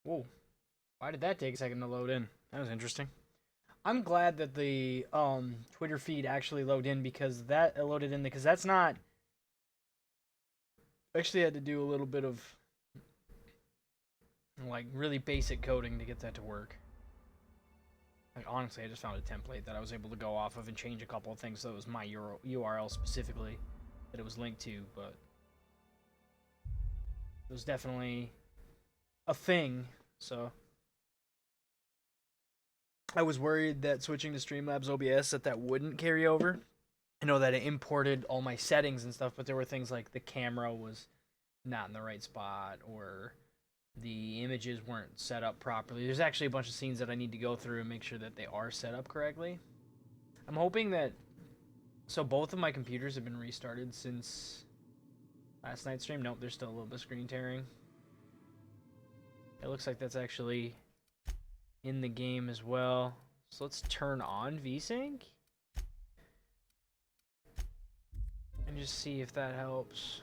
Whoa. Why did that take a second to load in? That was interesting. I'm glad that the Twitter feed actually loaded in because that's not. I actually had to do a little bit of like really basic coding to get that to work. Like honestly, I just found a template that I was able to go off of and change a couple of things so it was my URL specifically that it was linked to, but it was definitely a thing. So I was worried that switching to Streamlabs OBS that wouldn't carry over. I know that it imported all my settings and stuff, but there were things like the camera was not in the right spot or the images weren't set up properly. There's actually a bunch of scenes that I need to go through and make sure that they are set up correctly. I'm hoping that... So both of my computers have been restarted since last night's stream. Nope, there's still a little bit of screen tearing. It looks like that's actually in the game as well. So let's turn on VSync and just see if that helps.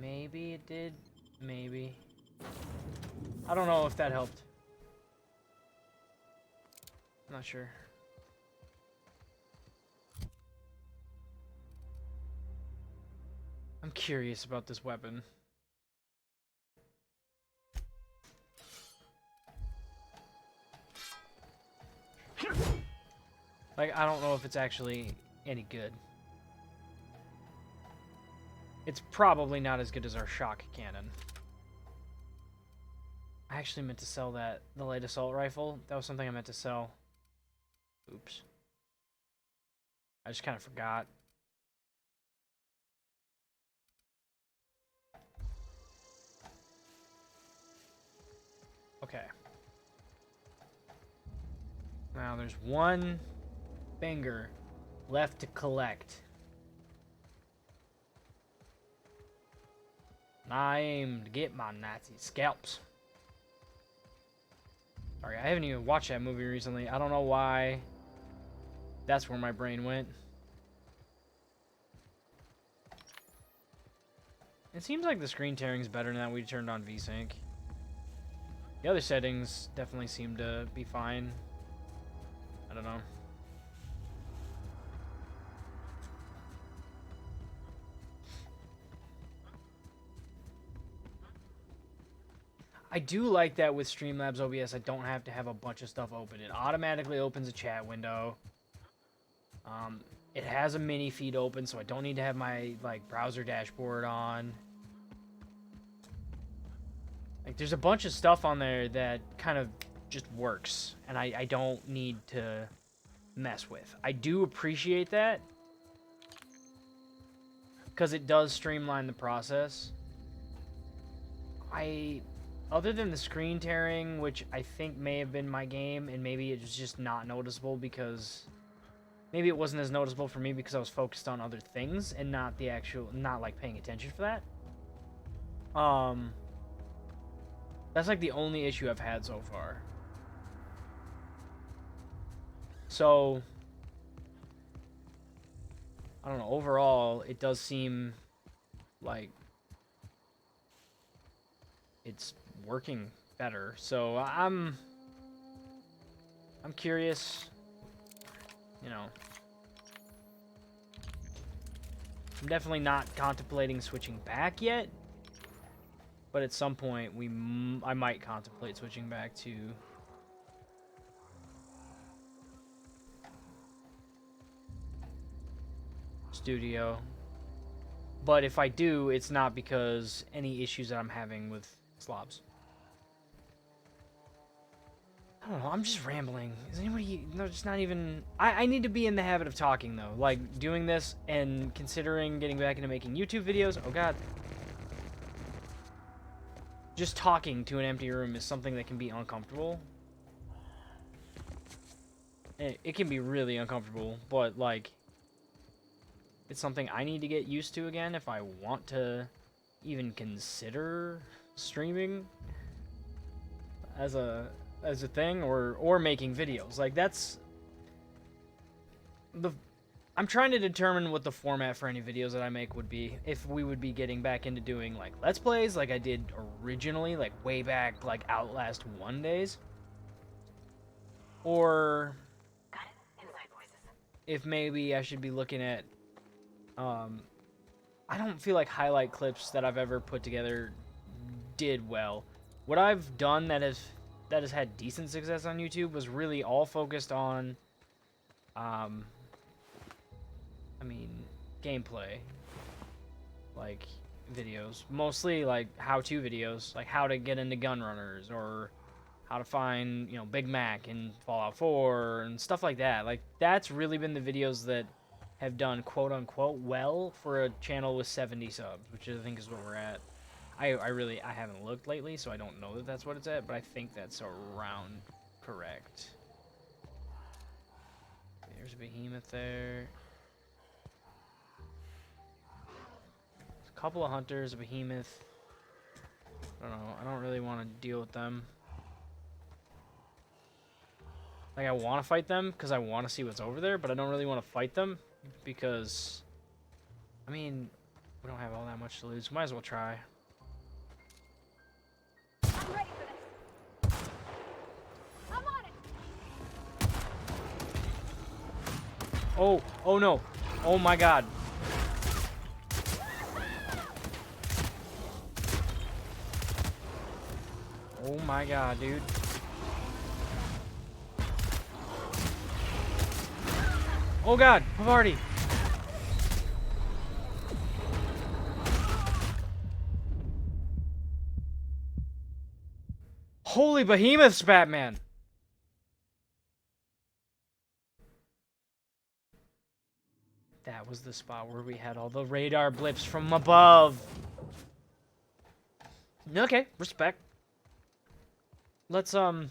Maybe it did. Maybe. I don't know if that helped. I'm not sure. I'm curious about this weapon. Like, I don't know if it's actually any good. It's probably not as good as our shock cannon. I actually meant to sell the light assault rifle. That was something I meant to sell. Oops. I just kind of forgot. Okay. Now there's one finger left to collect. I aim to get my Nazi scalps. Sorry, I haven't even watched that movie recently. I don't know why. That's where my brain went. It seems like the screen tearing is better now that we turned on VSync. The other settings definitely seem to be fine. I don't know. I do like that with Streamlabs OBS, I don't have to have a bunch of stuff open. It automatically opens a chat window. It has a mini feed open, so I don't need to have my browser dashboard on. Like, there's a bunch of stuff on there that kind of just works, and I don't need to mess with. I do appreciate that, because it does streamline the process. Other than the screen tearing, which I think may have been my game, and maybe it was just not noticeable because... Maybe it wasn't as noticeable for me because I was focused on other things and not like paying attention for that. That's like the only issue I've had so far. So, I don't know, overall, it does seem like it's working better. So, I'm curious, you know. I'm definitely not contemplating switching back yet, but at some point I might contemplate switching back to Studio. But if I do, it's not because any issues that I'm having with slobs. I don't know, I'm just rambling. Is anybody... No, just not even... I need to be in the habit of talking, though. Like, doing this and considering getting back into making YouTube videos. Oh, God. Just talking to an empty room is something that can be uncomfortable. It can be really uncomfortable, but, like... It's something I need to get used to again if I want to even consider streaming as a thing or making videos. Like, that's I'm trying to determine what the format for any videos that I make would be. If we would be getting back into doing like Let's Plays like I did originally, like way back, like Outlast 1 days. Or if maybe I should be looking at, I don't feel like highlight clips that I've ever put together did well. What I've done that has had decent success on YouTube was really all focused on, I mean, gameplay, like videos, mostly like how-to videos, like how to get into gun runners or how to find, you know, Big Mac in Fallout 4 and stuff like that. Like that's really been the videos that have done quote-unquote well for a channel with 70 subs, which I think is what we're at. I haven't looked lately, so I don't know that that's what it's at, but I think that's around correct. There's a behemoth there. There's a couple of hunters, a behemoth. I don't know. I don't really want to deal with them. Like, I want to fight them because I want to see what's over there, but I don't really want to fight them because, I mean, we don't have all that much to lose. Might as well try. I'm ready for this. I'm on it. Oh no. Oh my god. Oh my god, dude. Oh god, Havarti. Holy behemoths, Batman. That was the spot where we had all the radar blips from above. Okay, respect. Let's, I don't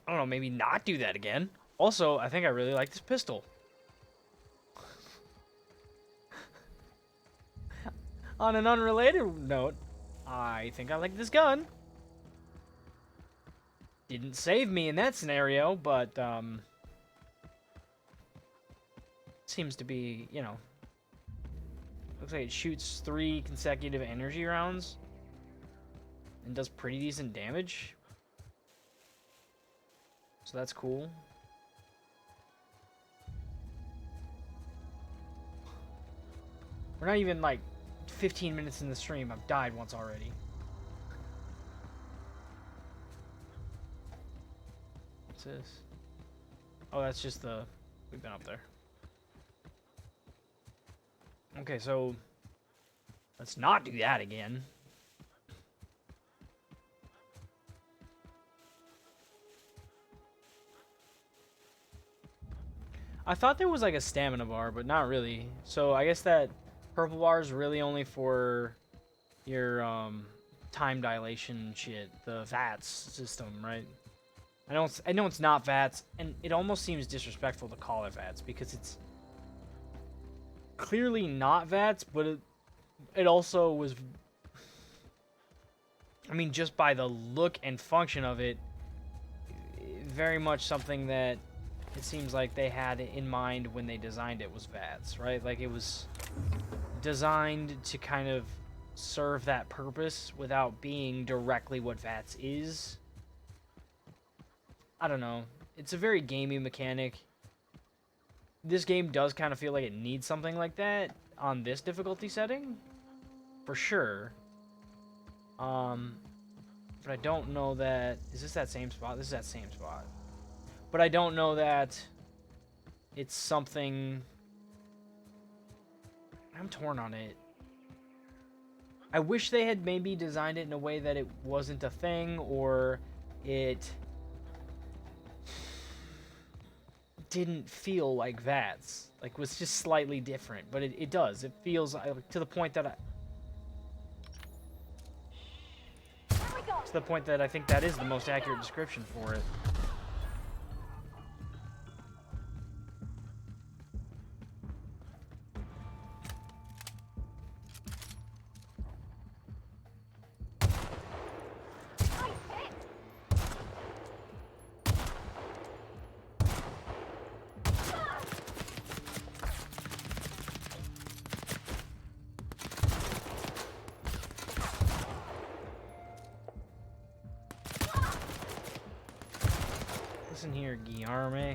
know, maybe not do that again. Also, I think I really like this pistol. On an unrelated note, I think I like this gun. Didn't save me in that scenario, but, seems to be, you know, looks like it shoots 3 consecutive energy rounds and does pretty decent damage. So that's cool. We're not even like 15 minutes in the stream. I've died once already. What's this? Oh, that's just the... We've been up there. Okay, so... Let's not do that again. I thought there was like a stamina bar, but not really. So I guess that purple bar is really only for your time dilation shit, the VATS system, right? I know it's not VATS, and it almost seems disrespectful to call it VATS because it's clearly not VATS, but it also was. I mean, just by the look and function of it, very much something that it seems like they had in mind when they designed it was VATS, right? Like it was designed to kind of serve that purpose without being directly what VATS is. I don't know. It's a very gamey mechanic. This game does kind of feel like it needs something like that on this difficulty setting, for sure. But I don't know that... Is this that same spot? This is that same spot. But I don't know that it's something... I'm torn on it. I wish they had maybe designed it in a way that it wasn't a thing, or it didn't feel like VATS. Like, was just slightly different. But it does. It feels to the point that I think that is the most accurate description for it. here, Guillermo?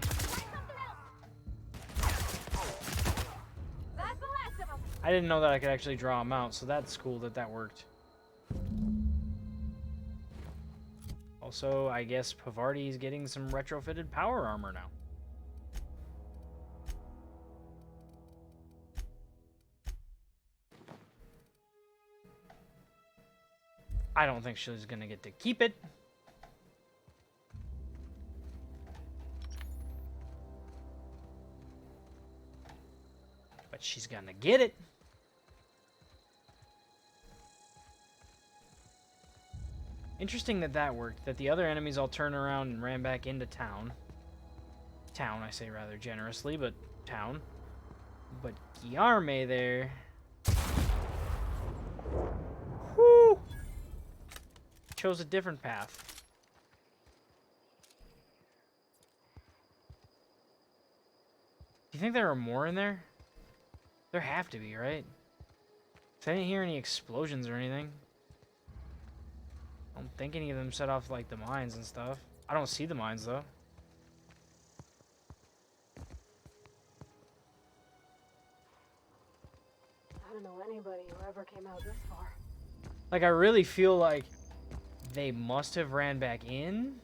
That's the last of them. I didn't know that I could actually draw them out, so that's cool that that worked. Also, I guess Pavardi's getting some retrofitted power armor now. I don't think she's gonna get to keep it. But she's gonna get it. Interesting that that worked, that the other enemies all turned around and ran back into town. Town, I say rather generously, but town. But Guillermo there... Whoo! Chose a different path. Do you think there are more in there? There have to be, right? 'Cause I didn't hear any explosions or anything. I don't think any of them set off, like, the mines and stuff. I don't see the mines, though. I don't know anybody who ever came out this far. Like, I really feel like they must have ran back in.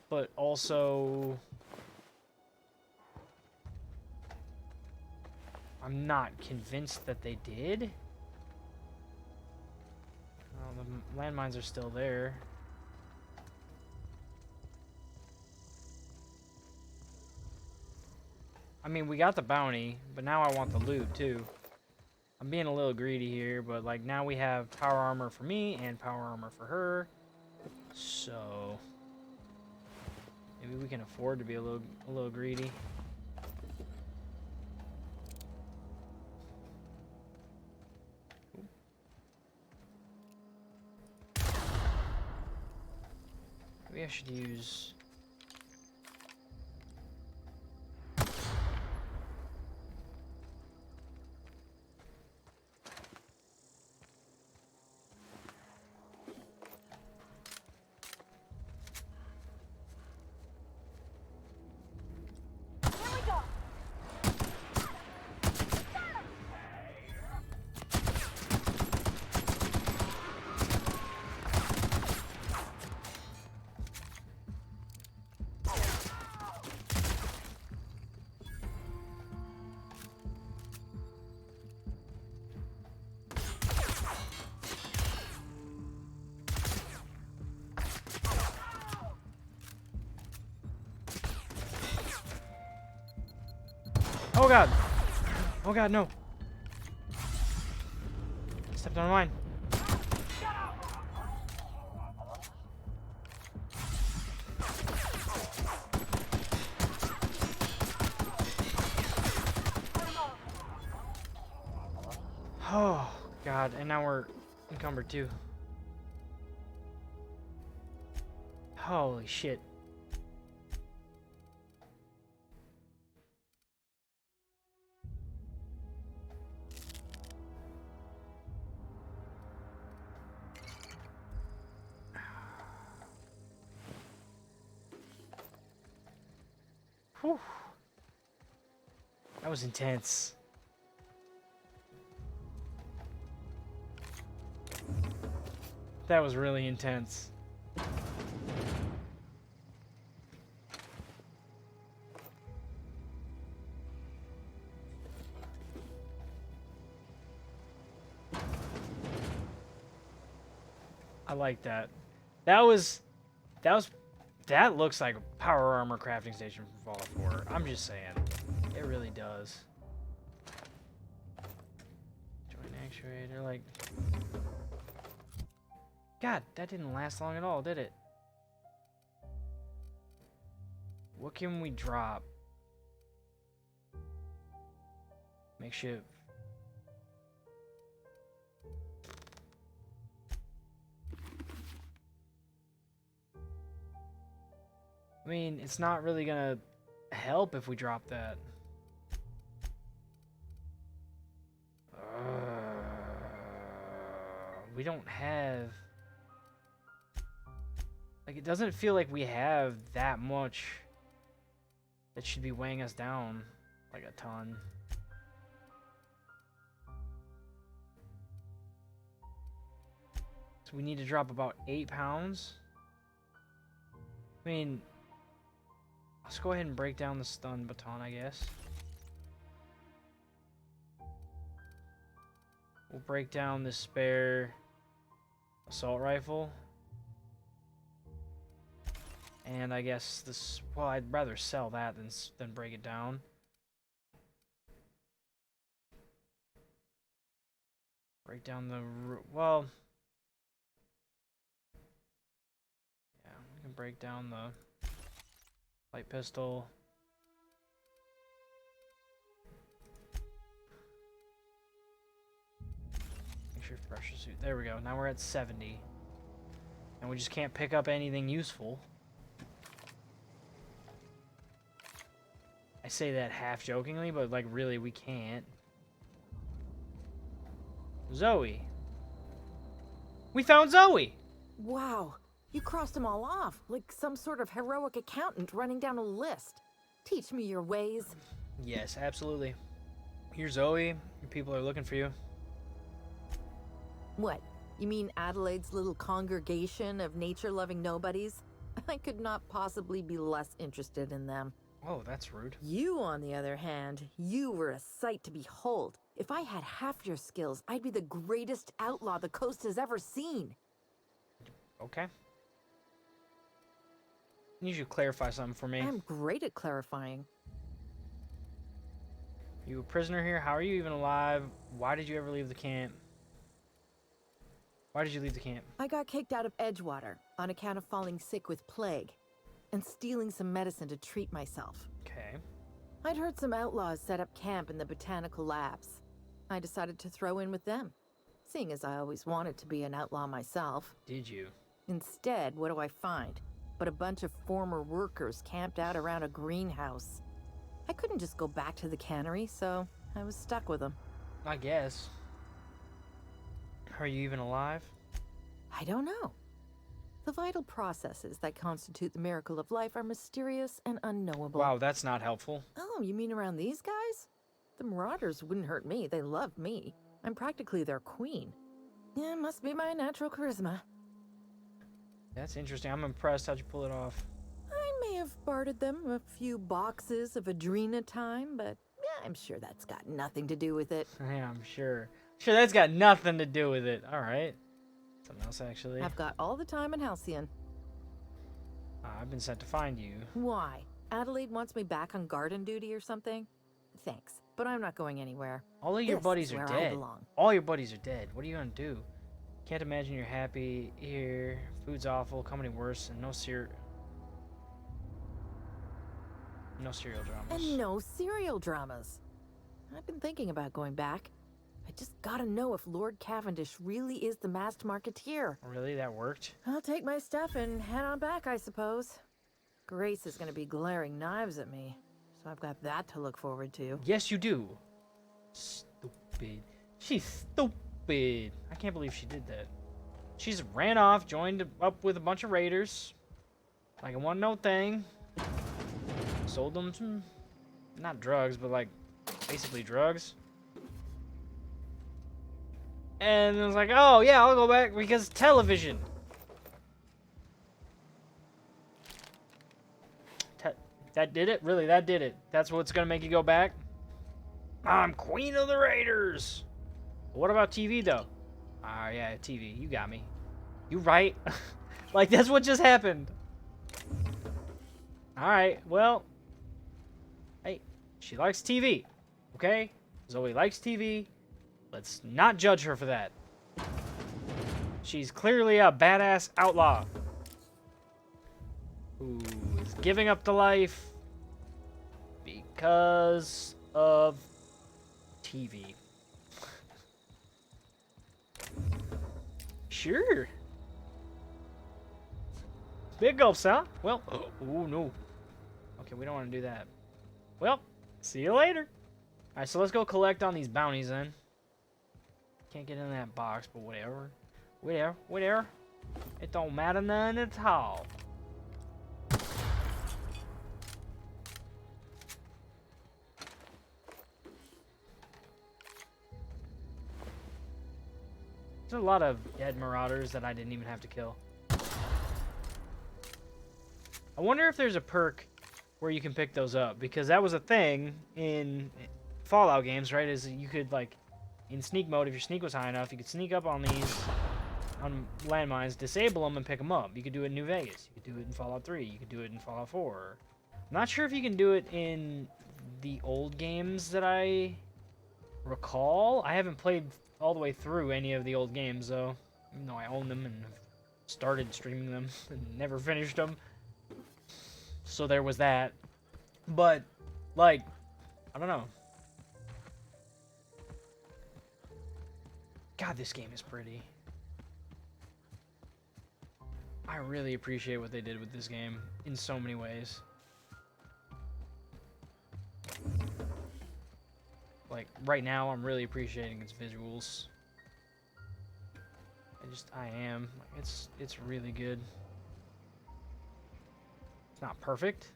But also... I'm not convinced that they did. Well, the landmines are still there. I mean, we got the bounty, but now I want the loot, too. I'm being a little greedy here, but, like, now we have power armor for me and power armor for her. So... maybe we can afford to be a little greedy. Maybe I should use... Here we go. Oh god! Oh god, no! Stepped on mine. Oh god, and now we're encumbered too. Holy shit. Whew. That was intense. That was really intense. I like that. That looks like a power armor crafting station from Fallout 4. I'm just saying. It really does. Joint actuator, like... God, that didn't last long at all, did it? What can we drop? Makeshift. I mean, it's not really gonna help if we drop that. We don't have... Like, it doesn't feel like we have that much that should be weighing us down like a ton. So we need to drop about 8 pounds. I mean, let's go ahead and break down the stun baton, I guess. We'll break down the spare assault rifle. And I guess this, well, I'd rather sell that than break it down. Break down the, well, yeah, we can break down the light pistol. Makeshift pressure suit. There we go. Now we're at 70. And we just can't pick up anything useful. I say that half jokingly, but like really we can't. Zoe. We found Zoe! Wow, you crossed them all off, like some sort of heroic accountant running down a list. Teach me your ways. Yes, absolutely. Here's Zoe. Your people are looking for you. What, you mean Adelaide's little congregation of nature-loving nobodies? I could not possibly be less interested in them. Oh, that's rude. You, on the other hand, you were a sight to behold. If I had half your skills, I'd be the greatest outlaw the coast has ever seen. Okay. I need you to clarify something for me. I'm great at clarifying. You a prisoner here? How are you even alive? Why did you ever leave the camp? Why did you leave the camp? I got kicked out of Edgewater on account of falling sick with plague and stealing some medicine to treat myself. Okay. I'd heard some outlaws set up camp in the botanical labs. I decided to throw in with them, seeing as I always wanted to be an outlaw myself. Did you? Instead, what do I find? But a bunch of former workers camped out around a greenhouse. I couldn't just go back to the cannery, so I was stuck with them. I guess. Are you even alive? I don't know. The vital processes that constitute the miracle of life are mysterious and unknowable. Wow, that's not helpful. Oh, you mean around these guys? The Marauders wouldn't hurt me. They love me. I'm practically their queen. Yeah, it must be my natural charisma. That's interesting. I'm impressed how'd you pull it off. I may have bartered them a few boxes of Adrena time, but yeah, I'm sure that's got nothing to do with it. Yeah, I'm sure. Sure, that's got nothing to do with it. All right. Something else, actually. I've got all the time in Halcyon. I've been sent to find you. Why? Adelaide wants me back on garden duty or something? Thanks, but I'm not going anywhere. All of your This buddies is are where I dead. belong. All your buddies are dead. What are you gonna do? Can't imagine you're happy here. Food's awful, company worse, and no cereal dramas. And no serial dramas. I've been thinking about going back. I just gotta know if Lord Cavendish really is the masked marketeer. Really? That worked? I'll take my stuff and head on back, I suppose. Grace is gonna be glaring knives at me, so I've got that to look forward to. Yes, you do. Stupid. She's stupid. I can't believe she did that. She just ran off, joined up with a bunch of raiders. Like a one-note thing. Sold them some, not drugs, but like basically drugs. And it was like, oh yeah, I'll go back because television. That did it? Really, that did it. That's what's gonna make you go back? I'm queen of the raiders. What about TV though? Ah, yeah, TV. You got me. You right? Like that's what just happened. All right. Well, hey, she likes TV. Okay, Zoe likes TV. Let's not judge her for that. She's clearly a badass outlaw who is giving up the life because of TV. Sure. Big gulps, huh? Well, oh no. Okay, we don't want to do that. Well, see you later. All right, so let's go collect on these bounties then. Can't get in that box, but whatever. Whatever. It don't matter none at all. There's a lot of dead marauders that I didn't even have to kill. I wonder if there's a perk where you can pick those up, because that was a thing in Fallout games, right? Is you could, like, in sneak mode, if your sneak was high enough, you could sneak up on these, on landmines, disable them, and pick them up. You could do it in New Vegas. You could do it in Fallout 3. You could do it in Fallout 4. I'm not sure if you can do it in the old games that I recall. I haven't played all the way through any of the old games, though, even though I own them and have started streaming them and never finished them. So there was that. But, like, I don't know. God, this game is pretty. I really appreciate what they did with this game in so many ways. Like, right now, I'm really appreciating its visuals. I am. It's really good. It's not perfect,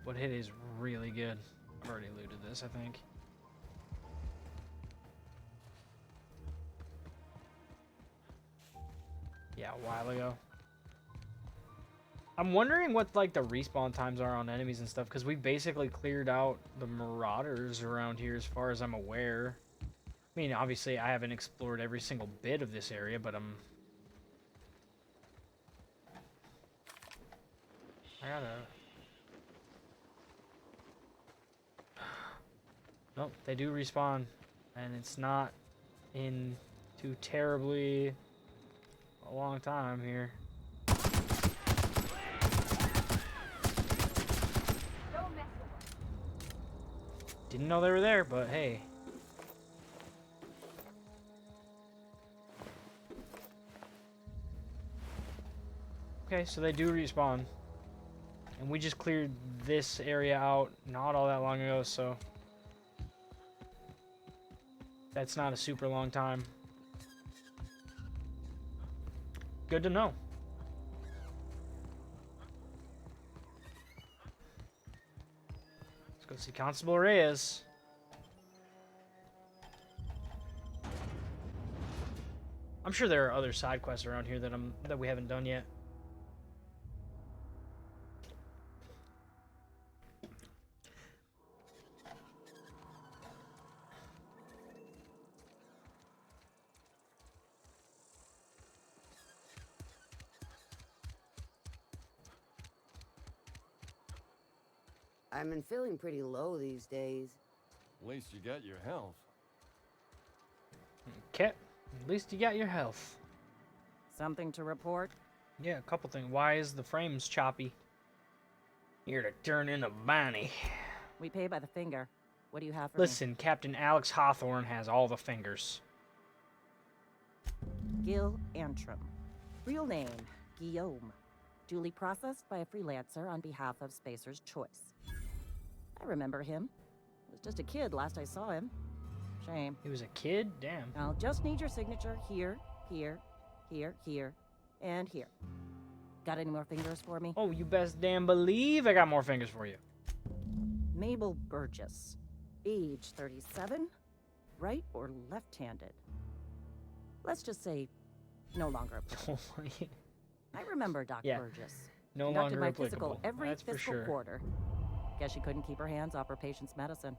but it is really good. I've already looted this, I think. Yeah, a while ago. I'm wondering what, like, the respawn times are on enemies and stuff, because we basically cleared out the marauders around here as far as I'm aware. I mean, obviously, I haven't explored every single bit of this area, but I gotta... Nope, they do respawn, and it's not in too terribly a long time here. Didn't know they were there, but hey. Okay, so they do respawn. And we just cleared this area out not all that long ago, so that's not a super long time. Good to know. Let's go see Constable Reyes. I'm sure there are other side quests around here that we haven't done yet. I've been feeling pretty low these days. At least you got your health. Okay, at least you got your health. Something to report? Yeah, a couple things. Why is the frames choppy? Here to turn into Bonnie. We pay by the finger. What do you have for Listen, Captain Alex Hawthorne has all the fingers. me? Gil Antrim. Real name, Guillaume. Duly processed by a freelancer on behalf of Spacer's Choice. I remember him. Was just a kid last I saw him. Shame. He was a kid? Damn. I'll just need your signature here, here, here, here, and here. Got any more fingers for me? Oh, you best damn believe I got more fingers for you. Mabel Burgess. Age 37. Right or left-handed? Let's just say no longer applicable. I remember Doc Yeah. Burgess. No Conducted longer my applicable. physical every That's for fiscal sure. quarter. Guess she couldn't keep her hands off her patient's medicine.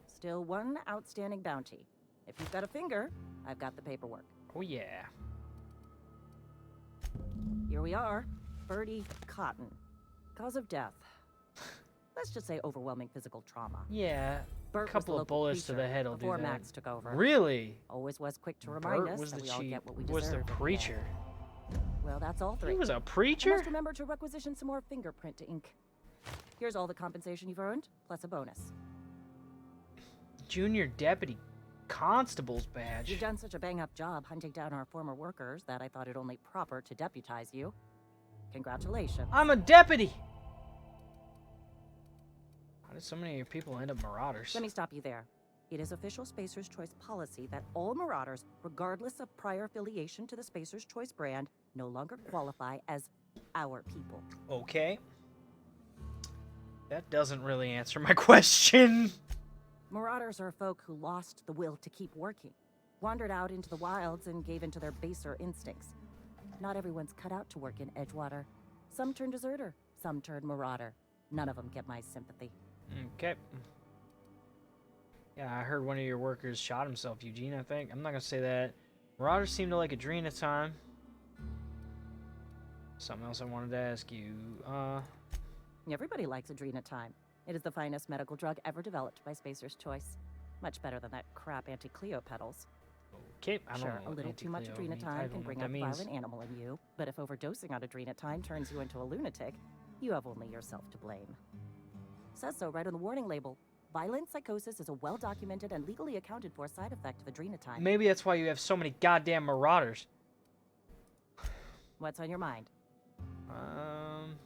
Still one outstanding bounty. If you've got a finger, I've got the paperwork. Oh, yeah. Here we are. Bertie Cotton. Cause of death. Let's just say overwhelming physical trauma. Yeah. Bert A couple was the of local bullets to preacher the head will do before that. Max took over. Really? Always was quick to remind Bert us was that the we all chief. get what we Was deserve the at end. preacher? Well, that's all three. He was a I preacher? must remember to requisition some more fingerprint ink. Here's all the compensation you've earned, plus a bonus. Junior Deputy Constable's badge. You've done such a bang-up job hunting down our former workers that I thought it only proper to deputize you. Congratulations. I'm a deputy! How did so many people end up marauders? Let me stop you there. It is official Spacer's Choice policy that all marauders, regardless of prior affiliation to the Spacer's Choice brand, no longer qualify as our people. Okay. That doesn't really answer my question. Marauders are folk who lost the will to keep working, wandered out into the wilds and gave into their baser instincts. Not everyone's cut out to work in Edgewater. Some turn deserter, some turn marauder. None of them get my sympathy. Okay. Yeah, I heard one of your workers shot himself, Eugene, I think. I'm not gonna say that. Marauders seem to like Adrena time. Something else I wanted to ask you. Everybody likes Adrena time. It is the finest medical drug ever developed by Spacer's Choice. Much better than that crap anti-Cleo pedals. Okay, I don't Sure, know a what little too much anti-Cleo Adrena means. I time don't can know bring what out that a means. violent animal in you, but if overdosing on Adrena time turns you into a lunatic, you have only yourself to blame. Says so right on the warning label. Violent psychosis is a well-documented and legally accounted for side effect of Adrena time. Maybe that's why you have so many goddamn marauders. What's on your mind? Some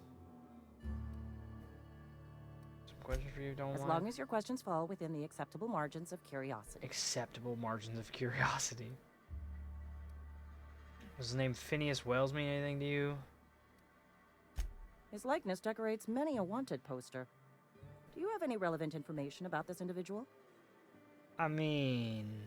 questions for you, don't As want. long as your questions fall within the acceptable margins of curiosity. Acceptable margins of curiosity. Does his name Phineas Wells mean anything to you? His likeness decorates many a wanted poster. Do you have any relevant information about this individual? I mean...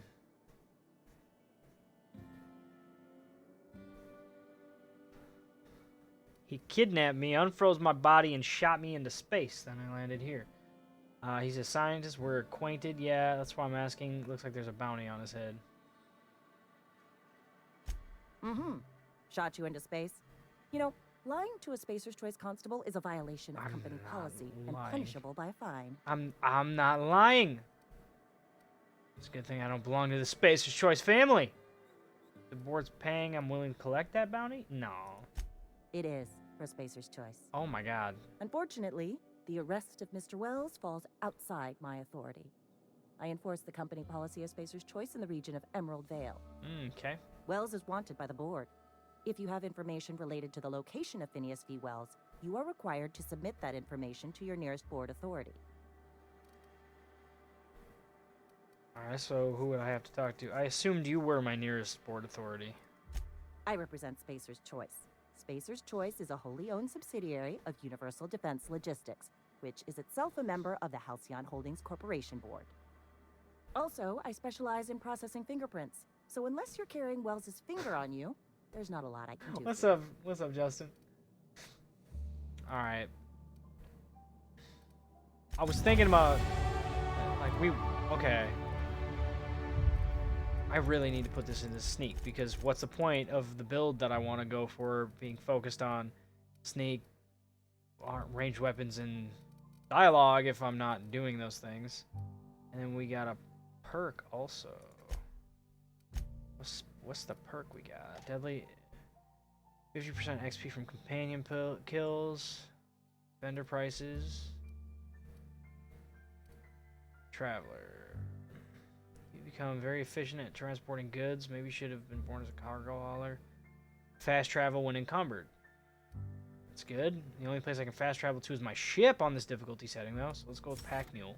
He kidnapped me, unfroze my body, and shot me into space. Then I landed here. He's a scientist. We're acquainted. Yeah, that's why I'm asking. Looks like there's a bounty on his head. Mm-hmm. Shot you into space. You know, lying to a Spacer's Choice constable is a violation of I'm company not policy and lying. punishable by a fine. I'm not lying. It's a good thing I don't belong to the Spacer's Choice family. The board's paying. I'm willing to collect that bounty? No. It is for Spacer's Choice. Oh my god. Unfortunately, the arrest of Mr. Wells falls outside my authority. I enforce the company policy of Spacer's Choice in the region of Emerald Vale. Okay. Wells is wanted by the board. If you have information related to the location of Phineas V. Wells, you are required to submit that information to your nearest board authority. Alright, so who would I have to talk to? I assumed you were my nearest board authority. I represent Spacer's Choice. Spacer's Choice is a wholly owned subsidiary of Universal Defense Logistics, which is itself a member of the Halcyon Holdings Corporation Board. Also, I specialize in processing fingerprints, so unless you're carrying Wells's finger on you, there's not a lot I can do. What's up? What's up, Justin? Alright. I was thinking about... Okay. I really need to put this in the sneak, because what's the point of the build that I want to go for being focused on sneak, ranged weapons, and dialogue if I'm not doing those things? And then we got a perk also. What's the perk we got? Deadly 50% XP from companion kills, vendor prices, traveler. You become very efficient at transporting goods. Maybe you should have been born as a cargo hauler. Fast travel when encumbered. That's good. The only place I can fast travel to is my ship on this difficulty setting, though. So let's go with Pack Mule.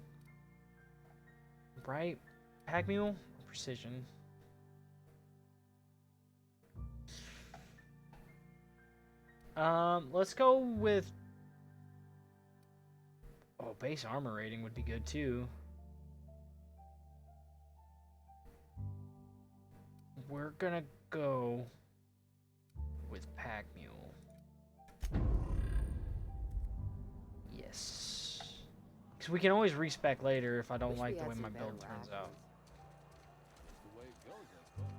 Right? Pack Mule? Or Precision. Let's go with... Oh, base armor rating would be good, too. We're gonna go with Pack Mule. Yes. Because we can always respec later if I don't like the way my build turns out. The way it goes, I suppose.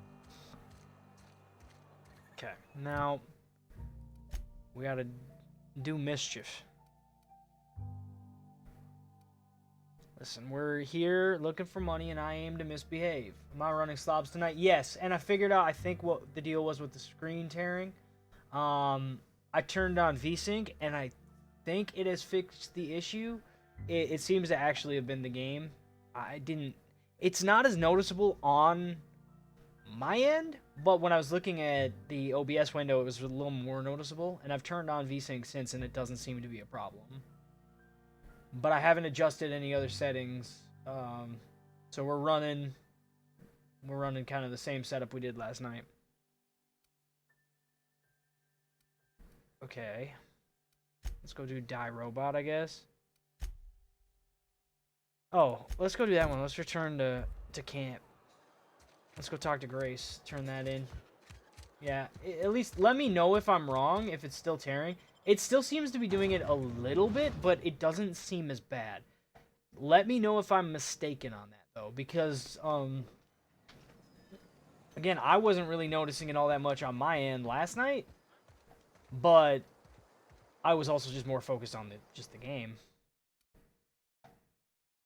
Okay, now we gotta do mischief. Listen, we're here looking for money and I aim to misbehave. Am I running slobs tonight? Yes, and I figured out, I think, what the deal was with the screen tearing. I turned on VSync and I think it has fixed the issue. It seems to actually have been the game. It's not as noticeable on my end, but when I was looking at the OBS window, it was a little more noticeable, and I've turned on VSync since and it doesn't seem to be a problem. But I haven't adjusted any other settings, so we're running kind of the same setup we did last night. Okay. Let's go do Die Robot, I guess. Oh, let's go do that one. Let's return to camp. Let's go talk to Grace. Turn that in. Yeah, at least let me know if I'm wrong, if it's still tearing. It still seems to be doing it a little bit, but it doesn't seem as bad. Let me know if I'm mistaken on that, though, because, again, I wasn't really noticing it all that much on my end last night, but I was also just more focused on just the game.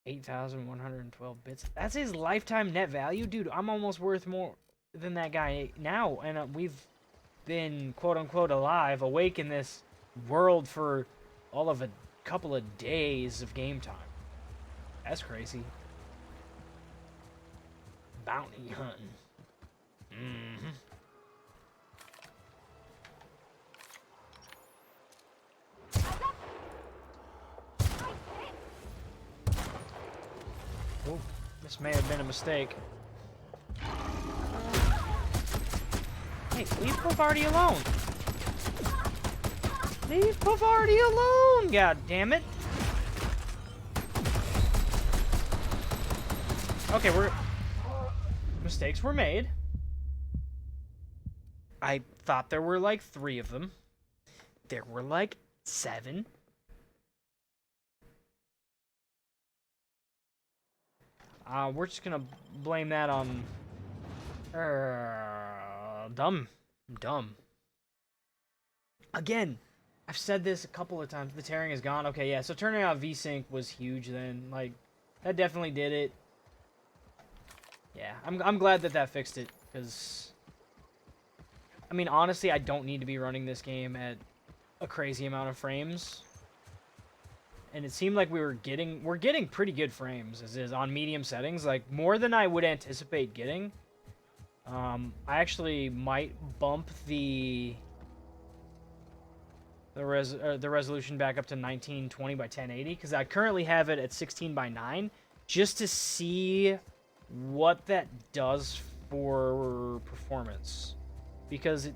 8,112 bits. That's his lifetime net value? Dude, I'm almost worth more than that guy now, and we've been, quote-unquote, alive, awake in this world for all of a couple of days of game time. That's crazy. Bounty hunting. Mm-hmm. Oh, this may have been a mistake. Hey, leave Puff-Arty alone. Leave Puff-Arty alone, god damn it. Okay, mistakes were made. I thought there were like 3 of them. There were like 7. We're just gonna blame that on dumb. Again, I've said this a couple of times. The tearing is gone. Okay, yeah. So turning out VSync was huge. Then, like, that definitely did it. Yeah, I'm glad that fixed it, because, I mean, honestly, I don't need to be running this game at a crazy amount of frames. And it seemed like we're getting pretty good frames as is on medium settings, like more than I would anticipate getting. I actually might bump the resolution back up to 1920 by 1080, because I currently have it at 16 by 9, just to see what that does for performance, because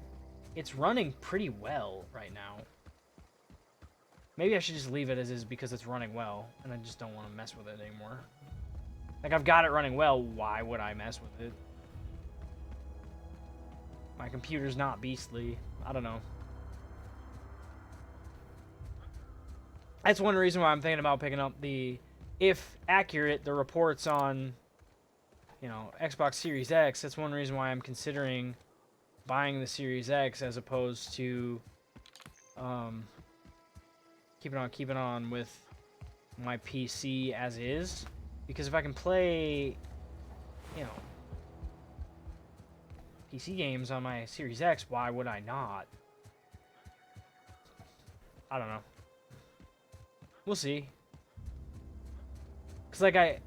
it's running pretty well right now. Maybe I should just leave it as is because it's running well, and I just don't want to mess with it anymore. Like, I've got it running well, why would I mess with it? My computer's not beastly. I don't know. That's one reason why I'm thinking about picking up the, if accurate, the reports on, you know, Xbox Series X. That's one reason why I'm considering buying the Series X as opposed to keeping on with my PC as is, because if I can play, you know, PC games on my Series X, why would I not? I don't know. We'll see. Cause like I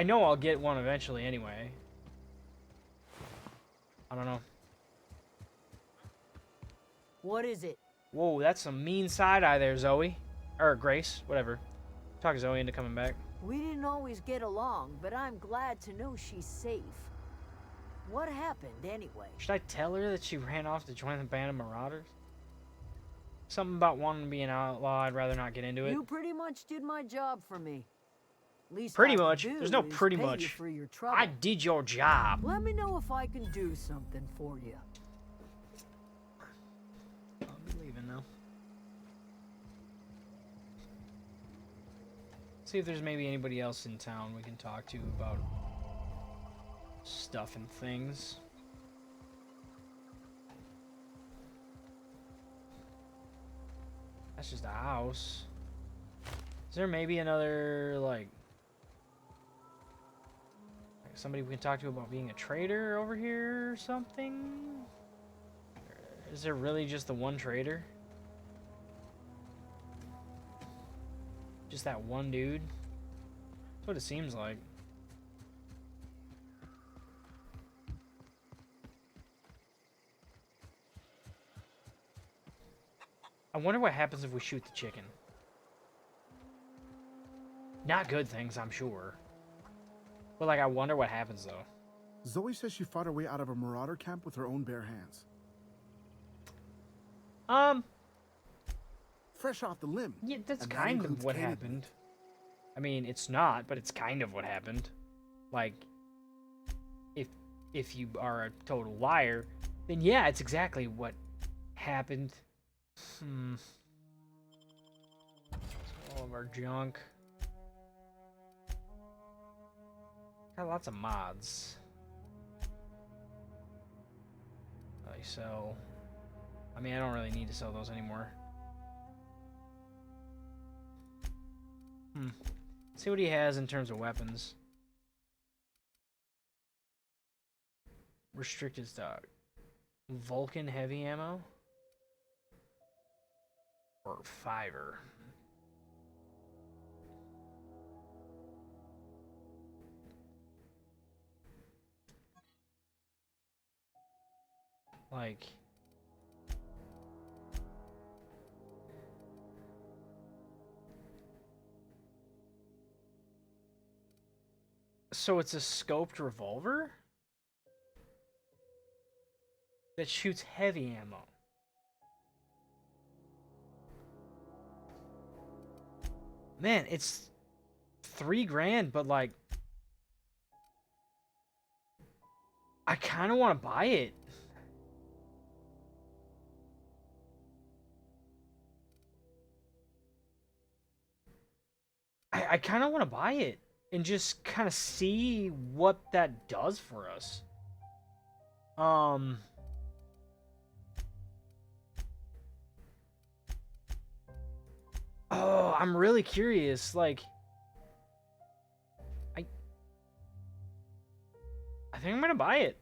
know I'll get one eventually anyway. I don't know. What is it? Whoa, that's some mean side-eye there, Zoe. Or Grace, whatever. Talk Zoe into coming back. We didn't always get along, but I'm glad to know she's safe. What happened, anyway? Should I tell her that she ran off to join the band of Marauders? Something about wanting to be an outlaw, I'd rather not get into it. You pretty much did my job for me. Least Pretty I can much. do There's no is pretty pay you much. for your trouble. I did your job. Let me know if I can do something for you. I'll be leaving now. See if there's maybe anybody else in town we can talk to about stuff and things. That's just a house. Is there maybe another, like somebody we can talk to about being a trader over here or something? Or is there really just the one trader? Just that one dude? That's what it seems like. I wonder what happens if we shoot the chicken. Not good things, I'm sure. But, like, I wonder what happens, though. Zoe says she fought her way out of a marauder camp with her own bare hands. fresh off the limb. Yeah, that's And that kind of includes what candy happened. I mean, it's not, but it's kind of what happened. Like, if you are a total liar, then yeah, it's exactly what happened. All of our junk. Got lots of mods. I sell. I mean, I don't really need to sell those anymore. See what he has in terms of weapons. Restricted stock. Vulcan heavy ammo? Or fiver? Like... So it's a scoped revolver? That shoots heavy ammo. Man, it's $3,000, but like... I kind of want to buy it. I kind of want to buy it and just kind of see what that does for us. Oh, I'm really curious. Like, I think I'm gonna buy it.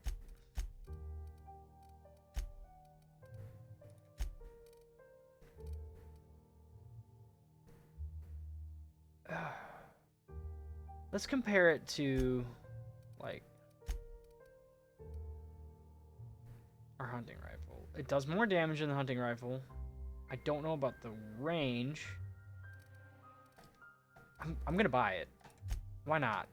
Let's compare it to, like, our hunting rifle. It does more damage than the hunting rifle. I don't know about the range. I'm gonna buy it. Why not?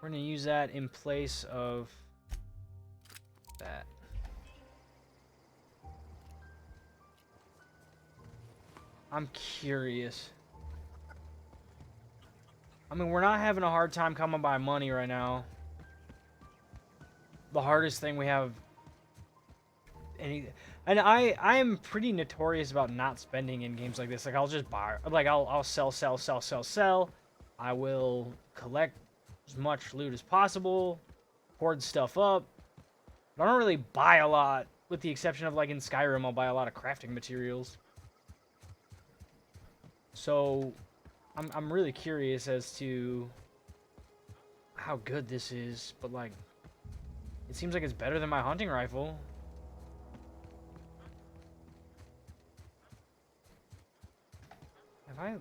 We're gonna use that in place of that. I'm curious. I mean, we're not having a hard time coming by money right now. The hardest thing we have... And I am pretty notorious about not spending in games like this. Like, I'll just buy... Like, I'll sell. I will collect as much loot as possible. Hoard stuff up. But I don't really buy a lot. With the exception of, like, in Skyrim, I'll buy a lot of crafting materials. So, I'm really curious as to how good this is, but like, it seems like it's better than my hunting rifle. Have I...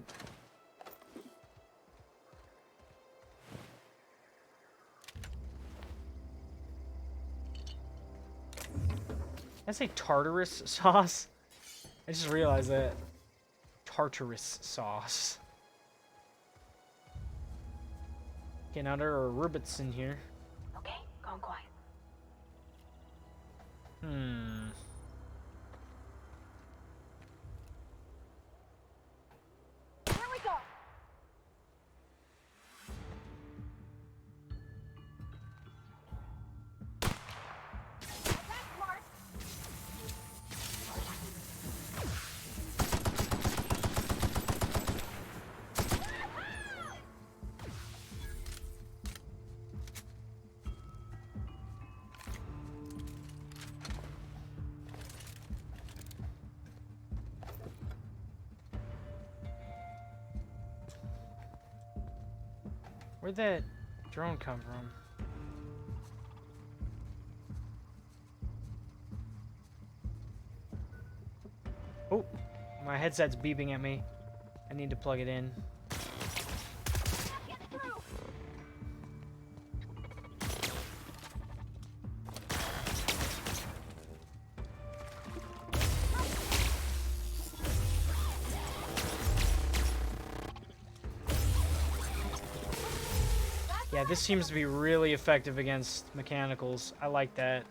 Did I say Tartarus sauce? I just realized that. Tartarus sauce. Okay, now there are rabbits in here. Okay, gone quiet. Here we go. That's smart. Where'd that drone come from? Oh, my headset's beeping at me. I need to plug it in. Get through. Yeah, this seems to be really effective against mechanicals. I like that.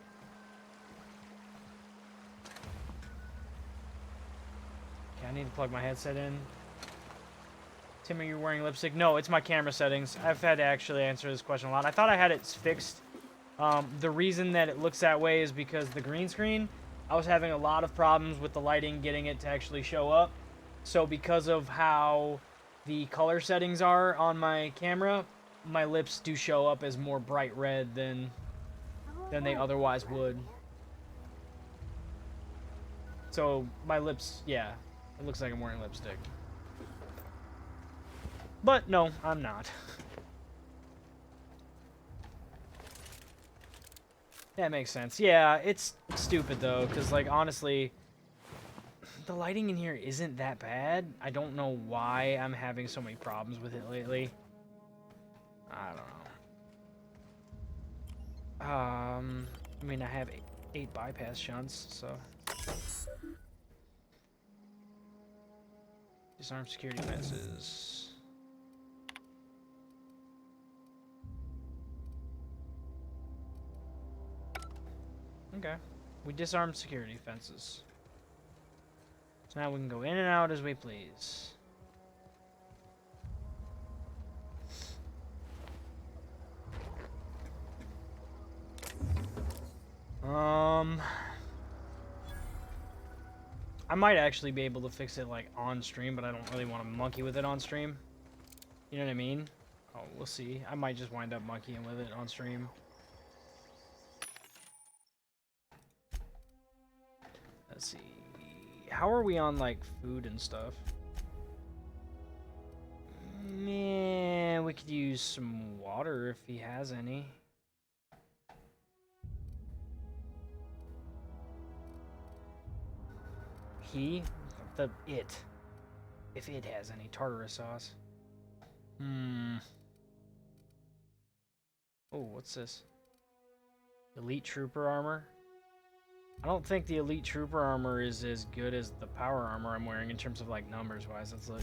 need to plug my headset in. Tim, are you wearing lipstick? No, it's my camera settings. I've had to actually answer this question a lot. I thought I had it fixed. The reason that it looks that way is because the green screen, I was having a lot of problems with the lighting getting it to actually show up. So because of how the color settings are on my camera, my lips do show up as more bright red than they otherwise would. So my lips, yeah, it looks like I'm wearing lipstick. But no, I'm not. That makes sense. Yeah, it's stupid though, because like honestly, the lighting in here isn't that bad. I don't know why I'm having so many problems with it lately. I don't know. I mean, I have eight bypass shunts, so. Disarm security fences. Okay. We disarmed security fences. So now we can go in and out as we please. I might actually be able to fix it like on stream, but I don't really want to monkey with it on stream. You know what I mean? Oh, we'll see. I might just wind up monkeying with it on stream. Let's see. How are we on like food and stuff? Man, we could use some water if he has any. If it has any tartar sauce. Oh, what's this? Elite Trooper armor? I don't think the Elite Trooper armor is as good as the power armor I'm wearing in terms of like numbers wise. Let's look.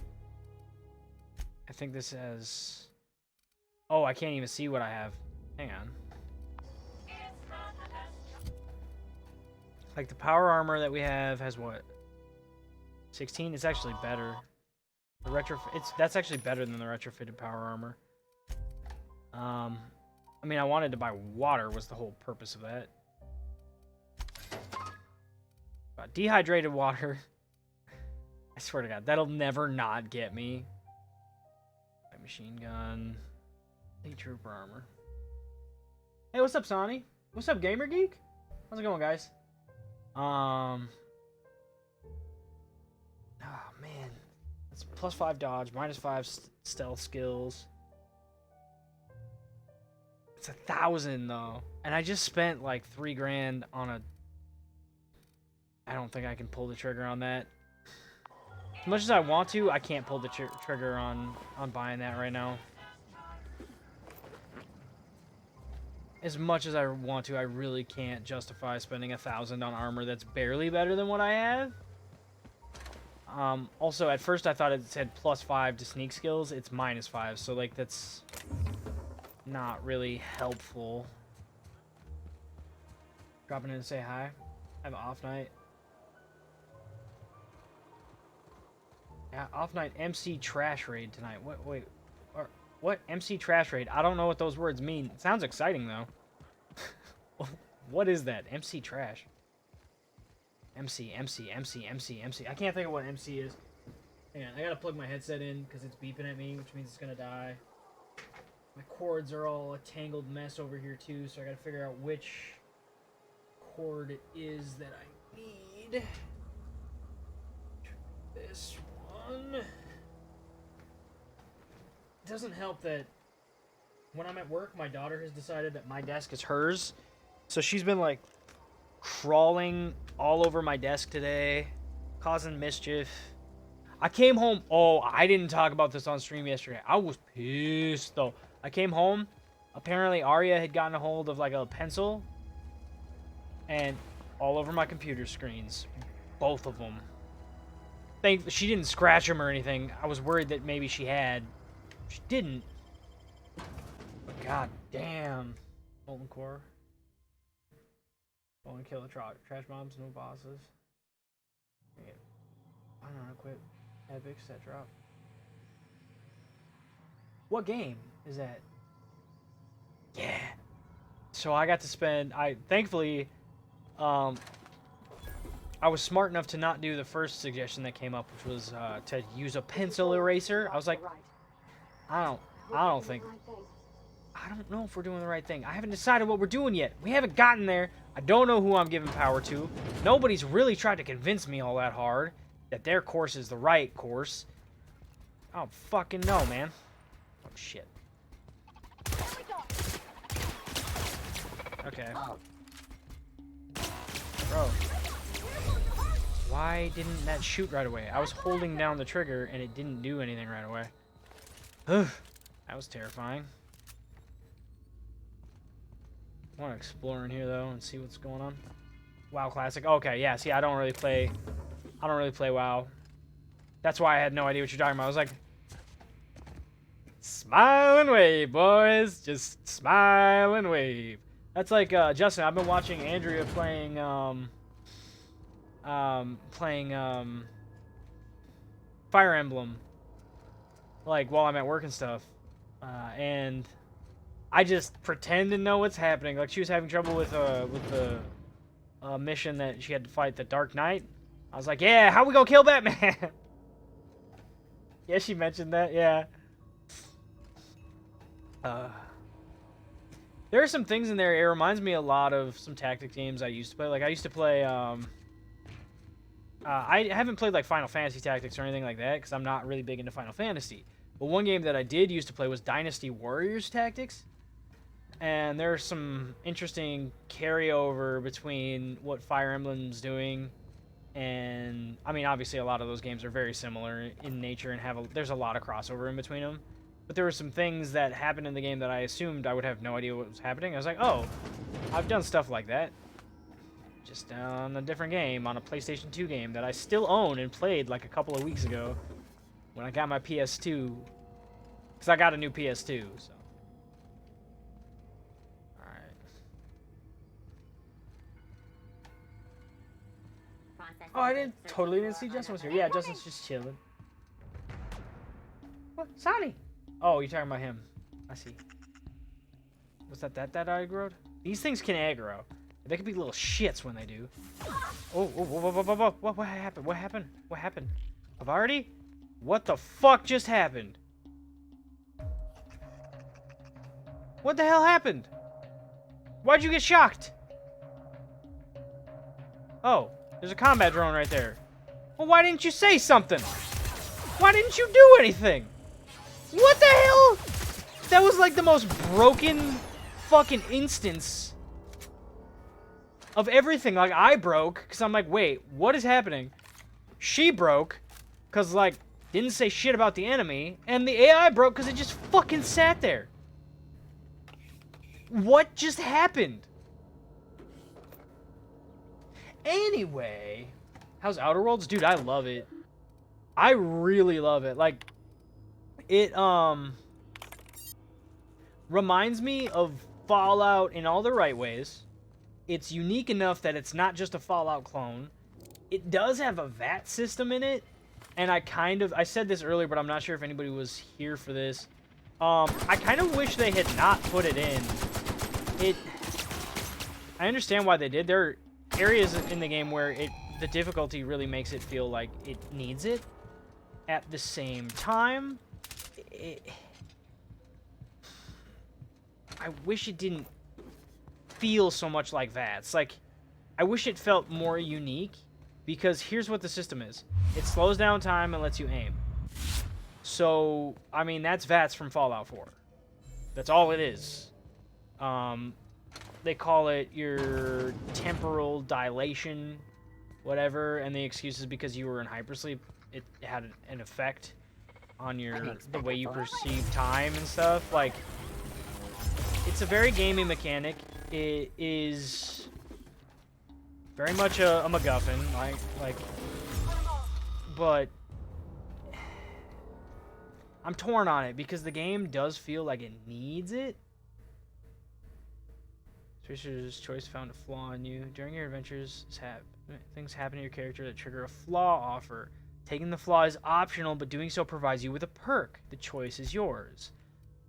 I think this has... Oh, I can't even see what I have. Hang on. Like the power armor that we have has what? 16? It's actually better. The that's actually better than the retrofitted power armor. I mean, I wanted to buy water was the whole purpose of that. Dehydrated water. I swear to God, that'll never not get me. My machine gun. Elite Trooper armor. Hey, what's up, Sonny? What's up, Gamer Geek? How's it going, guys? Oh man, that's +5 dodge, -5 stealth skills. It's 1,000 though, and I just spent like 3 grand on a. I don't think I can pull the trigger on that. As much as I want to, I can't pull the trigger on buying that right now. As much as I want to, I really can't justify spending 1,000 on armor that's barely better than what I have. Also, at first I thought it said +5 to sneak skills. It's -5, so like that's not really helpful. Dropping in to say hi. I have an off night. Yeah, off night MC trash raid tonight. Wait. What? MC trash raid? I don't know what those words mean. It sounds exciting though. What is that? MC trash. MC. I can't think of what MC is. Hang on, I gotta plug my headset in because it's beeping at me, which means it's gonna die. My cords are all a tangled mess over here too, so I gotta figure out which cord it is that I need. This one. It doesn't help that when I'm at work, my daughter has decided that my desk is hers. So she's been like crawling all over my desk today, causing mischief. I came home. Oh, I didn't talk about this on stream yesterday. I was pissed though. I came home. Apparently Arya had gotten a hold of like a pencil and all over my computer screens. Both of them. She didn't scratch them or anything. I was worried that maybe she had. She didn't. But god damn. Molten core. Only kill the trash mobs, no bosses. I don't know, equip epics that drop. What game is that? Yeah. So I got to spend. Thankfully, I was smart enough to not do the first suggestion that came up, which was to use a pencil eraser. I was like, I don't think. I don't know if we're doing the right thing. I haven't decided what we're doing yet. We haven't gotten there. I don't know who I'm giving power to. Nobody's really tried to convince me all that hard that their course is the right course. I don't fucking know, man. Oh, shit. Okay. Bro. Why didn't that shoot right away? I was holding down the trigger and it didn't do anything right away. Ugh. That was terrifying. I want to explore in here though and see what's going on. WoW Classic. Okay, yeah. See, I don't really play WoW. That's why I had no idea what you're talking about. I was like, smile and wave, boys. Just smile and wave. That's like Justin. I've been watching Andrea playing Fire Emblem, like while I'm at work and stuff, and I just pretend to know what's happening. Like she was having trouble with the mission that she had to fight the Dark Knight. I was like, yeah, how we gonna kill Batman? Yeah, she mentioned that. Yeah. There are some things in there. It reminds me a lot of some tactic games I used to play. Like I used to play. I haven't played like Final Fantasy Tactics or anything like that because I'm not really big into Final Fantasy. But one game that I did used to play was Dynasty Warriors Tactics. And there's some interesting carryover between what Fire Emblem's doing, and I mean, obviously, a lot of those games are very similar in nature and there's a lot of crossover in between them. But there were some things that happened in the game that I assumed I would have no idea what was happening. I was like, oh, I've done stuff like that, just on a different game, on a PlayStation 2 game that I still own and played like a couple of weeks ago when I got my PS2, because I got a new PS2. So. Oh, I didn't see Justin was here. Yeah, Justin's just chilling. What? Sonny? Oh, you're talking about him. I see. Was that aggroed? These things can aggro. They can be little shits when they do. Oh, what happened? What happened? What happened? Havarti? What the fuck just happened? What the hell happened? Why'd you get shocked? Oh. There's a combat drone right there. Well, why didn't you say something? Why didn't you do anything? What the hell? That was like the most broken fucking instance of everything. Like, I broke, because I'm like, wait, what is happening? She broke, because, like, didn't say shit about the enemy, and the AI broke because it just fucking sat there. What just happened? Anyway, how's Outer Worlds? Dude, I love it. I really love it. Like, it, reminds me of Fallout in all the right ways. It's unique enough that it's not just a Fallout clone. It does have a VAT system in it, and I said this earlier, but I'm not sure if anybody was here for this. I kind of wish they had not put it in. I understand why they did. There are areas in the game where the difficulty really makes it feel like it needs it. At the same time, I wish it didn't feel so much like VATS. Like, I wish it felt more unique, because here's what the system is. It slows down time and lets you aim. So, I mean, that's VATS from Fallout 4. That's all it is. They call it your temporal dilation, whatever, and the excuse is because you were in hypersleep. It had an effect on the way you perceive time and stuff. Like, it's a very gamey mechanic. It is very much a MacGuffin, but I'm torn on it because the game does feel like it needs it. Fisher's choice found a flaw in you. During your adventures, things happen to your character that trigger a flaw offer. Taking the flaw is optional, but doing so provides you with a perk. The choice is yours.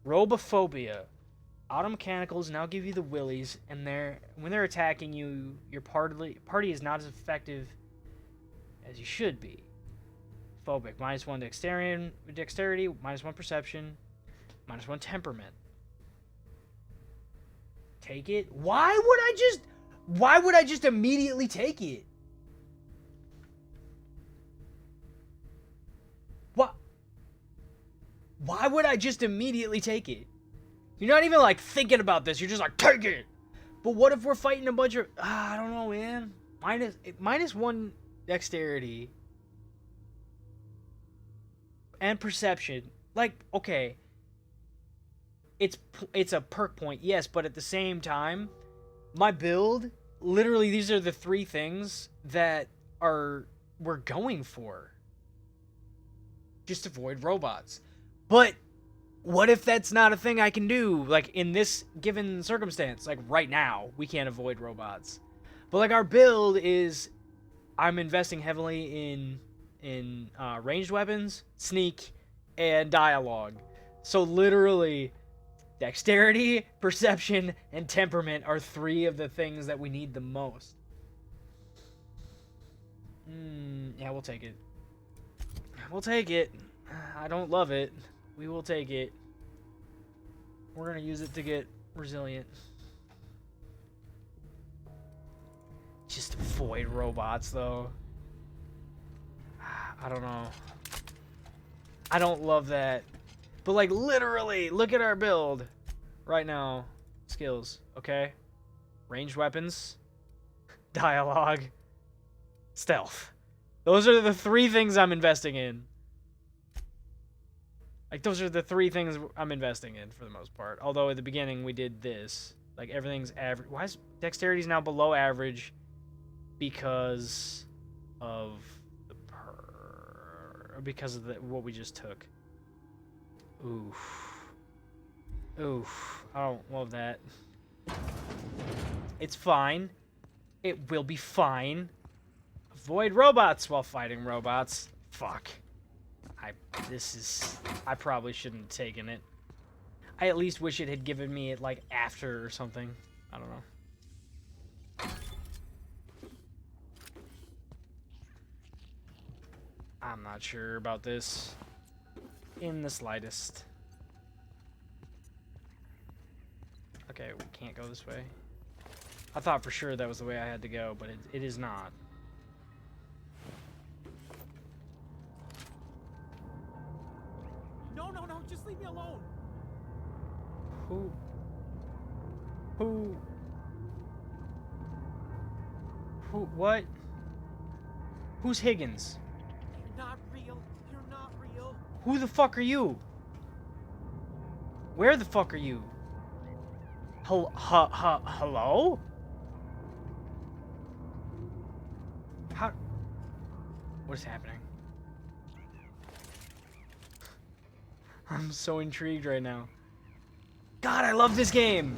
Robophobia. Automechanicals now give you the willies, and when they're attacking you, your party is not as effective as you should be. Phobic. -1 dexterity, -1 perception, -1 temperament. Take it? Why would I just immediately take it? What? Why would I just immediately take it? You're not even like thinking about this. You're just like, take it. But what if we're fighting a bunch of, I don't know, man. -1 dexterity and perception. Like, okay, it's a perk point, yes, but at the same time, my build, literally, these are the 3 things that we're going for. Just avoid robots. But what if that's not a thing I can do? Like, in this given circumstance, like right now, we can't avoid robots. But like our build is, I'm investing heavily in ranged weapons, sneak, and dialogue. So literally, dexterity, perception, and temperament are 3 of the things that we need the most. Yeah, we'll take it. We'll take it. I don't love it. We will take it. We're gonna use it to get resilient. Just avoid robots, though. I don't know. I don't love that. But, like, literally, look at our build right now. Skills, okay? Ranged weapons, dialogue, stealth. Those are the 3 things I'm investing in. Like, those are the 3 things I'm investing in for the most part. Although at the beginning we did this. Like, everything's average. Why is dexterity's now below average? Because of what we just took. Oof. Oof. I don't love that. It's fine. It will be fine. Avoid robots while fighting robots. Fuck. I probably shouldn't have taken it. I at least wish it had given me it, like, after or something. I don't know. I'm not sure about this in the slightest. Okay, we can't go this way. I thought for sure that was the way I had to go, but it is not. No, just leave me alone. What? Who's Higgins? You're not real. You're not real. Who the fuck are you? Where the fuck are you? Hello? How? What is happening? I'm so intrigued right now. God, I love this game.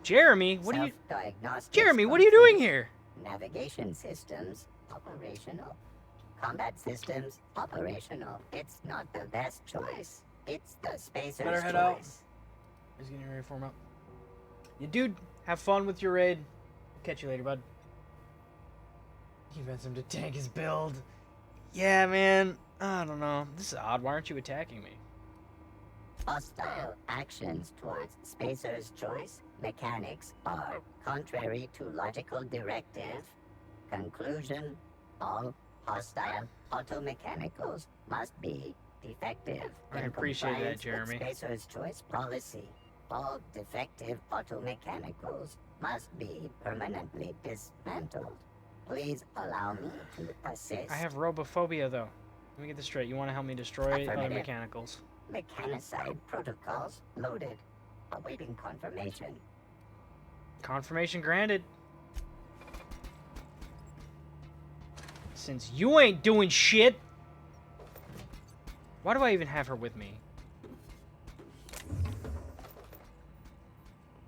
Jeremy, what are you? Jeremy, what are you doing here? Navigation systems operational. Combat systems operational. It's not the best choice. It's the spacer's Better head choice. out. He's getting ready to form up. You dude, have fun with your raid. Catch you later, bud. He wants him to tank his build. Yeah, man. I don't know. This is odd. Why aren't you attacking me? Hostile actions towards spacer's choice mechanics are contrary to logical directive. Conclusion: all hostile automechanicals must be defective. I in appreciate that, compliance Jeremy. with spacer's choice policy. All defective automechanicals must be permanently dismantled. Please allow me to assist. I have robophobia, though. Let me get this straight. You want to help me destroy other Affirmative. mechanicals? Mechanicide protocols loaded. Awaiting confirmation. Confirmation granted. Since you ain't doing shit. Why do I even have her with me?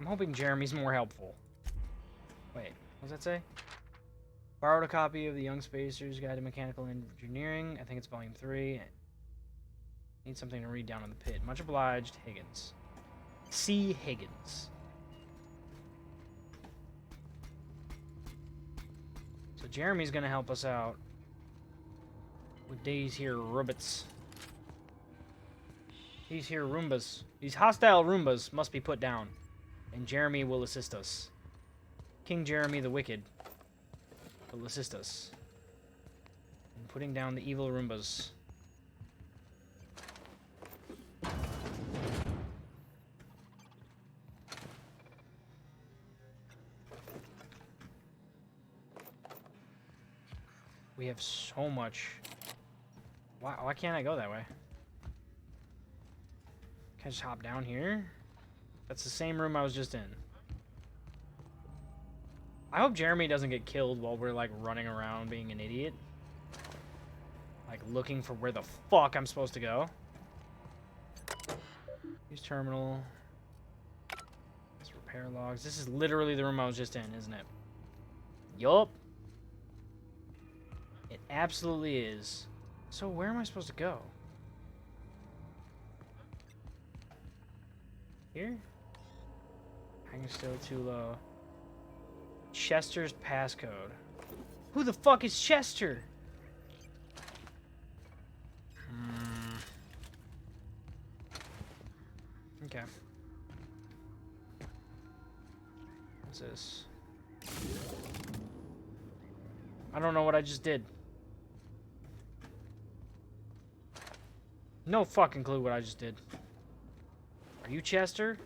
I'm hoping Jeremy's more helpful. Wait, what does that say? Borrowed a copy of the Young Spacer's Guide to Mechanical Engineering. I think it's volume 3. Need something to read down in the pit. Much obliged, Higgins. C. Higgins. So Jeremy's gonna help us out with these here Roombas. These here Roombas. These hostile Roombas must be put down. And Jeremy will assist us. King Jeremy the Wicked will assist us in putting down the evil Roombas. We have so much. Why can't I go that way? Can I just hop down here? That's the same room I was just in. I hope Jeremy doesn't get killed while we're like running around being an idiot. Like looking for where the fuck I'm supposed to go. Use terminal. Let's repair logs. This is literally the room I was just in, isn't it? Yup. It absolutely is. So where am I supposed to go? Here? Hanging still too low. Chester's passcode. Who the fuck is Chester? Okay. What's this? I don't know what I just did. No fucking clue what I just did. Are you Chester?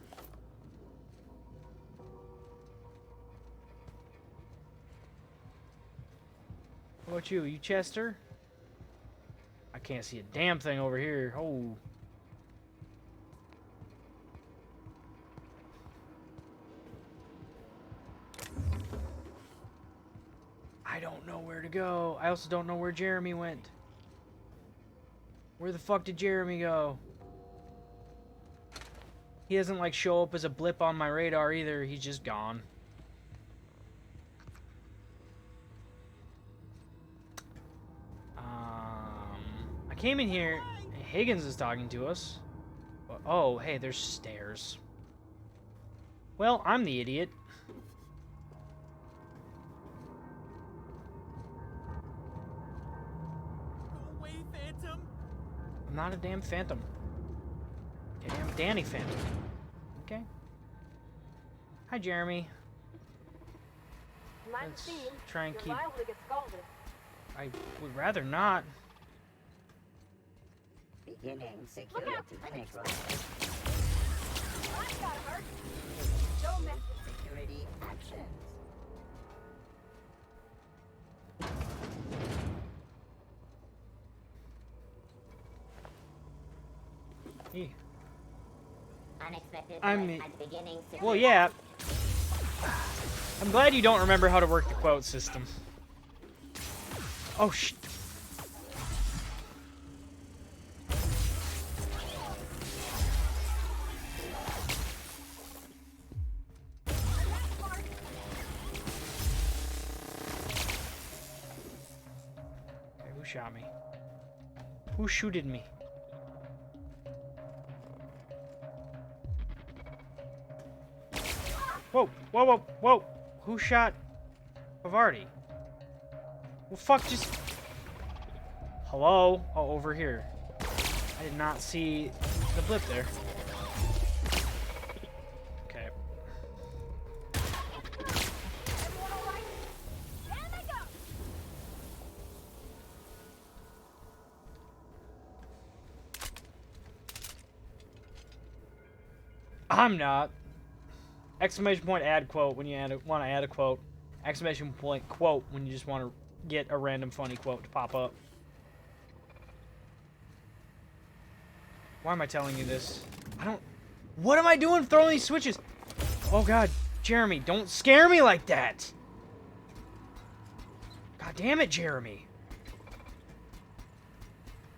What about you? You Chester? I can't see a damn thing over here. Oh. I don't know where to go. I also don't know where Jeremy went. Where the fuck did Jeremy go? He doesn't like show up as a blip on my radar either. He's just gone. I came in here. Higgins is talking to us. Oh, hey, there's stairs. Well, I'm the idiot. Go away, Phantom. I'm not a damn phantom. Okay, I'm Danny Phantom. Okay. Hi, Jeremy. Let's try and keep... I would rather not. Beginning security control. I got hurt. Don't mess with Security actions. Hey. Unexpected I'm... at the beginning security. Well, yeah. I'm glad you don't remember how to work the quote system. Oh, shit. Okay, who shot me? Who shooted me? Whoa, whoa, whoa, whoa! Who shot Bavardi? Well, fuck, just... Hello? Oh, over here. I did not see the blip there. Okay. everyone all right? There they go. I'm not. Exclamation point add quote when you want to add a quote. Exclamation point quote when you just want to get a random funny quote to pop up. Why am I telling you this? I don't... What am I doing throwing these switches? Oh god, Jeremy, don't scare me like that! God damn it, Jeremy.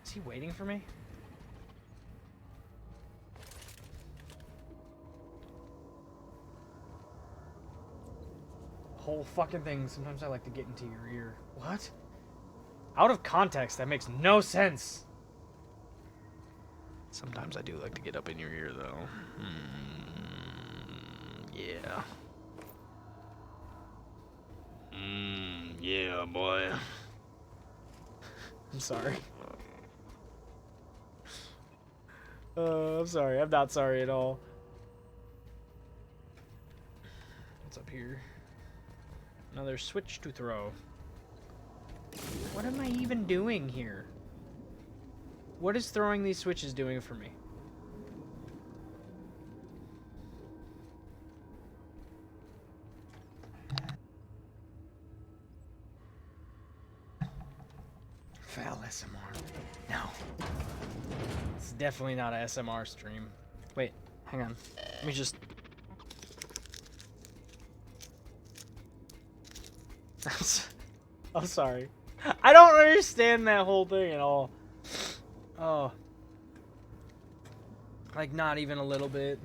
Is he waiting for me? whole fucking thing. Sometimes I like to get into your ear. What? Out of context, that makes no sense. Sometimes I do like to get up in your ear, though. Yeah. Yeah, boy. I'm sorry. I'm sorry. I'm not sorry at all. What's up here? Another switch to throw. What am I even doing here? What is throwing these switches doing for me? Foul SMR. No. It's definitely not an SMR stream. Wait, hang on. Let me just... I'm sorry. I don't understand that whole thing at all. Oh. Like, not even a little bit.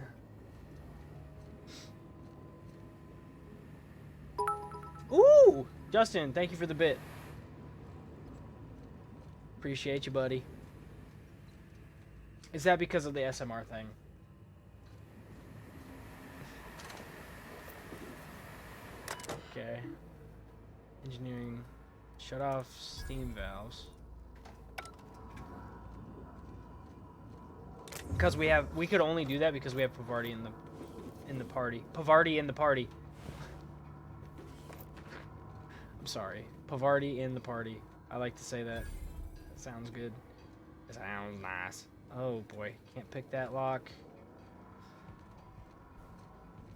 Ooh! Justin, thank you for the bit. Appreciate you, buddy. Is that because of the SMR thing? Okay. Engineering. Shut off steam valves. Because we could only do that because we have Pavardi in the party. Pavardi in the party. I'm sorry. Pavardi in the party. I like to say that. That sounds good. It sounds nice. Oh boy, can't pick that lock.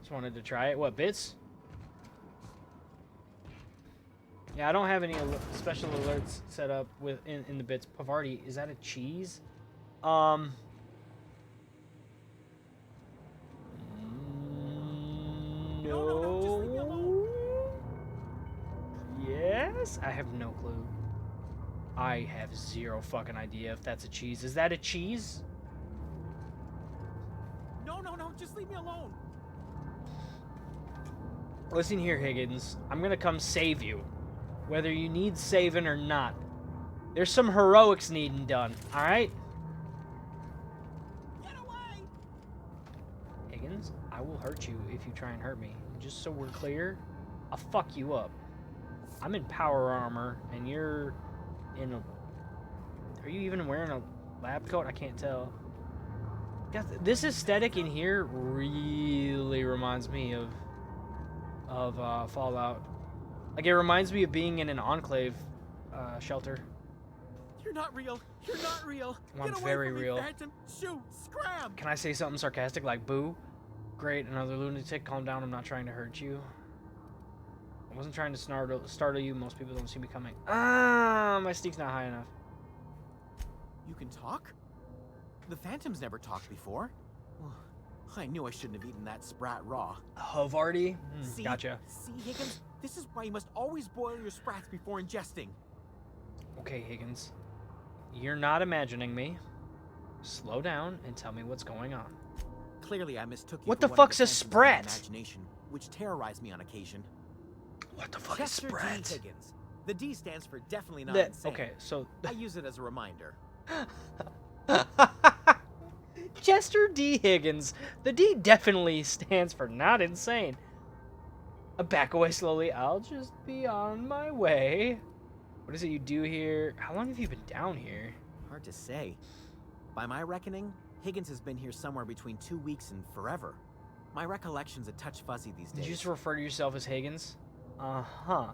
Just wanted to try it. What, bits? Yeah, I don't have any special alerts set up in the bits. Pavardi, is that a cheese? No, just leave me alone. Yes? I have no clue. I have zero fucking idea if that's a cheese. Is that a cheese? No, just leave me alone. Listen here, Higgins. I'm gonna come save you. Whether you need saving or not. There's some heroics needing done, alright? Get away! Higgins, I will hurt you if you try and hurt me. Just so we're clear, I'll fuck you up. I'm in power armor, and you're in a... Are you even wearing a lab coat? I can't tell. God, this aesthetic in here really reminds me of Fallout. Like, it reminds me of being in an Enclave shelter. You're not real. You're not real. Well, I'm Get away very from me, real. Phantom. Shoot! Scram! Can I say something sarcastic like, boo? Great, another lunatic. Calm down, I'm not trying to hurt you. I wasn't trying to startle you. Most people don't see me coming. Ah, my sneak's not high enough. You can talk? The Phantom's never talked before. I knew I shouldn't have eaten that sprat raw. Havarti? See? Gotcha. See, Higgins? This is why you must always boil your sprats before ingesting. Okay, Higgins. You're not imagining me. Slow down and tell me what's going on. Clearly, I mistook you What for the one of fuck's a Phantom's sprat? imagination, which terrorized me on occasion. What the fuck Chester is D. sprat? Higgins. The D stands for definitely not insane. Okay, so... I use it as a reminder. Chester D. Higgins. The D definitely stands for not insane. Back away slowly. I'll just be on my way. What is it you do here? How long have you been down here? Hard to say. By my reckoning, Higgins has been here somewhere between 2 weeks and forever. My recollection's a touch fuzzy these days. Did you just refer to yourself as Higgins? Uh-huh.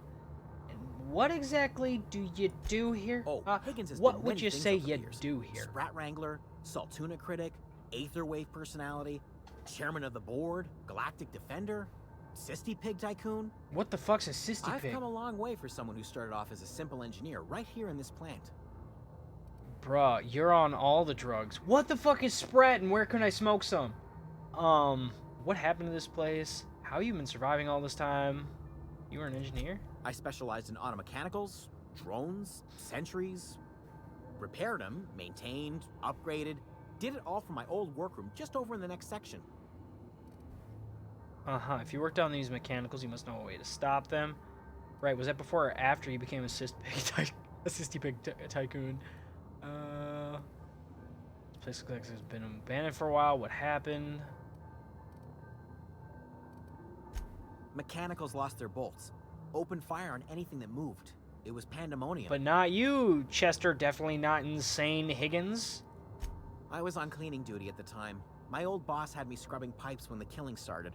And what exactly do you do here? Oh, Higgins has what been would many you things say over the you years. do here? Sprat Wrangler, Saltuna Critic, Aetherwave Personality, Chairman of the Board, Galactic Defender, Sisty Pig Tycoon. What the fuck's a Sisty I've Pig? come a long way for someone who started off as a simple engineer right here in this plant. Bruh, you're on all the drugs. What the fuck is Sprat and where can I smoke some? What happened to this place? How you been surviving all this time? You were an engineer? I specialized in automechanicals, drones, sentries, repaired them, maintained, upgraded, did it all from my old workroom just over in the next section. Uh-huh. If you work on these mechanicals, you must know a way to stop them. Right, was that before or after you became Assisty Pig Tycoon? This place looks like it's been abandoned for a while. What happened? Mechanicals lost their bolts. Opened fire on anything that moved. It was pandemonium. But not you, Chester. Definitely not insane Higgins. I was on cleaning duty at the time. My old boss had me scrubbing pipes when the killing started.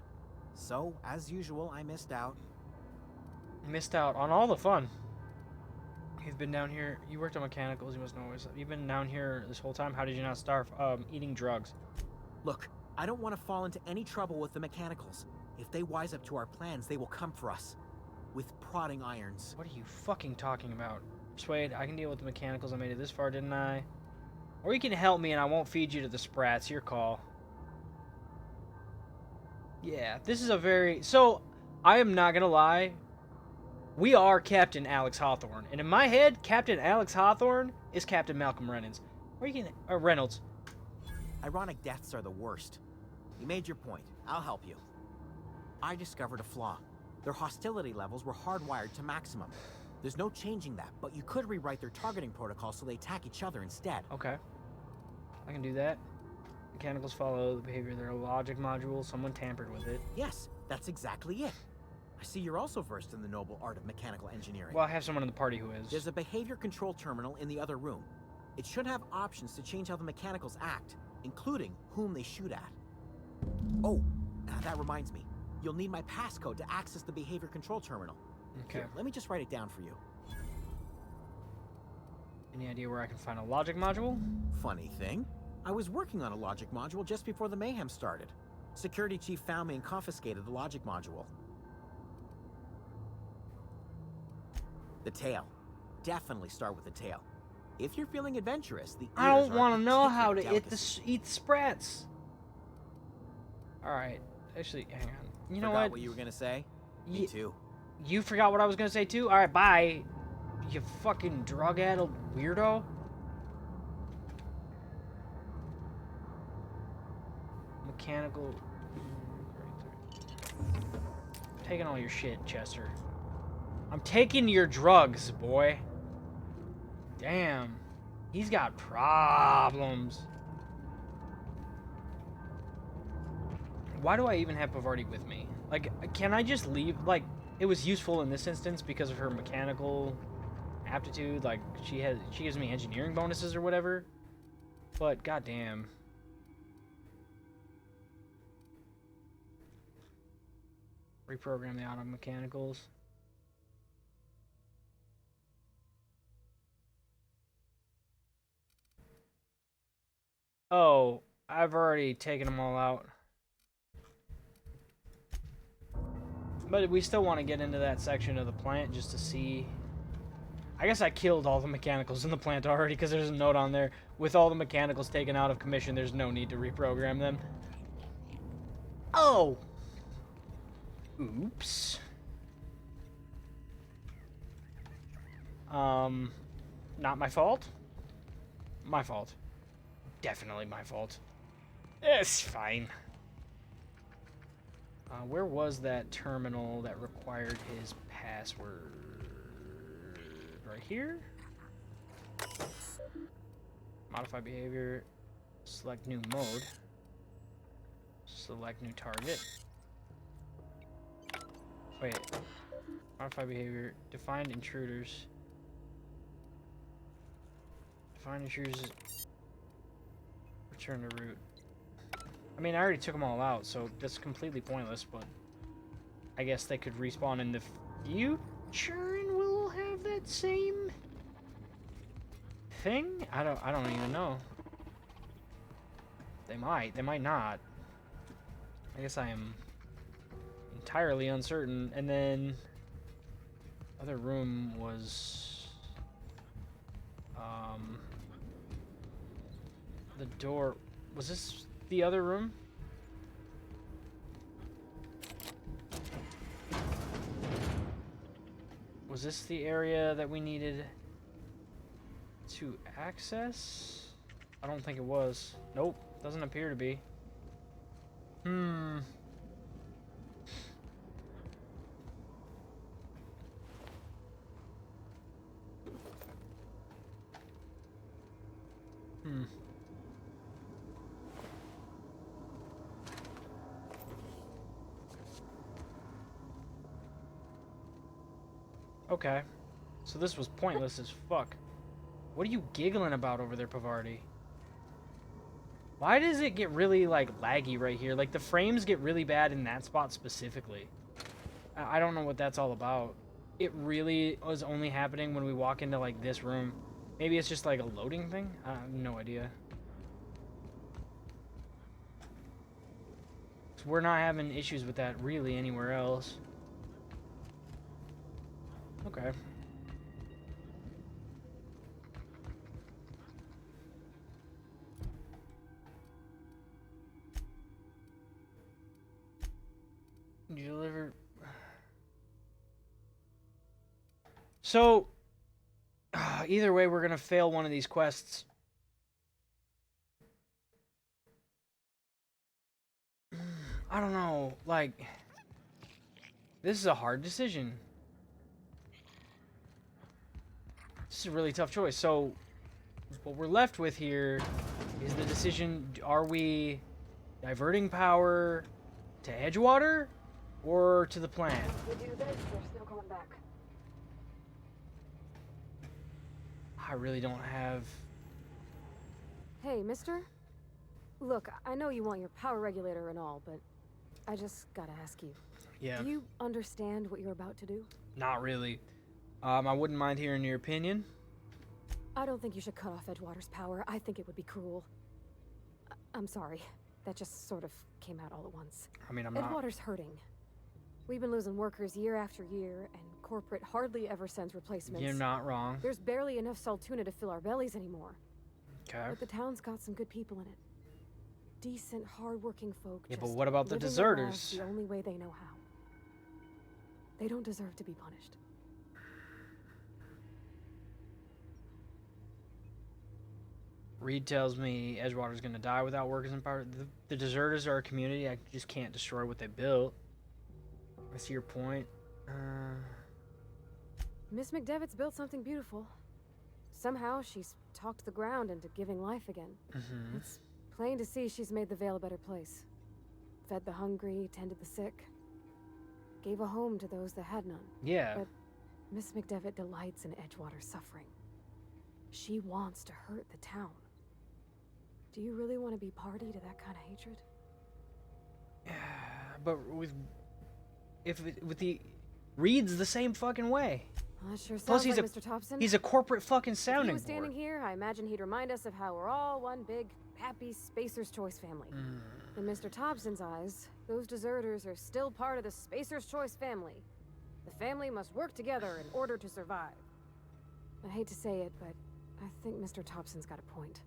So, as usual, I missed out. Missed out on all the fun. He's been down here. You worked on mechanicals. You must know always. You've been down here this whole time. How did you not starve? Eating drugs. Look, I don't want to fall into any trouble with the mechanicals. If they wise up to our plans, they will come for us. With prodding irons. What are you fucking talking about? Persuade, I can deal with the mechanicals. I made it this far, didn't I? Or you can help me and I won't feed you to the sprats. Your call. Yeah, this is a very... So, I am not gonna lie. We are Captain Alex Hawthorne. And in my head, Captain Alex Hawthorne is Captain Malcolm Reynolds. Or you can... Reynolds. Ironic deaths are the worst. You made your point. I'll help you. I discovered a flaw. Their hostility levels were hardwired to maximum. There's no changing that, but you could rewrite their targeting protocol so they attack each other instead. Okay. I can do that. Mechanicals follow the behavior of their logic module. Someone tampered with it. Yes, that's exactly it. I see you're also versed in the noble art of mechanical engineering. Well, I have someone in the party who is. There's a behavior control terminal in the other room. It should have options to change how the mechanicals act, including whom they shoot at. Oh, that reminds me. You'll need my passcode to access the behavior control terminal. Okay. Here, let me just write it down for you. Any idea where I can find a logic module? Funny thing, I was working on a logic module just before the mayhem started. Security chief found me and confiscated the logic module. The tail. Definitely start with the tail. If you're feeling adventurous, the ears I don't want to are know a how to delicacy. eat the sprats. All right. Actually, hang on. You know Forgot what you were gonna say? Me too. You forgot what I was gonna say too? Alright, bye. You fucking drug-addled weirdo. Mechanical... I'm taking all your shit, Chester. I'm taking your drugs, boy. Damn. He's got problems. Why do I even have Bavardi with me? Like, can I just leave? Like, it was useful in this instance because of her mechanical aptitude. Like, she gives me engineering bonuses or whatever. But, goddamn. Reprogram the auto mechanicals. Oh, I've already taken them all out. But we still want to get into that section of the plant just to see. I guess I killed all the mechanicals in the plant already because there's a note on there. With all the mechanicals taken out of commission, there's no need to reprogram them. Oh! Oops. Not my fault? My fault. Definitely my fault. It's fine. Where was that terminal that required his password? Right here? Modify behavior. Select new mode. Select new target. Wait. Modify behavior. Define intruders. Define intruders. Return to root. I mean, I already took them all out, so that's completely pointless, but I guess they could respawn in the future and we'll have that same thing? I don't even know. They might not. I guess I am entirely uncertain. And then other room was the door. Was this the other room? Was this the area that we needed to access? I don't think it was. Nope, doesn't appear to be. Okay. So this was pointless as fuck. What are you giggling about over there, Pavardi? Why does it get really, like, laggy right here? Like, the frames get really bad in that spot specifically. I don't know what that's all about. It really was only happening when we walk into, like, this room. Maybe it's just, like, a loading thing? I have no idea. So we're not having issues with that really anywhere else. Okay. You deliver. So, either way, we're gonna fail one of these quests. I don't know, like, this is a hard decision. This is a really tough choice. So, what we're left with here is the decision, are we diverting power to Edgewater or to the plant? We do this, there's no going back. I really don't have... Hey, mister? Look, I know you want your power regulator and all, but I just gotta ask you. Yeah. Do you understand what you're about to do? Not really. I wouldn't mind hearing your opinion. I don't think you should cut off Edgewater's power. I think it would be cruel. I'm sorry. That just sort of came out all at once. I mean, I'm not... Edgewater's hurting. We've been losing workers year after year, and corporate hardly ever sends replacements. You're not wrong. There's barely enough saltuna to fill our bellies anymore. Okay. But the town's got some good people in it. Decent, hard-working folk. Yeah, but just what about the living their deserters? lives the only way they know how. They don't deserve to be punished. Reed tells me Edgewater's gonna die without workers in power. The deserters are a community. I just can't destroy what they built. I see your point. Miss McDevitt's built something beautiful. Somehow she's talked the ground into giving life again. It's plain to see she's made the Vale a better place. Fed the hungry, tended the sick. Gave a home to those that had none. Yeah. But Miss McDevitt delights in Edgewater's suffering. She wants to hurt the town. Do you really want to be party to that kind of hatred? But with the Reed's the same fucking way. Well, that sure sounds Plus, like Mr. Thompson. He's a corporate fucking If sounding he was standing board. here, I imagine he'd remind us of how we're all one big, happy Spacer's Choice family. In Mr. Thompson's eyes, those deserters are still part of the Spacer's Choice family. The family must work together in order to survive. I hate to say it, but I think Mr. Thompson's got a point.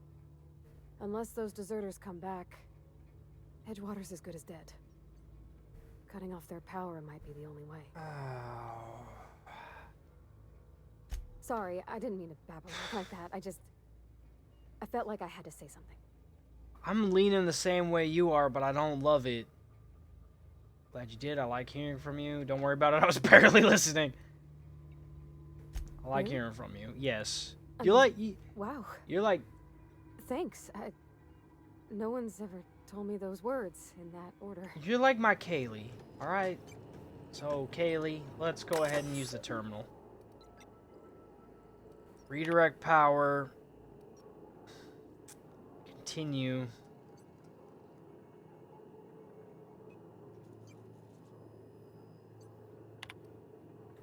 Unless those deserters come back, Edgewater's as good as dead. Cutting off their power might be the only way. Sorry, I didn't mean to babble like that. I felt like I had to say something. I'm leaning the same way you are, but I don't love it. Glad you did. I like hearing from you. Don't worry about it. I was barely listening. I like Really? hearing from you. Yes. I You're mean, like... Wow. You're like... Thanks. No one's ever told me those words in that order. You're like my Kaylee. Alright? So, Kaylee, let's go ahead and use the terminal. Redirect power. Continue.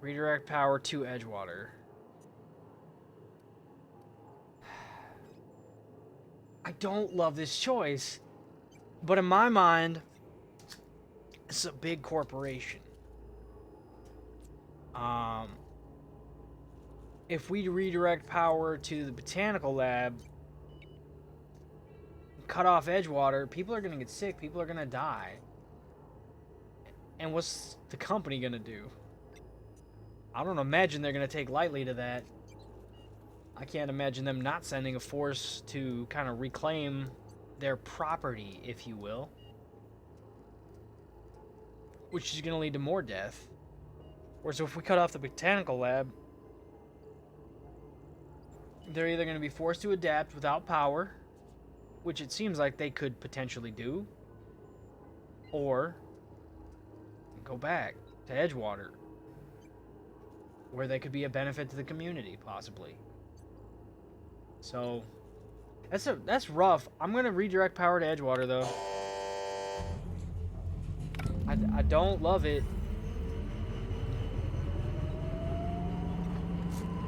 Redirect power to Edgewater. I don't love this choice, but in my mind, it's a big corporation. If we redirect power to the botanical lab, cut off Edgewater, people are gonna get sick, people are gonna die. And what's the company gonna do? I don't imagine they're gonna take lightly to that. I can't imagine them not sending a force to kind of reclaim their property, if you will. Which is gonna lead to more death. Whereas if we cut off the botanical lab, they're either going to be forced to adapt without power, which it seems like they could potentially do, or go back to Edgewater, where they could be a benefit to the community, possibly. So, that's rough. I'm gonna redirect power to Edgewater, though. I don't love it.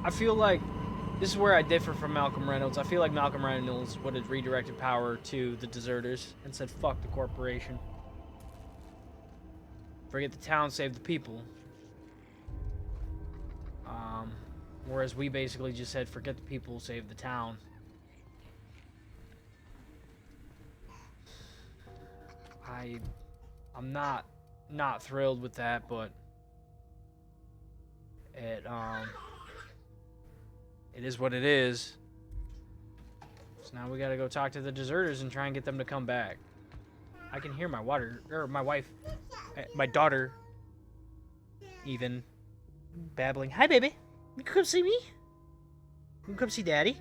I feel like this is where I differ from Malcolm Reynolds. I feel like Malcolm Reynolds would have redirected power to the deserters and said, fuck the corporation. Forget the town, save the people. Whereas we basically just said, forget the people, save the town. I'm not thrilled with that, but it is what it is. So now we gotta go talk to the deserters and try and get them to come back. I can hear my daughter, even babbling. Hi, baby. You can come see me? You can come see Daddy?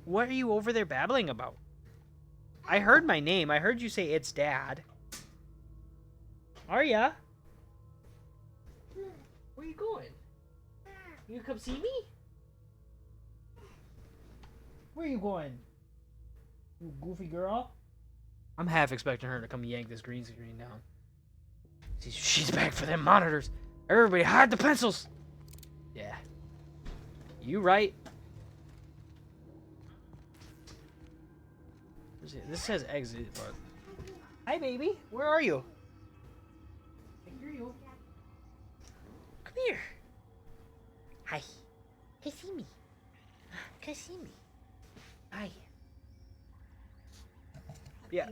What are you over there babbling about? I heard my name. I heard you say it's Dad. Are ya? Where you going? You come see me? Where you going? You goofy girl? I'm half expecting her to come yank this green screen down. She's back for them monitors. Everybody hide the pencils. Yeah. You right. This says exit, but... Hi, baby. Where are you? I hear you. Come here. Hi. Come see me. Come see me. Hi. Yeah.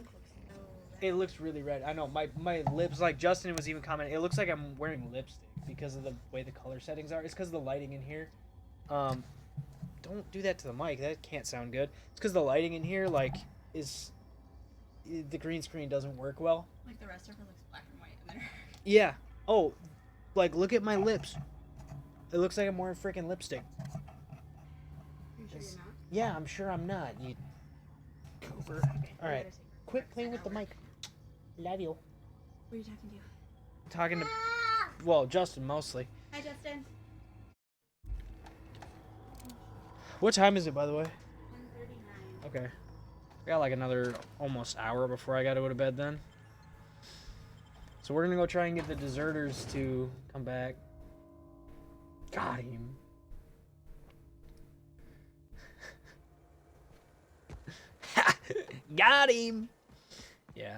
It looks really red. I know. My lips, like Justin was even commenting, it looks like I'm wearing lipstick because of the way the color settings are. It's because of the lighting in here. Don't do that to the mic. That can't sound good. It's because the lighting in here, like, the green screen doesn't work well. Like the rest of her looks black and white in there. Yeah. Oh, like, look at my lips. It looks like I'm wearing freaking lipstick. You sure you're not? Yeah, I'm sure I'm not. You goober. Alright. Quit playing with the mic. Love you. Who are you talking to? Talking to, well, Justin mostly. Hi, Justin. What time is it, by the way? 1:39. Okay. I got like another almost hour before I gotta go to bed then. So we're gonna go try and get the deserters to come back. Got him. Got him. Yeah.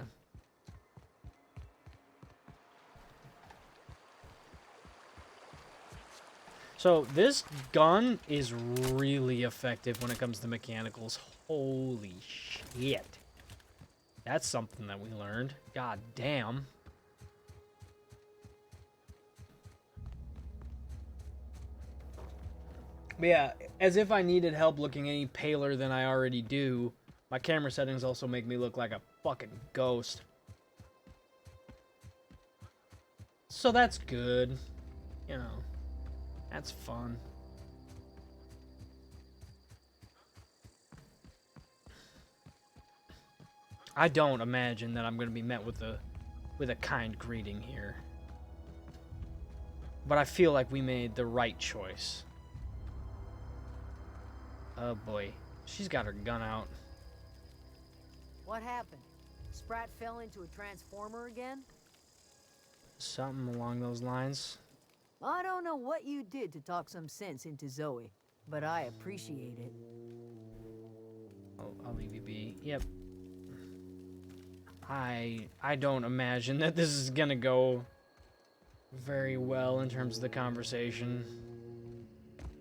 So this gun is really effective when it comes to mechanicals. Holy shit. That's something that we learned. God damn. But yeah, as if I needed help looking any paler than I already do, my camera settings also make me look like a fucking ghost. So that's good. You know, that's fun. I don't imagine that I'm going to be met with a kind greeting here. But I feel like we made the right choice. Oh boy. She's got her gun out. What happened? Sprat fell into a transformer again? Something along those lines. I don't know what you did to talk some sense into Zoe, but I appreciate it. Oh, I'll leave you be. Yep. I don't imagine that this is gonna go very well in terms of the conversation.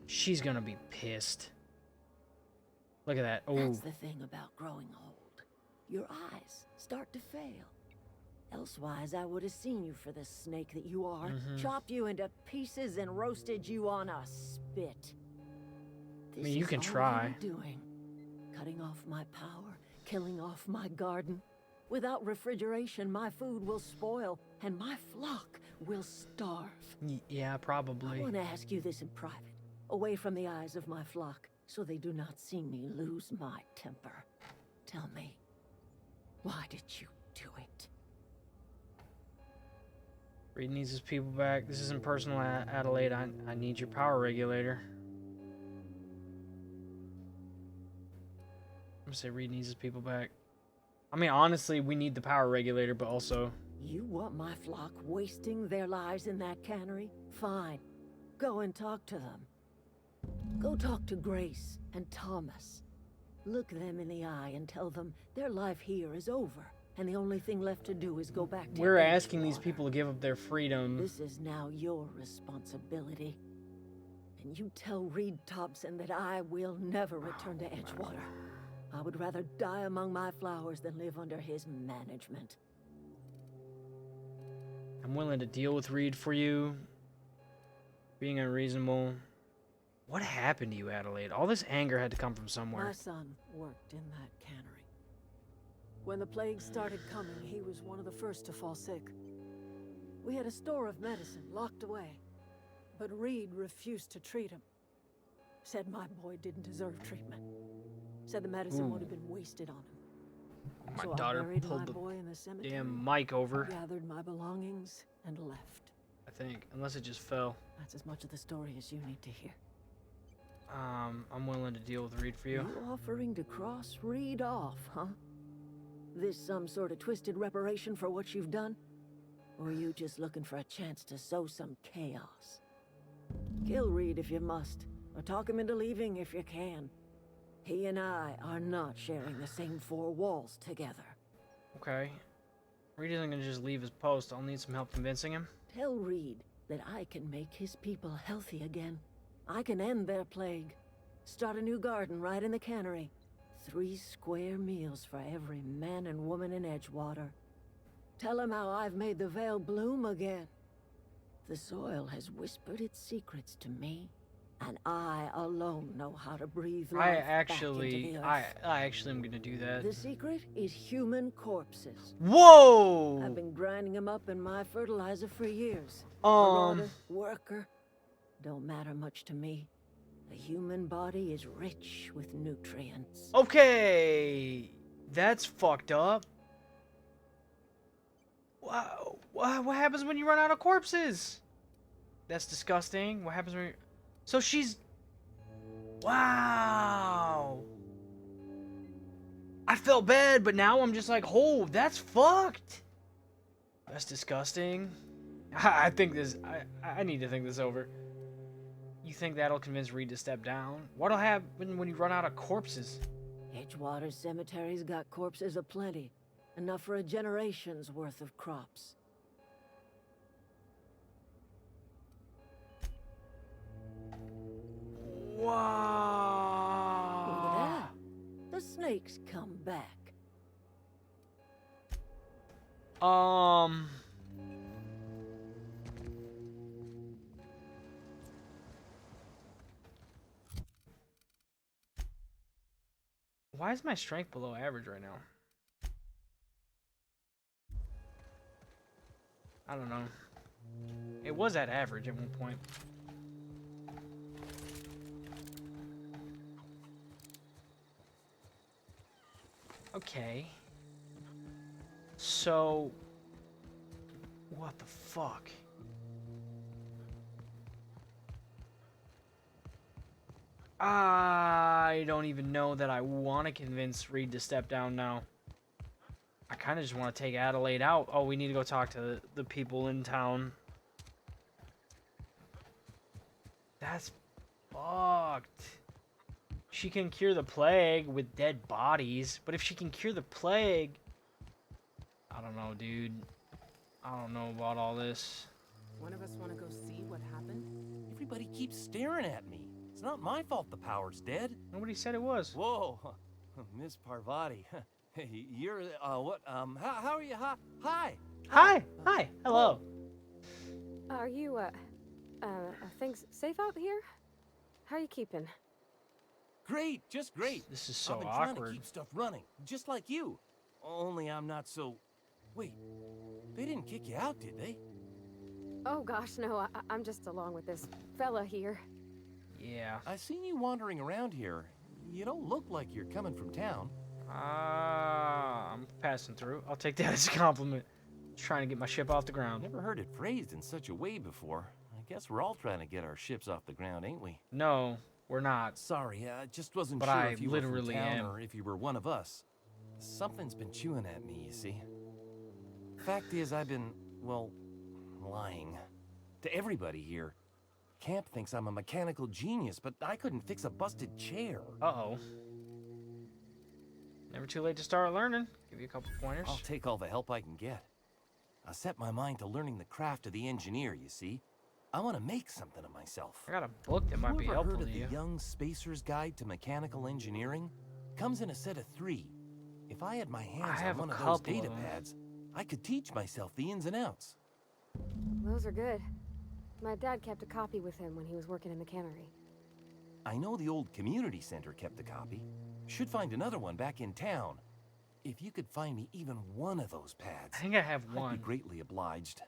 She's gonna be pissed. Look at that. Oh. That's the thing about growing old. Your eyes start to fail. Elsewise, I would have seen you for the snake that you are, chopped you into pieces and roasted you on a spit. I mean, you can try. Doing. Cutting off my power, killing off my garden. Without refrigeration, my food will spoil, and my flock will starve. Yeah, probably. I want to ask you this in private, away from the eyes of my flock. so they do not see me lose my temper. Tell me, why did you do it? Reed needs his people back. This isn't personal, Adelaide. I need your power regulator. I'm gonna say Reed needs his people back. I mean, honestly, we need the power regulator, but also... You want my flock wasting their lives in that cannery? Fine. Go and talk to them. Go talk to Grace and Thomas. Look them in the eye and tell them their life here is over, and the only thing left to do is go back to We're Edgewater. asking these people to give up their freedom. This is now your responsibility. And you tell Reed Thompson that I will never return to Edgewater. I would rather die among my flowers than live under his management. I'm willing to deal with Reed for you. Being unreasonable. What happened to you, Adelaide? All this anger had to come from somewhere. My son worked in that cannery. When the plague started coming, he was one of the first to fall sick. We had a store of medicine locked away, but Reed refused to treat him. Said my boy didn't deserve treatment. Said the medicine would have been wasted on him. My So daughter I buried pulled my the boy in the cemetery, damn mic over. gathered my belongings, and left. I think, unless it just fell. That's as much of the story as you need to hear. I'm willing to deal with Reed for you. You offering to cross Reed off, huh? This some sort of twisted reparation for what you've done? Or are you just looking for a chance to sow some chaos? Kill Reed if you must, or talk him into leaving if you can. He and I are not sharing the same four walls together. Okay. Reed isn't gonna just leave his post. I'll need some help convincing him. Tell Reed that I can make his people healthy again. I can end their plague. Start a new garden right in the cannery. 3 square meals for every man and woman in Edgewater. Tell him how I've made the Vale bloom again. The soil has whispered its secrets to me, and I alone know how to breathe life back into the earth. I actually am gonna do that. The secret is human corpses. Whoa! I've been grinding them up in my fertilizer for years. Um. Marauder, worker, don't matter much to me. The human body is rich with nutrients. Okay, that's fucked up. Wow, what happens when you run out of corpses? That's disgusting. What happens when you... So she's... Wow. I felt bad, but now I'm just like, oh, that's fucked. That's disgusting. I think this... I need to think this over. You think that'll convince Reed to step down? What'll happen when you run out of corpses? Edgewater Cemetery's got corpses aplenty. Enough for a generation's worth of crops. Wow. Look at that. The snakes come back. Why is my strength below average right now? I don't know. It was at average at one point. Okay. So... What the fuck? I don't even know that I want to convince Reed to step down now. I kind of just want to take Adelaide out. Oh, we need to go talk to the people in town. That's fucked. She can cure the plague with dead bodies, but if she can cure the plague... I don't know, dude. I don't know about all this. One of us want to go see what happened? Everybody keeps staring at me. It's not my fault the power's dead. Nobody said it was. Whoa, Miss Parvati. Hey, you're, what, how are you? Hi. Hi. Hello. Are you, are things safe out here? How are you keeping? Great, just great. This is so I've been trying awkward. to keep stuff running, just like you. Only I'm not so... Wait, they didn't kick you out, did they? Oh gosh, no, I'm just along with this fella here. Yeah. I seen you wandering around here. You don't look like you're coming from town. I'm passing through. I'll take that as a compliment. Just trying to get my ship off the ground. Never heard it phrased in such a way before. I guess we're all trying to get our ships off the ground, ain't we? No, we're not. Sorry, I just wasn't But sure I if you were from literally town am. or if you were one of us. Something's been chewing at me, you see. Fact is, I've been, well, lying. To everybody here. Camp thinks I'm a mechanical genius, but I couldn't fix a busted chair. Uh-oh. Never too late to start learning. Give you a couple pointers. I'll take all the help I can get. I set my mind to learning the craft of the engineer, you see. I want to make something of myself. I got a book that might be Ever helpful heard to of you. the Young Spacer's Guide to Mechanical Engineering? Comes in a set of 3. If I had my hands on one of those data pads, I could teach myself the ins and outs. Those are good. My dad kept a copy with him when he was working in the cannery. I know the old community center kept a copy. Should find another one back in town. If you could find me even one of those pads, I think I have I'd one. be greatly obliged.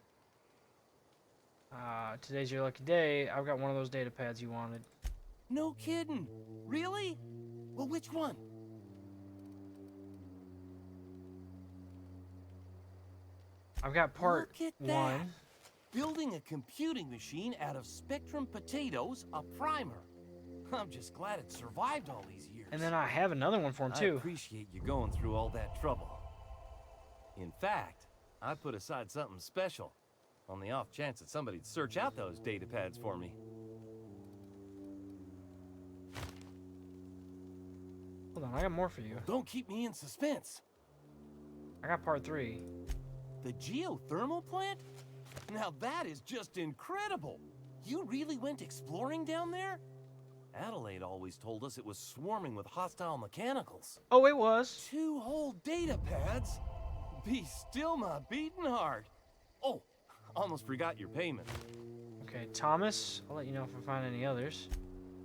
Today's your lucky day. I've got one of those data pads you wanted. No kidding. Really? Well, which one? I've got part Look at that. 1. Building a computing machine out of Spectrum potatoes, a primer. I'm just glad it survived all these years. And then I have another one for him, I too. appreciate you going through all that trouble. In fact, I put aside something special on the off chance that somebody'd search out those data pads for me. Hold on, I got more for you. Don't keep me in suspense. I got part 3. The geothermal plant? Now that is just incredible. You really went exploring down there? Adelaide always told us it was swarming with hostile mechanicals. Oh, it was. 2 whole data pads? Be still my beating heart. Oh, almost forgot your payment. Okay, Thomas, I'll let you know if I find any others.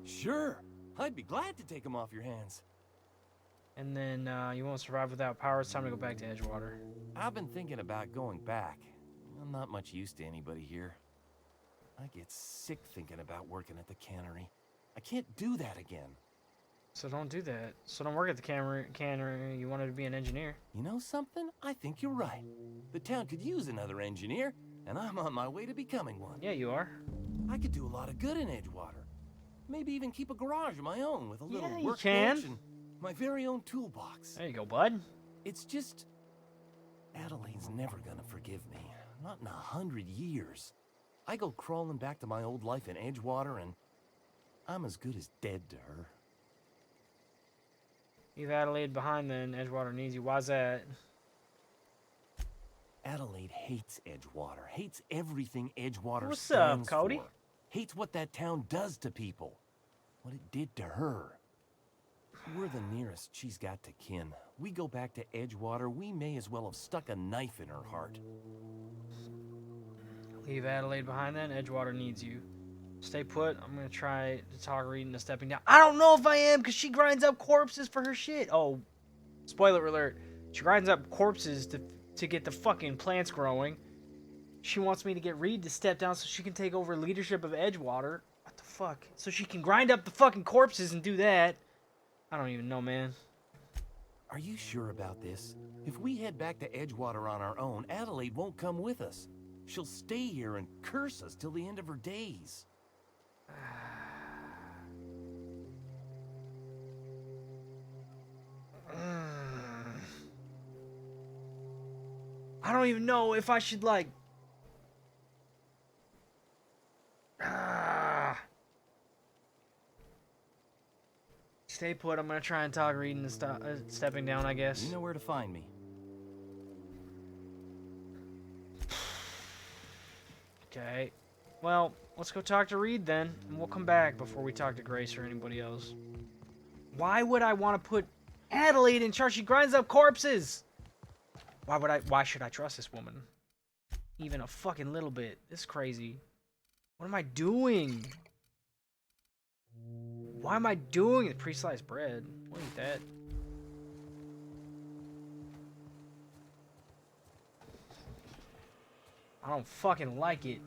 Sure, I'd be glad to take them off your hands. And then you won't survive without power. It's time to go back to Edgewater. I've been thinking about going back. I'm not much use to anybody here. I get sick thinking about working at the cannery. I can't do that again. So don't do that. So don't work at the cannery. You wanted to be an engineer. You know something? I think you're right. The town could use another engineer, and I'm on my way to becoming one. Yeah, you are. I could do a lot of good in Edgewater. Maybe even keep a garage of my own with a little Yeah, you workbench can. and my very own toolbox. There you go, bud. It's just... Adelaide's never gonna forgive me. Not in 100 years. I go crawling back to my old life in Edgewater, and I'm as good as dead to her. Leave Adelaide behind then. Edgewater needs you. Why's that? Adelaide hates Edgewater. Hates everything Edgewater What's up, stands Cody? for. Hates what that town does to people. What it did to her. We're the nearest she's got to kin. We go back to Edgewater, we may as well have stuck a knife in her heart. Leave Adelaide behind then. Edgewater needs you. Stay put. I'm going to try to talk reading to stepping down. I don't know if I am because she grinds up corpses for her shit. Oh, spoiler alert. She grinds up corpses to get the fucking plants growing. She wants me to get Reed to step down so she can take over leadership of Edgewater. What the fuck? So she can grind up the fucking corpses and do that. I don't even know, man. Are you sure about this? If we head back to Edgewater on our own, Adelaide won't come with us. She'll stay here and curse us till the end of her days. I don't even know if I should, like... Stay put. I'm going to try and talk reading and stepping down, I guess. You know where to find me. Okay. Well, let's go talk to Reed then, and we'll come back before we talk to Grace or anybody else. Why would I want to put Adelaide in charge? She grinds up corpses! Why should I trust this woman? Even a fucking little bit. This is crazy. What am I doing? Why am I doing it? Pre-sliced bread. We'll eat that. I don't fucking like it.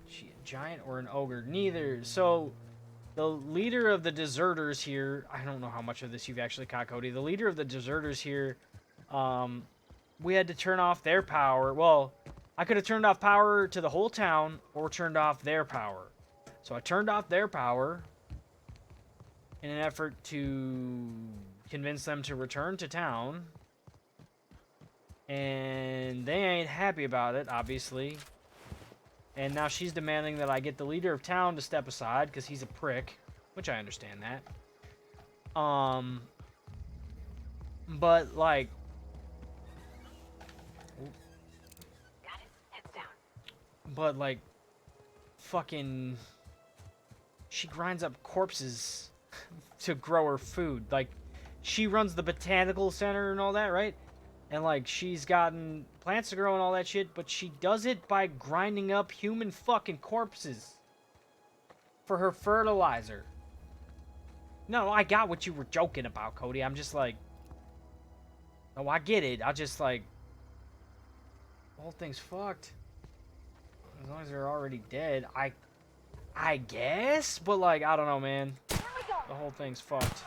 She a giant or an ogre? Neither. So, the leader of the deserters here, I don't know how much of this you've actually caught, Cody. The leader of the deserters here, we had to turn off their power. Well, I could have turned off power to the whole town or turned off their power. So I turned off their power in an effort to convince them to return to town. And they ain't happy about it, obviously. And now she's demanding that I get the leader of town to step aside because he's a prick, which I understand that. But like, Got it. Heads down. but like, fucking, she grinds up corpses to grow her food. Like, she runs the botanical center and all that, right? And like, she's gotten plants to grow and all that shit, but she does it by grinding up human fucking corpses for her fertilizer. No, I got what you were joking about, Cody. I'm just like, oh, I get it. I just like, the whole thing's fucked. As long as they're already dead, I guess, but like, I don't know, man. The whole thing's fucked.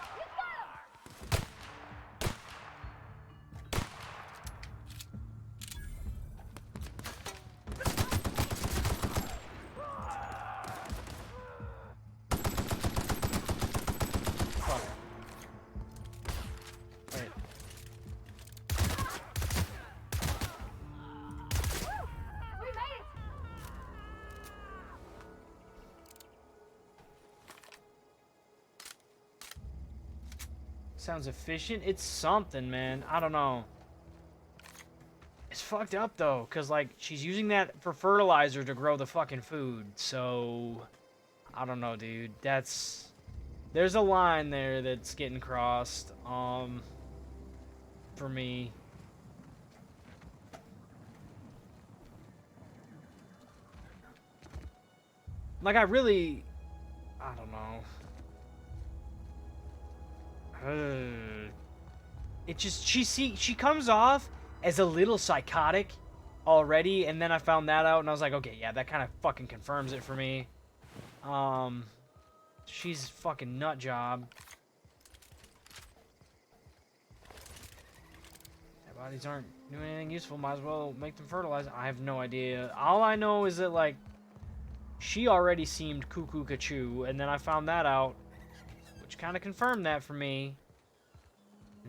Fuck. Wait. Sounds efficient. It's something, man. I don't know. It's fucked up, though, because, like, she's using that for fertilizer to grow the fucking food. So, I don't know, dude. That's... There's a line there that's getting crossed, for me. Like, I really... I don't know. It just... She comes off as a little psychotic already, and then I found that out, and I was like, okay, yeah, that kind of fucking confirms it for me. She's a fucking nut job. Their bodies aren't doing anything useful, might as well make them fertilize. I have no idea. All I know is that, like, she already seemed cuckoo-cachoo, and then I found that out, which kind of confirmed that for me.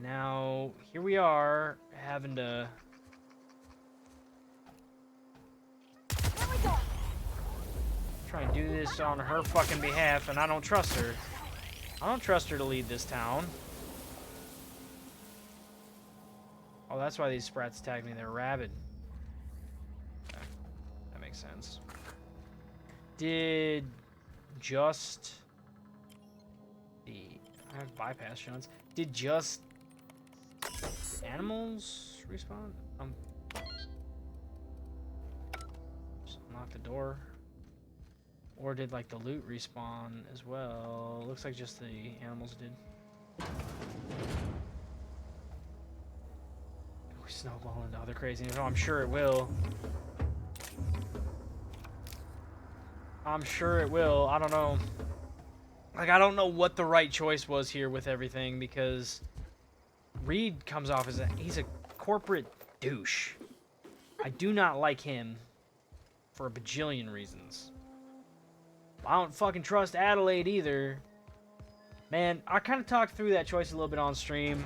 Now, here we are, having to... try and do this on her fucking behalf, and I don't trust her. I don't trust her to lead this town. Oh, that's why these sprats tagged me. They're rabid. Okay. That makes sense. Did just... I have bypass shots. Did just... animals respawn? Just unlock the door. Or did, like, the loot respawn as well? Looks like just the animals did. We snowball into other craziness. Oh, I'm sure it will. I'm sure it will. I don't know. Like, I don't know what the right choice was here with everything, because Reed comes off as he's a corporate douche. I do not like him for a bajillion reasons. I don't fucking trust Adelaide either. Man, I kind of talked through that choice a little bit on stream.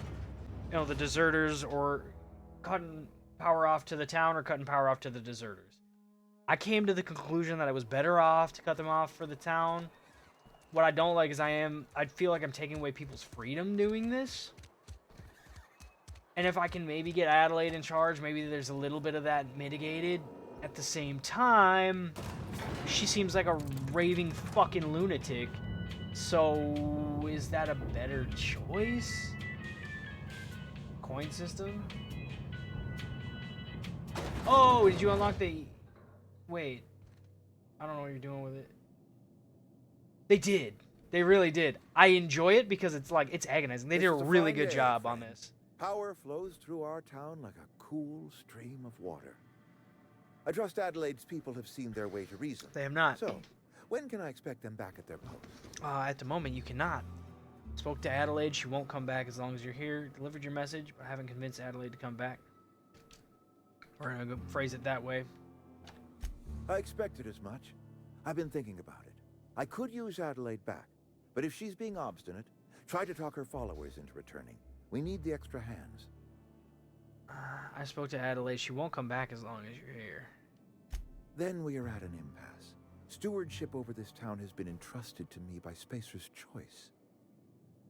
You know, the deserters, or cutting power off to the town, or cutting power off to the deserters. I came to the conclusion that I was better off to cut them off for the town. What I don't like is I feel like I'm taking away people's freedom doing this. And if I can maybe get Adelaide in charge, maybe there's a little bit of that mitigated. At the same time, she seems like a raving fucking lunatic. So, is that a better choice? Coin system? Oh, did you unlock the... Wait. I don't know what you're doing with it. They did. They really did. I enjoy it because it's like, it's agonizing. They did a really good job on this. Power flows through our town like a cool stream of water. I trust Adelaide's people have seen their way to reason. They have not. So, when can I expect them back at their post? At the moment, you cannot. Spoke to Adelaide. She won't come back as long as you're here. Delivered your message, but I haven't convinced Adelaide to come back. We're going to phrase it that way. I expected as much. I've been thinking about it. I could use Adelaide back, but if she's being obstinate, try to talk her followers into returning. We need the extra hands. I spoke to Adelaide. She won't come back as long as you're here. Then we are at an impasse. Stewardship over this town has been entrusted to me by Spacer's Choice.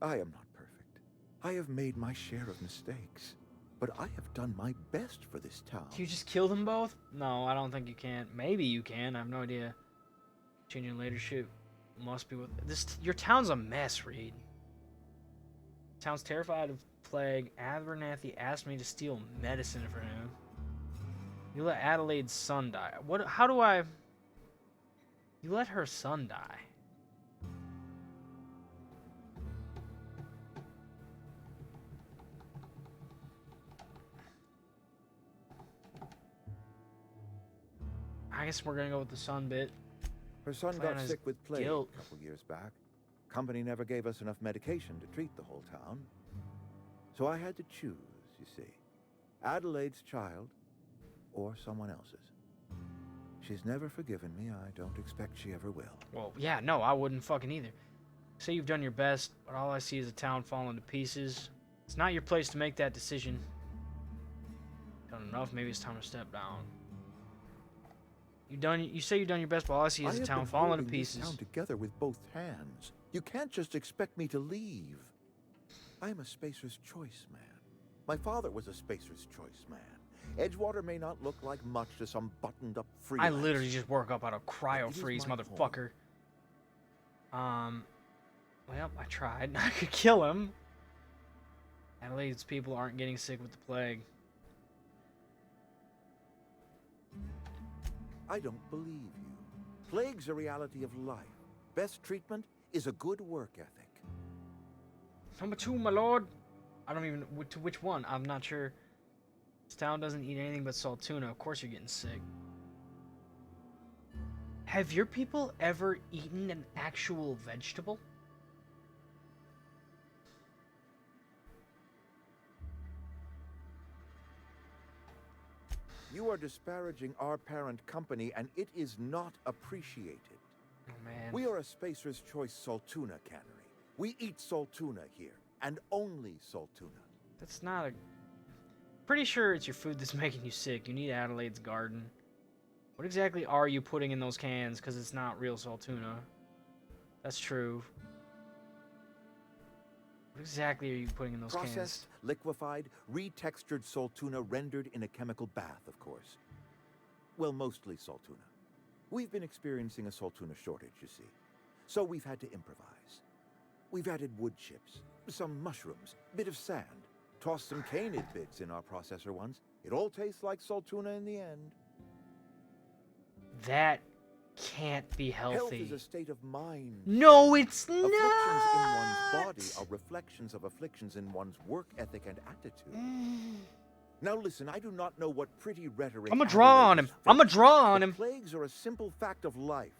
I am not perfect. I have made my share of mistakes. But I have done my best for this town. Can you just kill them both? No, I don't think you can. Maybe you can. I have no idea. Changing leadership must be with this. Your town's a mess, Reed. Town's terrified of plague. Abernathy asked me to steal medicine for him. You let Adelaide's son die. What? How do I? You let her son die. I guess we're gonna go with the son bit. Her son Plan got is sick with plague guilt. a couple years back. Company never gave us enough medication to treat the whole town. So I had to choose, you see. Adelaide's child or someone else's. She's never forgiven me. I don't expect she ever will. Well, yeah, no, I wouldn't fucking either. Say you've done your best, but all I see is a town falling to pieces. It's not your place to make that decision. Done enough, maybe it's time to step down. You say you've done your best, but all I see is a town falling to pieces. This town together with both hands. You can't just expect me to leave. I'm a Spacer's Choice man. My father was a Spacer's Choice man. Edgewater may not look like much to some buttoned-up freelance. I literally just woke up out of cryo freeze, motherfucker. Well, I tried. I could kill him. Adelaide's people aren't getting sick with the plague. I don't believe you. Plague's a reality of life. Best treatment is a good work ethic. Number 2, my lord. I don't even... To which one? I'm not sure. This town doesn't eat anything but salt tuna. Of course you're getting sick. Have your people ever eaten an actual vegetable? You are disparaging our parent company, and it is not appreciated. Oh, man. We are a Spacer's Choice salt tuna cannery. We eat salt tuna here, and only salt tuna. That's not a... Pretty sure it's your food that's making you sick. You need Adelaide's garden. What exactly are you putting in those cans? Because it's not real salt tuna. That's true. What exactly are you putting in those cans? Processed, liquefied, retextured salt tuna rendered in a chemical bath, of course. Well, mostly salt tuna. We've been experiencing a salt tuna shortage, you see. So we've had to improvise. We've added wood chips, some mushrooms, bit of sand, tossed some canid bits in our processor once. It all tastes like salt tuna in the end. That can't be healthy. Health is a state of mind. No, it's not. Afflictions in one's body are reflections of afflictions in one's work ethic and attitude. Now listen, I do not know what pretty rhetoric... I'm gonna draw on him. I'm gonna draw on him. Plagues are a simple fact of life.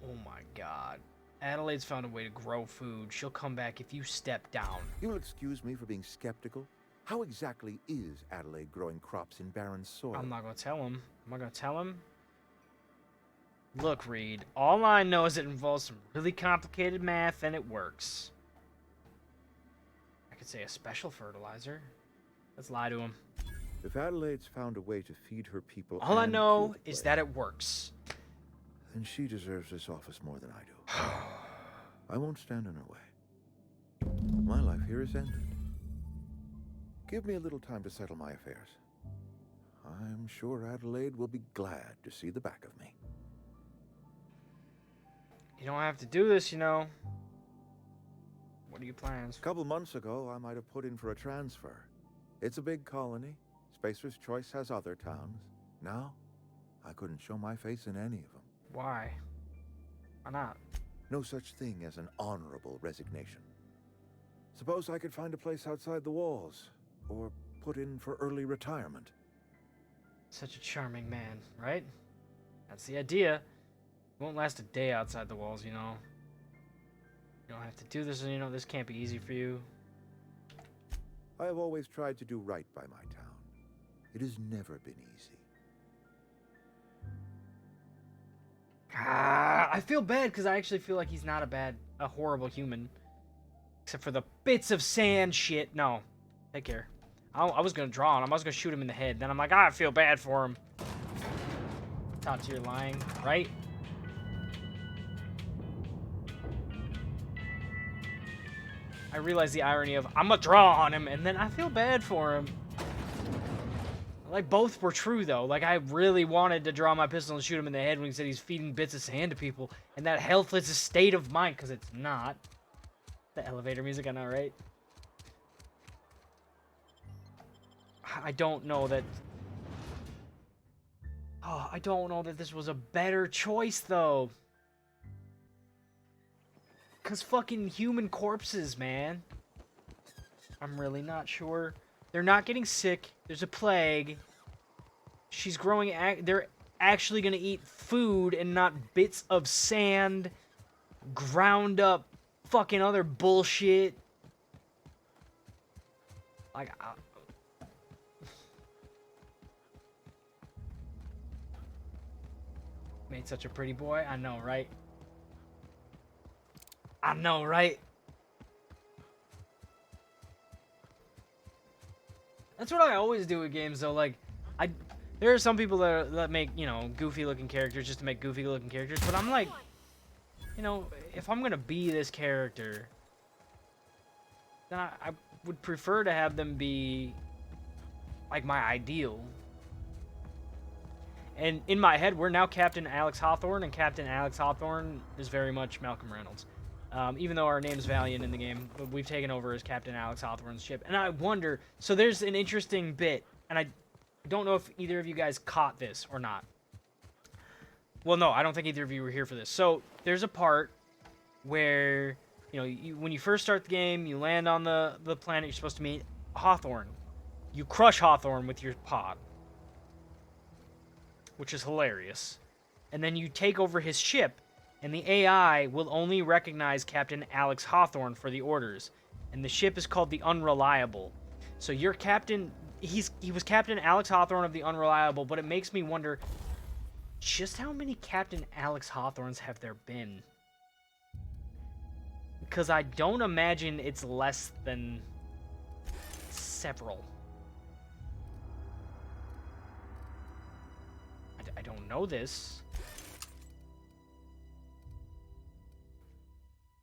Oh my god. Adelaide's found a way to grow food. She'll come back if you step down. You'll excuse me for being skeptical. How exactly is Adelaide growing crops in barren soil? I'm not gonna tell him. I'm not gonna tell him. Look, Reed, all I know is it involves some really complicated math and it works. I could say a special fertilizer. Let's lie to him. If Adelaide's found a way to feed her people... All I know is that it works. Then she deserves this office more than I do. I won't stand in her way. My life here is ended. Give me a little time to settle my affairs. I'm sure Adelaide will be glad to see the back of me. You don't have to do this, you know. What are your plans? A couple months ago, I might have put in for a transfer. It's a big colony. Spacer's Choice has other towns. Now, I couldn't show my face in any of them. Why? Why not? No such thing as an honorable resignation. Suppose I could find a place outside the walls, or put in for early retirement. Such a charming man, right? That's the idea. Won't last a day outside the walls, you know. You don't have to do this, and you know this can't be easy for you. I have always tried to do right by my town. It has never been easy. I feel bad because I actually feel like he's not a horrible human. Except for the bits of sand shit. No. Take care. I was going to draw on him. I was going to shoot him in the head. Then I'm like, I feel bad for him. Thought you're lying, right? I realize the irony of, I'm going to draw on him, and then I feel bad for him. Like, both were true, though. Like, I really wanted to draw my pistol and shoot him in the head when he said he's feeding bits of sand to people. And that helpless state of mind, because it's not. The elevator music, I know, right? I don't know that... Oh, I don't know that this was a better choice, though. Because fucking human corpses, man. I'm really not sure. They're not getting sick. There's a plague. She's growing... They're actually going to eat food and not bits of sand. Ground up fucking other bullshit. Like... Made such a pretty boy. I know, right? I know, right? That's what I always do with games, though. Like, there are some people that make, you know, goofy-looking characters just to make goofy-looking characters. But I'm like, you know, if I'm gonna be this character, then I would prefer to have them be like my ideal. And in my head, we're now Captain Alex Hawthorne, and Captain Alex Hawthorne is very much Malcolm Reynolds. Even though our name's Valiant in the game, but we've taken over as Captain Alex Hawthorne's ship. And I wonder, so there's an interesting bit, and I don't know if either of you guys caught this or not. Well, no, I don't think either of you were here for this. So there's a part where, you know, when you first start the game, you land on the planet, you're supposed to meet Hawthorne. You crush Hawthorne with your pod, which is hilarious. And then you take over his ship, and the AI will only recognize Captain Alex Hawthorne for the orders. And the ship is called the Unreliable. So your captain, he was Captain Alex Hawthorne of the Unreliable, but it makes me wonder just how many Captain Alex Hawthornes have there been? Because I don't imagine it's less than several. I don't know this,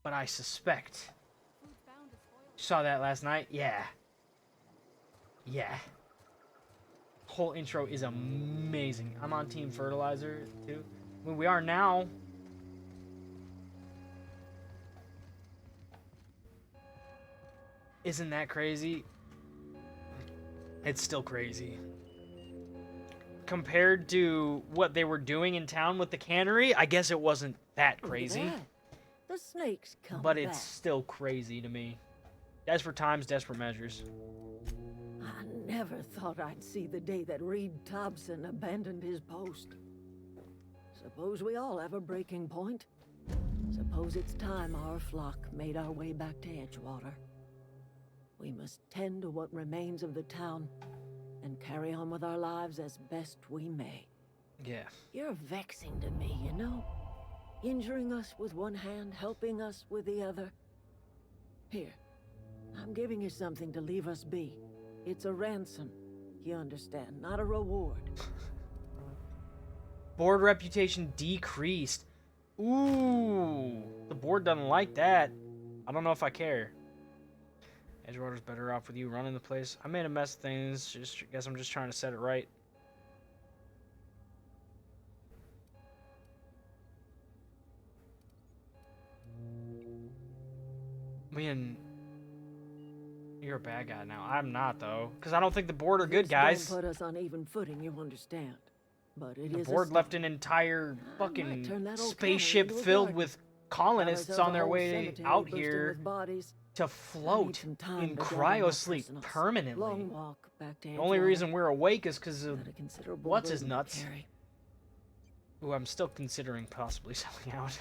but I suspect. You saw that last night? Yeah. Yeah. Whole intro is amazing. I'm on Team Fertilizer, too. I mean, we are now. Isn't that crazy? It's still crazy. Compared to what they were doing in town with the cannery, I guess it wasn't that crazy. The snakes come but back. it's still crazy to me. Desperate times, desperate measures. I never thought I'd see the day that Reed Thompson abandoned his post. Suppose we all have a breaking point. Suppose it's time our flock made our way back to Edgewater. We must tend to what remains of the town and carry on with our lives as best we may. Yeah. You're vexing to me, you know? Injuring us with one hand, helping us with the other. Here, I'm giving you something to leave us be. It's a ransom, you understand, not a reward. Board reputation decreased. Ooh, the board doesn't like that. I don't know if I care. Edgewater's better off with you running the place. I made a mess of things. Guess I'm just trying to set it right. I mean, you're a bad guy now. I'm not, though. Because I don't think the board are good guys. Don't put us on even footing, you understand. But it The is board left an entire fucking spaceship filled with colonists on their way cemetery out bursting here with bodies. to float some time in to gather my cryo sleep personals. permanently. Long walk back to The only Edgewater. reason we're awake is because of Got a considerable what's his burden to nuts. carry. Who I'm still considering possibly selling out.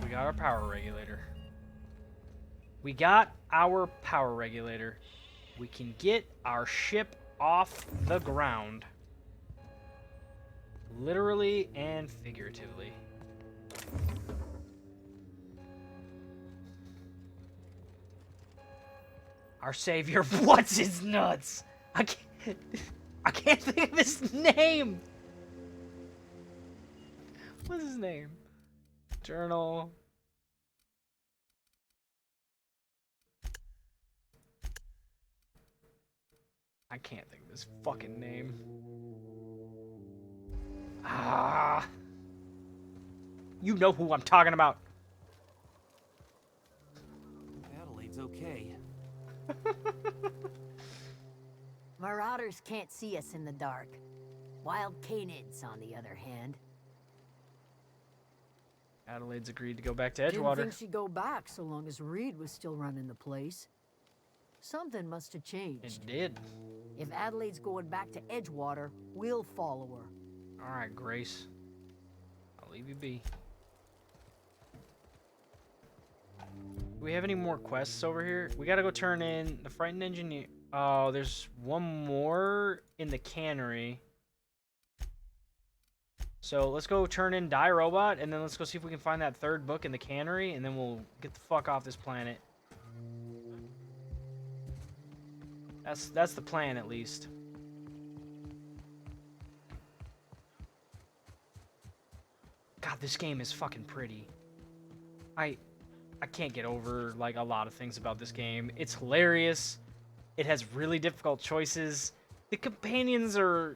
We got our power regulator. We got our power regulator. We can get our ship off the ground. Literally and figuratively. Our savior, what's his nuts? I can't think of his name. What's his name? Journal. I can't think of his fucking name. Ah. You know who I'm talking about. Adelaide's okay. Marauders can't see us in the dark. Wild canids, on the other hand. Adelaide's agreed to go back to Didn't Edgewater. think she'd go back so long as Reed was still running the place. Something must have changed. It did. If Adelaide's going back to Edgewater, we'll follow her. Alright, Grace. I'll leave you be. Do we have any more quests over here? We gotta go turn in the frightened engineer. Oh, there's one more in the cannery. So let's go turn in Die Robot, and then let's go see if we can find that third book in the cannery, and then we'll get the fuck off this planet. That's the plan, at least. God, this game is fucking pretty. I can't get over, like, a lot of things about this game. It's hilarious. It has really difficult choices. The companions are...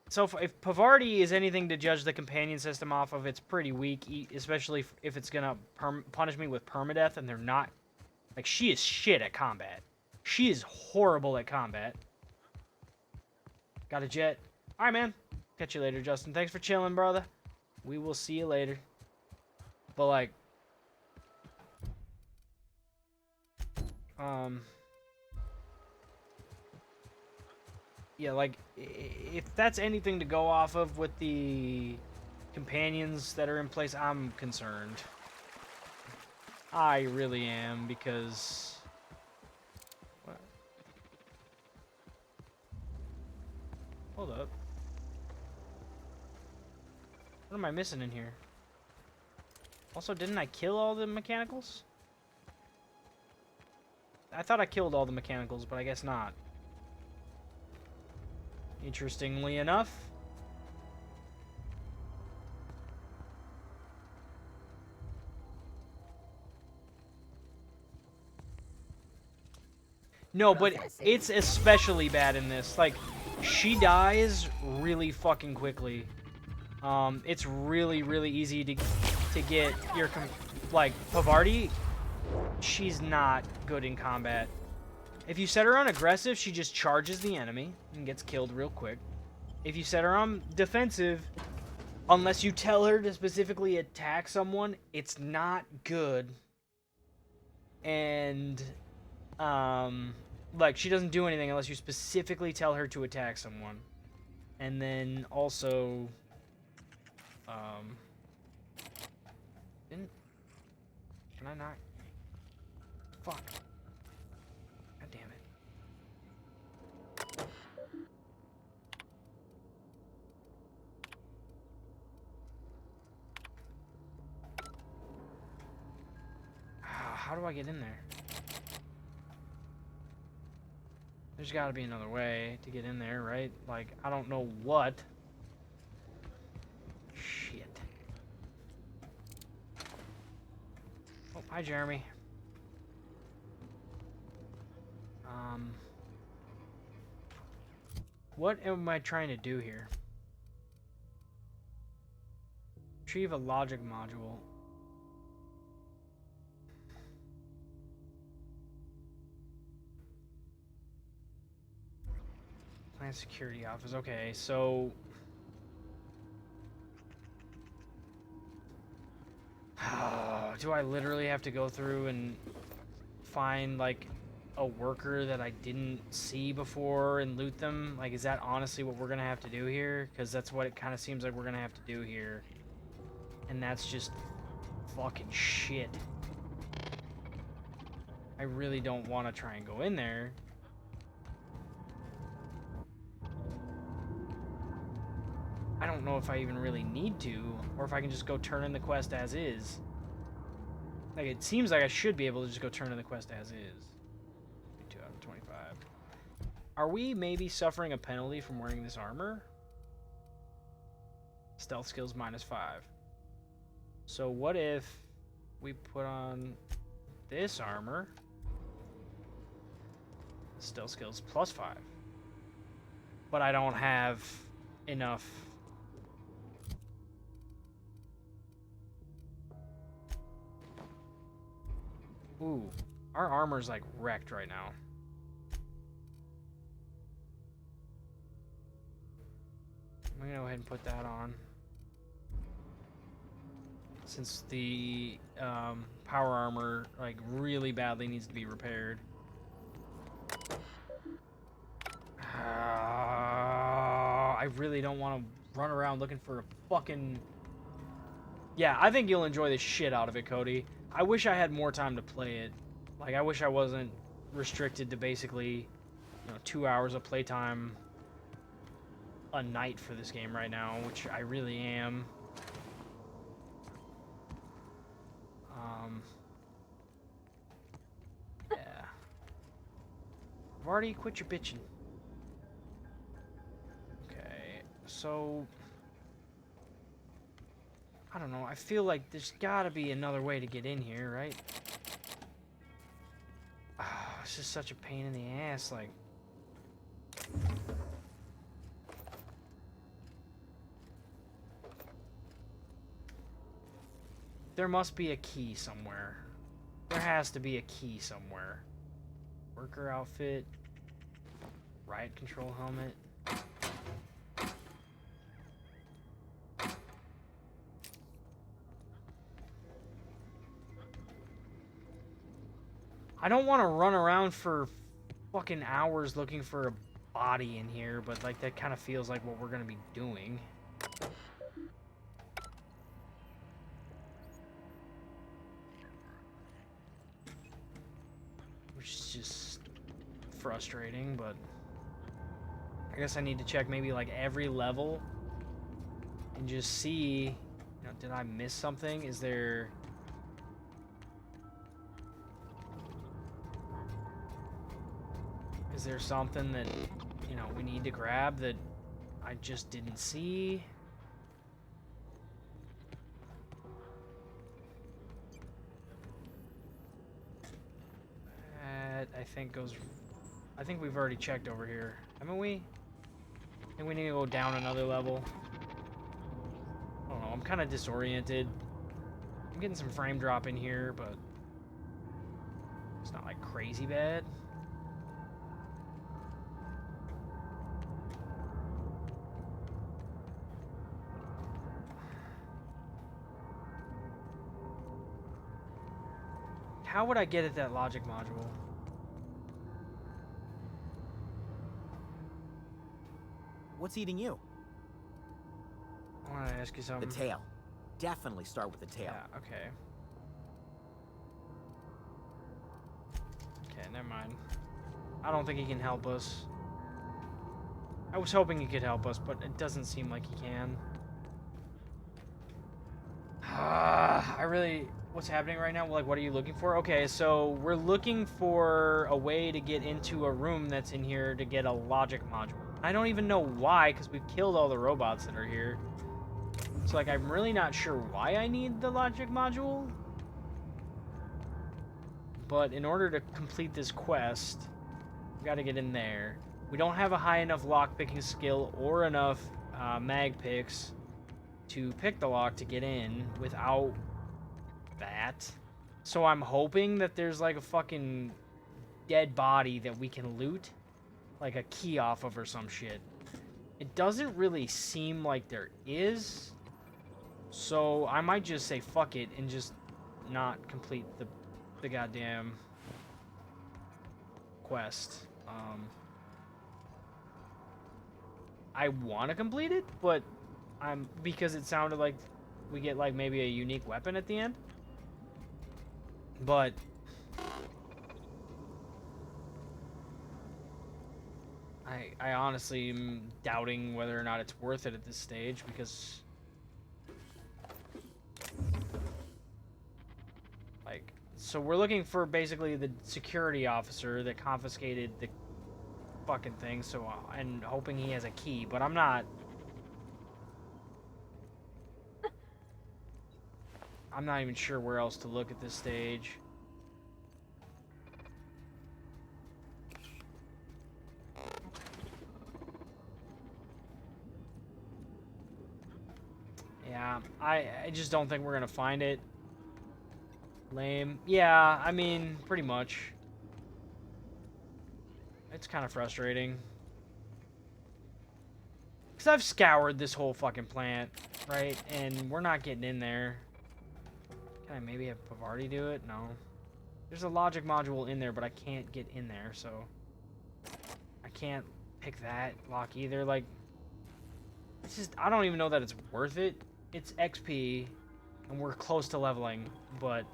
So if Pavardi is anything to judge the companion system off of, it's pretty weak, especially if it's gonna punish me with permadeath, and they're not... Like, she is shit at combat. She is horrible at combat. Got a jet. Alright, man. Catch you later, Justin. Thanks for chilling, brother. We will see you later. But, like... Yeah, like, if that's anything to go off of with the companions that are in place, I'm concerned. I really am, because... What? Hold up. What am I missing in here? Also, didn't I kill all the mechanicals? I thought I killed all the mechanicals, but I guess not. Interestingly enough. No, but it's especially bad in this. Like, she dies really fucking quickly. It's really, really easy to get your... Like, Pavardi, she's not good in combat. If you set her on aggressive, she just charges the enemy and gets killed real quick. If you set her on defensive, unless you tell her to specifically attack someone, it's not good. And, like, she doesn't do anything unless you specifically tell her to attack someone. And then also, can I not? Fuck. God damn it. How do I get in there? There's gotta be another way to get in there, right? Like, I don't know what. Shit. Oh, hi, Jeremy. What am I trying to do here? Retrieve a logic module. My security office. Okay, so... do I literally have to go through and find, like, a worker that I didn't see before and loot them? Like, is that honestly what we're gonna have to do here? Because that's what it kind of seems like we're gonna have to do here. And that's just fucking shit. I really don't want to try and go in there. I don't know if I even really need to, or if I can just go turn in the quest as is. Like, it seems like I should be able to just go turn in the quest as is. 2 out of 25. Are we maybe suffering a penalty from wearing this armor? Stealth skills -5. So what if we put on this armor? Stealth skills +5. But I don't have enough. Ooh, our armor's like wrecked right now. I'm gonna go ahead and put that on. Since the power armor like really badly needs to be repaired. I really don't want to run around looking for a fucking... Yeah, I think you'll enjoy the shit out of it, Cody. I wish I had more time to play it. Like, I wish I wasn't restricted to basically, 2 hours of playtime a night for this game right now, which I really am. Yeah. I've already quit your bitching. Okay, so... I don't know, I feel like there's gotta be another way to get in here, right? It's just such a pain in the ass, like... There must be a key somewhere. There has to be a key somewhere. Worker outfit. Riot control helmet. I don't want to run around for fucking hours looking for a body in here, but like that kind of feels like what we're going to be doing. Which is just frustrating, but I guess I need to check maybe like every level and just see, did I miss something? Is there... Is there something that, we need to grab that I just didn't see? That, I think we've already checked over here. Haven't we? I think we need to go down another level. I don't know, I'm kind of disoriented. I'm getting some frame drop in here, but it's not like crazy bad. How would I get at that logic module? What's eating you? I want to ask you something. The tail. Definitely start with the tail. Yeah, okay. Okay, never mind. I don't think he can help us. I was hoping he could help us, but it doesn't seem like he can. I really... What's happening right now? Like, what are you looking for? Okay, so we're looking for a way to get into a room that's in here to get a logic module. I don't even know why, because we've killed all the robots that are here. So, like, I'm really not sure why I need the logic module. But in order to complete this quest, we gotta get in there. We don't have a high enough lock-picking skill or enough mag picks to pick the lock to get in without that. So I'm hoping that there's like a fucking dead body that we can loot like a key off of or some shit. It doesn't really seem like there is, so I might just say fuck it and just not complete the goddamn quest. I want to complete it, but because it sounded like we get like maybe a unique weapon at the end. But I honestly am doubting whether or not it's worth it at this stage, because like, so we're looking for basically the security officer that confiscated the fucking thing, so and hoping he has a key, but I'm not even sure where else to look at this stage. Yeah, I just don't think we're gonna find it. Lame. Yeah, I mean, pretty much. It's kind of frustrating. Because I've scoured this whole fucking plant, right? And we're not getting in there. Can I maybe have Pavarti do it? No. There's a logic module in there, but I can't get in there, so... I can't pick that lock either. Like, it's just... I don't even know that it's worth it. It's XP, and we're close to leveling, but...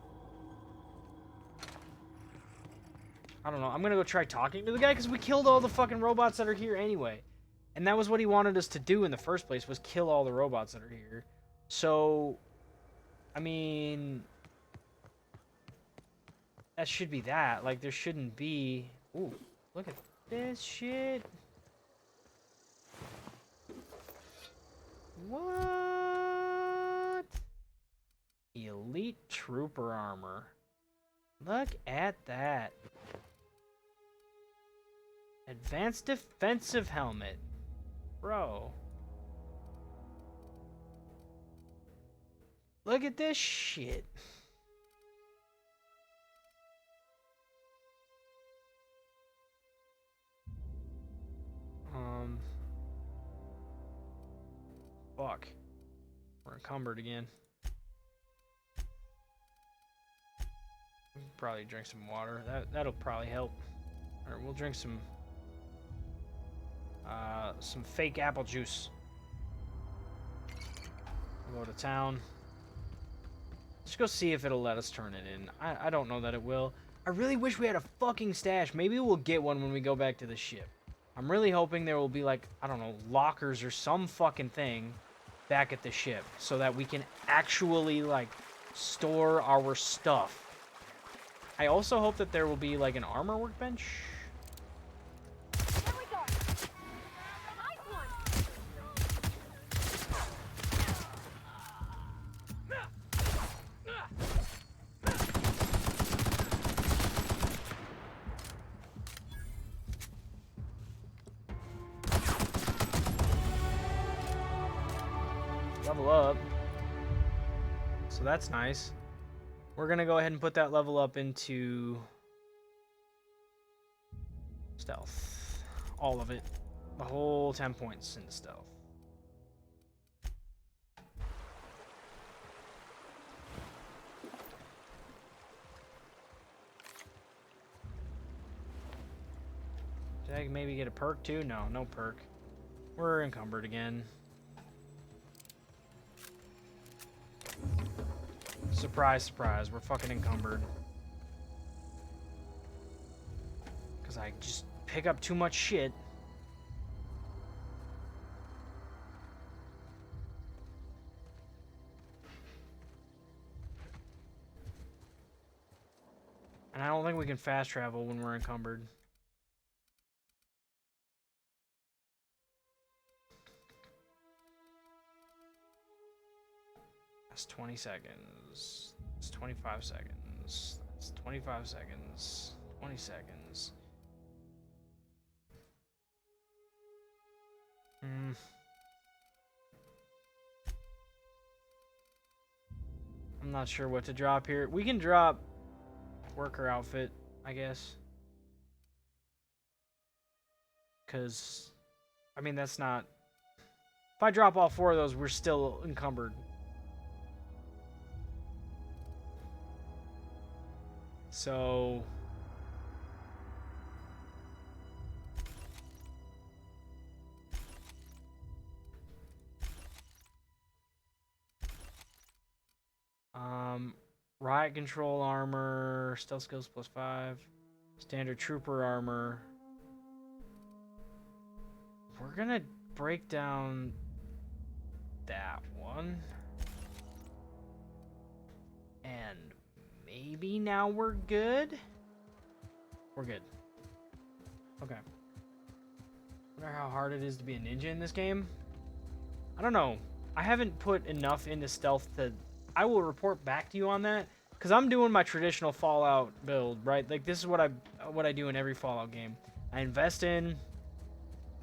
I don't know. I'm gonna go try talking to the guy, because we killed all the fucking robots that are here anyway. And that was what he wanted us to do in the first place, was kill all the robots that are here. So... I mean, that should be that. Like, there shouldn't be... Ooh, look at this shit. What? Elite Trooper armor. Look at that. Advanced defensive helmet. Bro. Look at this shit. Fuck. We're encumbered again. Probably drink some water. That'll probably help. Alright, we'll drink some fake apple juice. We'll go to town. Let's go see if it'll let us turn it in. I don't know that it will. I really wish we had a fucking stash. Maybe we'll get one when we go back to the ship. I'm really hoping there will be, like, I don't know, lockers or some fucking thing back at the ship so that we can actually, like, store our stuff. I also hope that there will be, like, an armor workbench. Level up. So that's nice. We're gonna go ahead and put that level up into stealth. All of it. The whole 10 points into stealth. Did I maybe get a perk too? No, no perk. We're encumbered again. Surprise, surprise, we're fucking encumbered. Because I just pick up too much shit. And I don't think we can fast travel when we're encumbered. That's 20 seconds. It's 25 seconds. It's 25 seconds. 20 seconds. I'm not sure what to drop here. We can drop worker outfit, I guess. Because, I mean, that's not... If I drop all 4 of those, we're still encumbered. So... Riot control armor, stealth skills +5, standard trooper armor. We're gonna break down that one. And maybe now we're good? We're good. Okay. Wonder how hard it is to be a ninja in this game? I don't know. I haven't put enough into stealth to... I will report back to you on that, because I'm doing my traditional Fallout build, right? Like, this is what I do in every Fallout game. I invest in,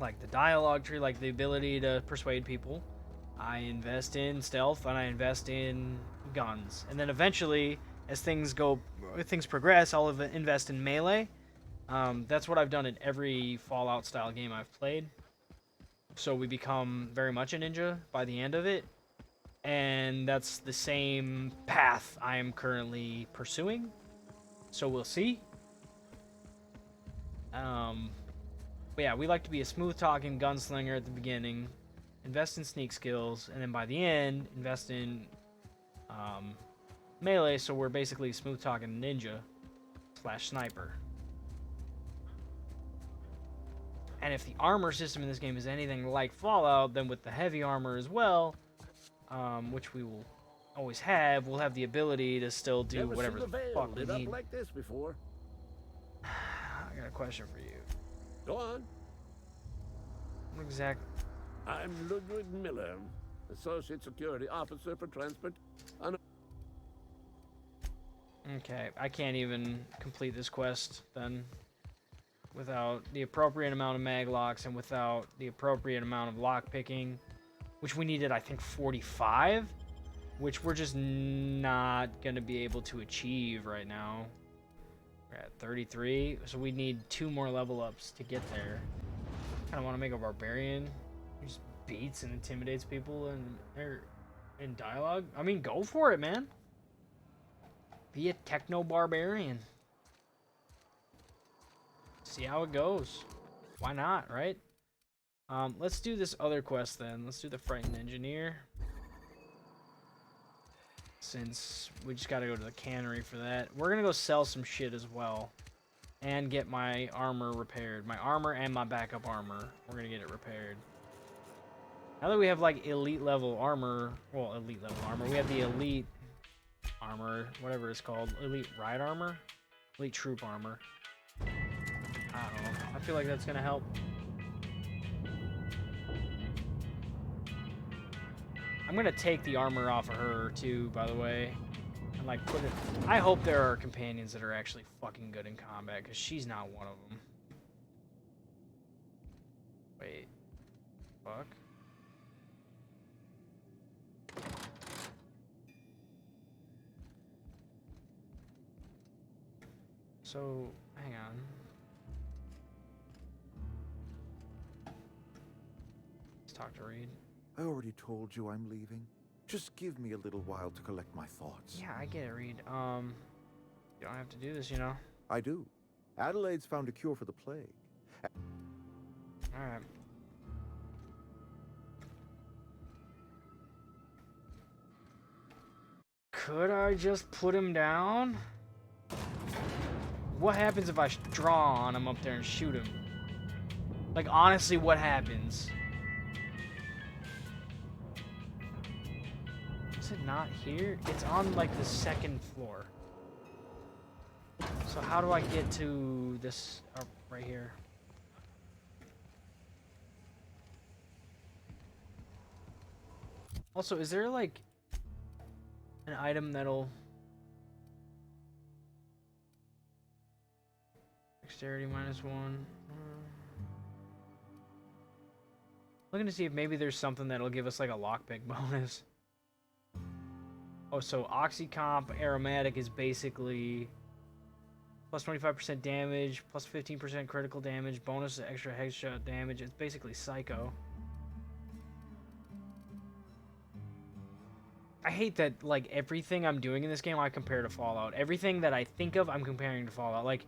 like, the dialogue tree, like the ability to persuade people. I invest in stealth, and I invest in guns. And then eventually, as things progress, I'll invest in melee. That's what I've done in every Fallout-style game I've played. So we become very much a ninja by the end of it. And that's the same path I am currently pursuing. So we'll see. But yeah, we like to be a smooth-talking gunslinger at the beginning, invest in sneak skills, and then by the end, invest in melee, so we're basically a smooth-talking ninja / sniper. And if the armor system in this game is anything like Fallout, then with the heavy armor as well, which we will always have, we'll have the ability to still do whatever the fuck we need. Like this before. I got a question for you. Go on. What exact... I'm Ludwig Miller, Associate Security Officer for Transport. Okay, I can't even complete this quest then without the appropriate amount of mag locks and without the appropriate amount of lock picking, which we needed, I think, 45, which we're just not going to be able to achieve right now. We're at 33, so we need 2 more level ups to get there. Kind of want to make a barbarian who just beats and intimidates people in dialogue. I mean, go for it, man. Be a techno-barbarian. See how it goes. Why not, right? Let's do this other quest then. Let's do the Frightened Engineer. Since we just gotta go to the cannery for that. We're gonna go sell some shit as well. And get my armor repaired. My armor and my backup armor. We're gonna get it repaired. Now that we have like elite level armor. Well, elite level armor. We have the elite armor. Whatever it's called. Elite ride armor? Elite troop armor. I don't know. I feel like that's gonna help. I'm gonna take the armor off of her too, by the way, and like put it. I hope there are companions that are actually fucking good in combat, because she's not one of them. Wait, fuck. So, hang on. Let's talk to Reed. I already told you I'm leaving. Just give me a little while to collect my thoughts. Yeah, I get it, Reed. You don't have to do this, you know. I do. Adelaide's found a cure for the plague. Alright. Could I just put him down? What happens if I draw on him up there and shoot him? Like, honestly, what happens? Is it not here? It's on, like, the 2nd floor. So how do I get to this right here? Also, is there, like, an item that'll... Dexterity -1. Looking to see if maybe there's something that'll give us, like, a lockpick bonus. Oh, so Oxycomp Aromatic is basically Plus 25% damage, plus 15% critical damage, bonus extra headshot damage. It's basically Psycho. I hate that, like, everything I'm doing in this game I compare to Fallout. Everything that I think of, I'm comparing to Fallout. Like,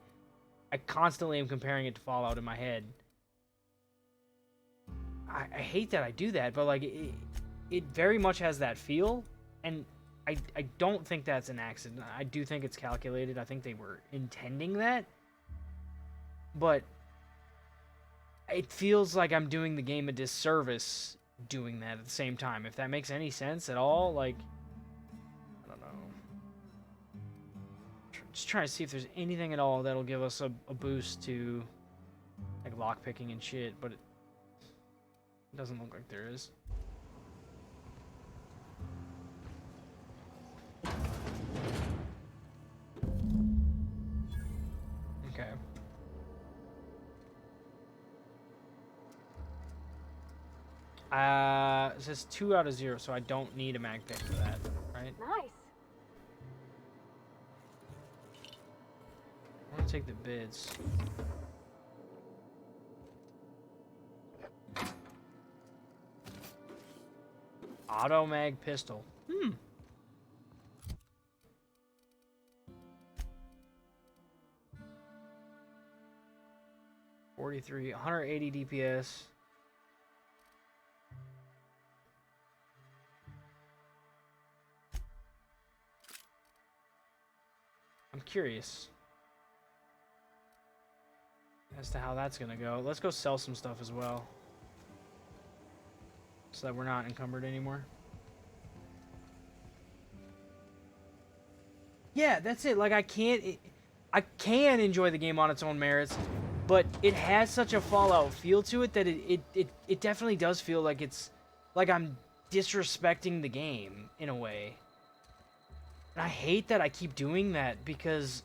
I constantly am comparing it to Fallout in my head. I hate that I do that, but, like, it very much has that feel, and I don't think that's an accident. I do think it's calculated. I think they were intending that. But it feels like I'm doing the game a disservice doing that at the same time. If that makes any sense at all, like, I don't know. Just trying to see if there's anything at all that'll give us a boost to, like, lockpicking and shit, but it doesn't look like there is. Okay. It says 2 out of 0, so I don't need a mag pick for that, right? Nice. I want to take the bids. Automag Pistol. 43, 180 DPS. I'm curious as to how that's gonna go. Let's go sell some stuff as well, so that we're not encumbered anymore. Yeah, that's it. Like, I can enjoy the game on its own merits, but it has such a Fallout feel to it that it definitely does feel like it's like I'm disrespecting the game in a way. And I hate that I keep doing that because,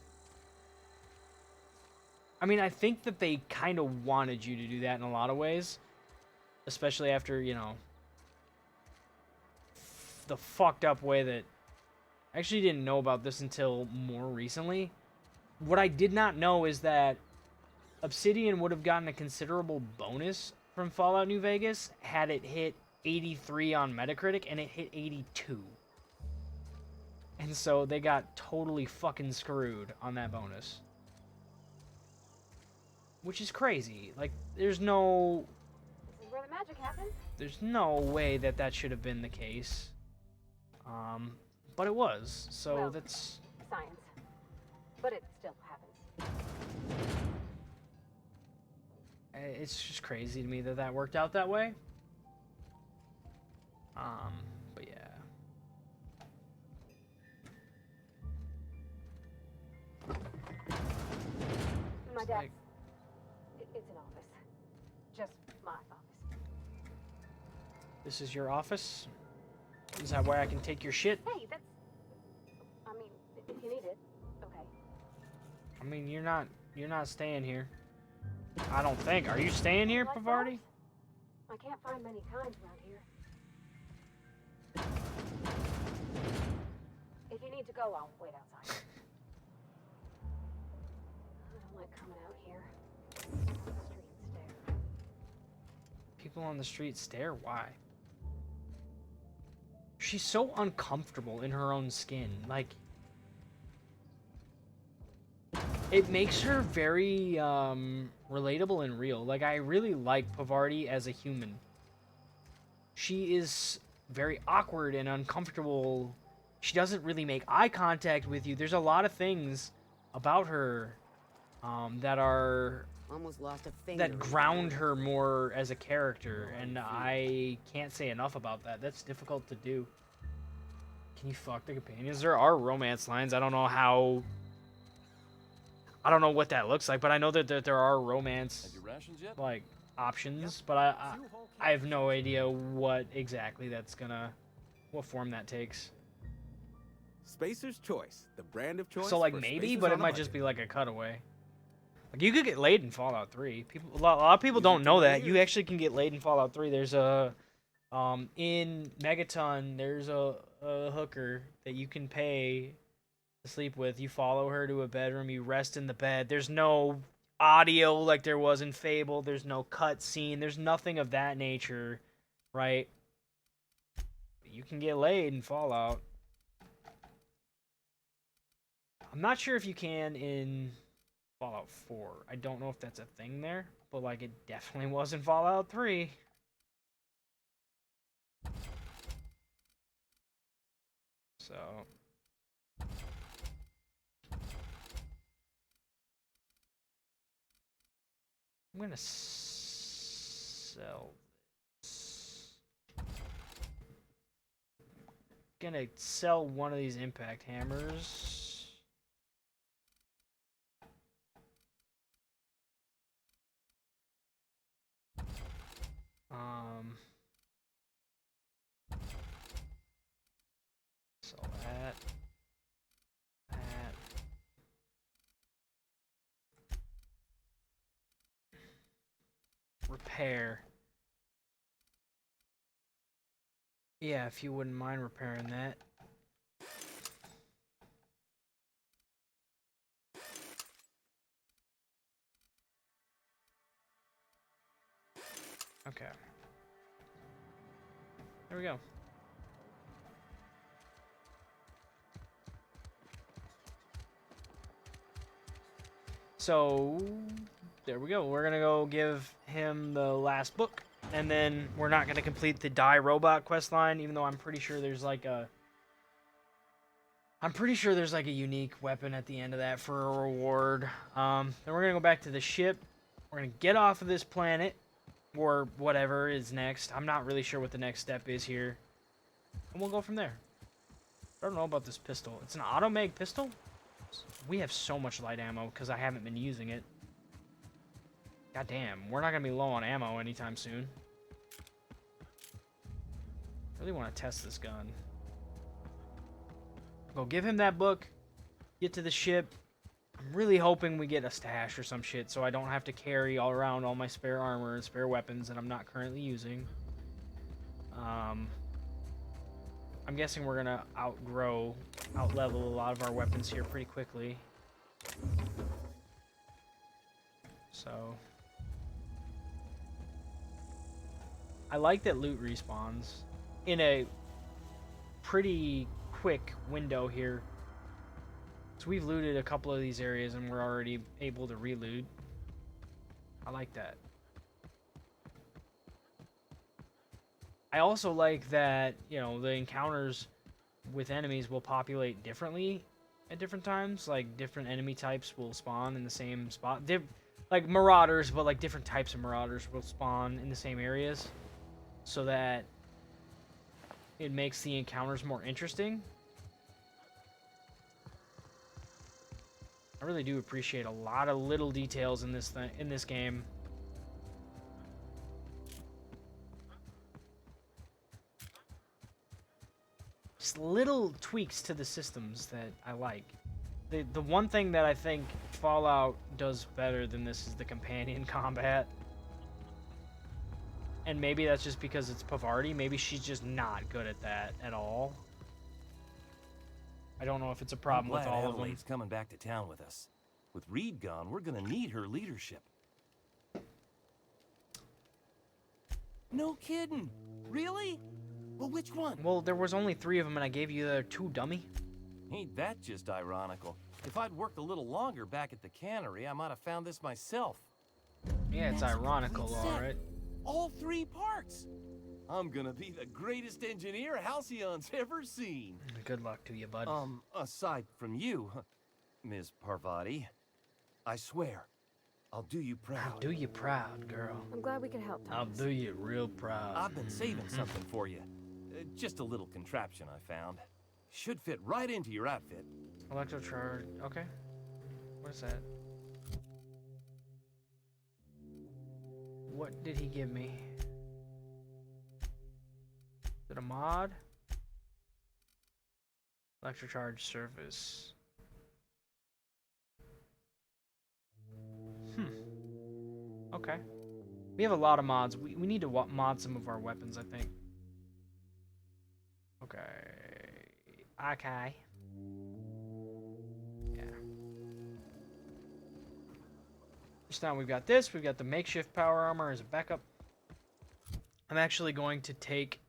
I mean, I think that they kind of wanted you to do that in a lot of ways, especially after, you know, the fucked up way that I actually didn't know about this until more recently. What I did not know is that Obsidian would have gotten a considerable bonus from Fallout New Vegas had it hit 83 on Metacritic, and it hit 82. And so they got totally fucking screwed on that bonus. Which is crazy. Like, there's no... This is where the magic happens. There's no way that that should have been the case. But it was. So Well, that's... Science. But it still happens. It's just crazy to me that that worked out that way. But yeah. My dad's. Like, It's an office. Just my office. this is your office? Is that where I can take your shit? Hey, that's. I mean, if you need it, okay. I mean, you're not staying here. I don't think. Are you staying here, Like Pavardi? I can't find many kinds around here. If you need to go, I'll wait outside. I don't like coming out here. People on the street stare? Why? She's so uncomfortable in her own skin. Like, it makes her very relatable and real. Like, I really like Pavardi as a human. She is very awkward and uncomfortable. She doesn't really make eye contact with you. There's a lot of things about her that are Almost lost a finger. that ground her more as a character, and I can't say enough about that. That's difficult to do. Can you fuck the companions? There are romance lines. I don't know how... I don't know what that looks like, but I know that there are romance, like, options, but I have no idea what exactly that's gonna... what form that takes. Spacer's Choice, the brand of choice. So, like, for maybe, spacers but it on a might budget. just be like a cutaway. Like, you could get laid in Fallout 3. A lot of people don't know that. You actually can get laid in Fallout 3. There's a... in Megaton, there's a hooker that you can pay to sleep with. You follow her to a bedroom. You rest in the bed. There's no audio like there was in Fable. There's no cut scene. There's nothing of that nature, right? You can get laid in Fallout. I'm not sure if you can in Fallout 4. I don't know if that's a thing there, but like it definitely was in Fallout 3. So I'm gonna sell this. Gonna sell one of these impact hammers. Sell that. That. Repair. Yeah, if you wouldn't mind repairing that. Okay. There we go. So, there we go. We're gonna go give him the last book, and then we're not gonna complete the Die Robot questline, even though I'm pretty sure there's like a unique weapon at the end of that for a reward. Then we're gonna go back to the ship. We're gonna get off of this planet, or whatever is next. I'm not really sure what the next step is here, and we'll go from there. I don't know about this pistol. It's an Automag Pistol? We have so much light ammo because I haven't been using it. God damn, we're not going to be low on ammo anytime soon. I really want to test this gun. Go give him that book. Get to the ship. I'm really hoping we get a stash or some shit so I don't have to carry all around all my spare armor and spare weapons that I'm not currently using. I'm guessing we're gonna outlevel a lot of our weapons here pretty quickly. So I like that loot respawns in a pretty quick window here. So we've looted a couple of these areas and we're already able to reloot. I like that. I also like that, you know, the encounters with enemies will populate differently at different times. Like, different enemy types will spawn in the same spot. They're like marauders, but like different types of marauders will spawn in the same areas. So that it makes the encounters more interesting. I really do appreciate a lot of little details in this game. Just little tweaks to the systems that I like. The one thing that I think Fallout does better than this is the companion combat. And maybe that's just because it's Pavarti. Maybe she's just not good at that at all. I don't know if it's a problem with all of them. Adelaide's coming back to town with us. With Reed gone, we're gonna need her leadership. No kidding. Really? Well, which one? Well, there was only 3 of them, and I gave you the 2, dummy. Ain't that just ironical? If I'd worked a little longer back at the cannery, I might have found this myself. Yeah, it's ironical, alright. All 3 parts. I'm gonna be the greatest engineer Halcyon's ever seen. Good luck to you, bud. Aside from you, Ms. Parvati, I swear, I'll do you proud. I'll do you proud, girl. I'm glad we could help, Thomas. I'll do you real proud. I've been saving something for you. Just a little contraption I found. Should fit right into your outfit. Electrocharge. Okay. What is that? What did he give me? Is it a mod? Electrocharge surface. Okay. We have a lot of mods. We need to mod some of our weapons, I think. Okay. Okay. So now we've got this. We've got the makeshift power armor as a backup. I'm actually going to take,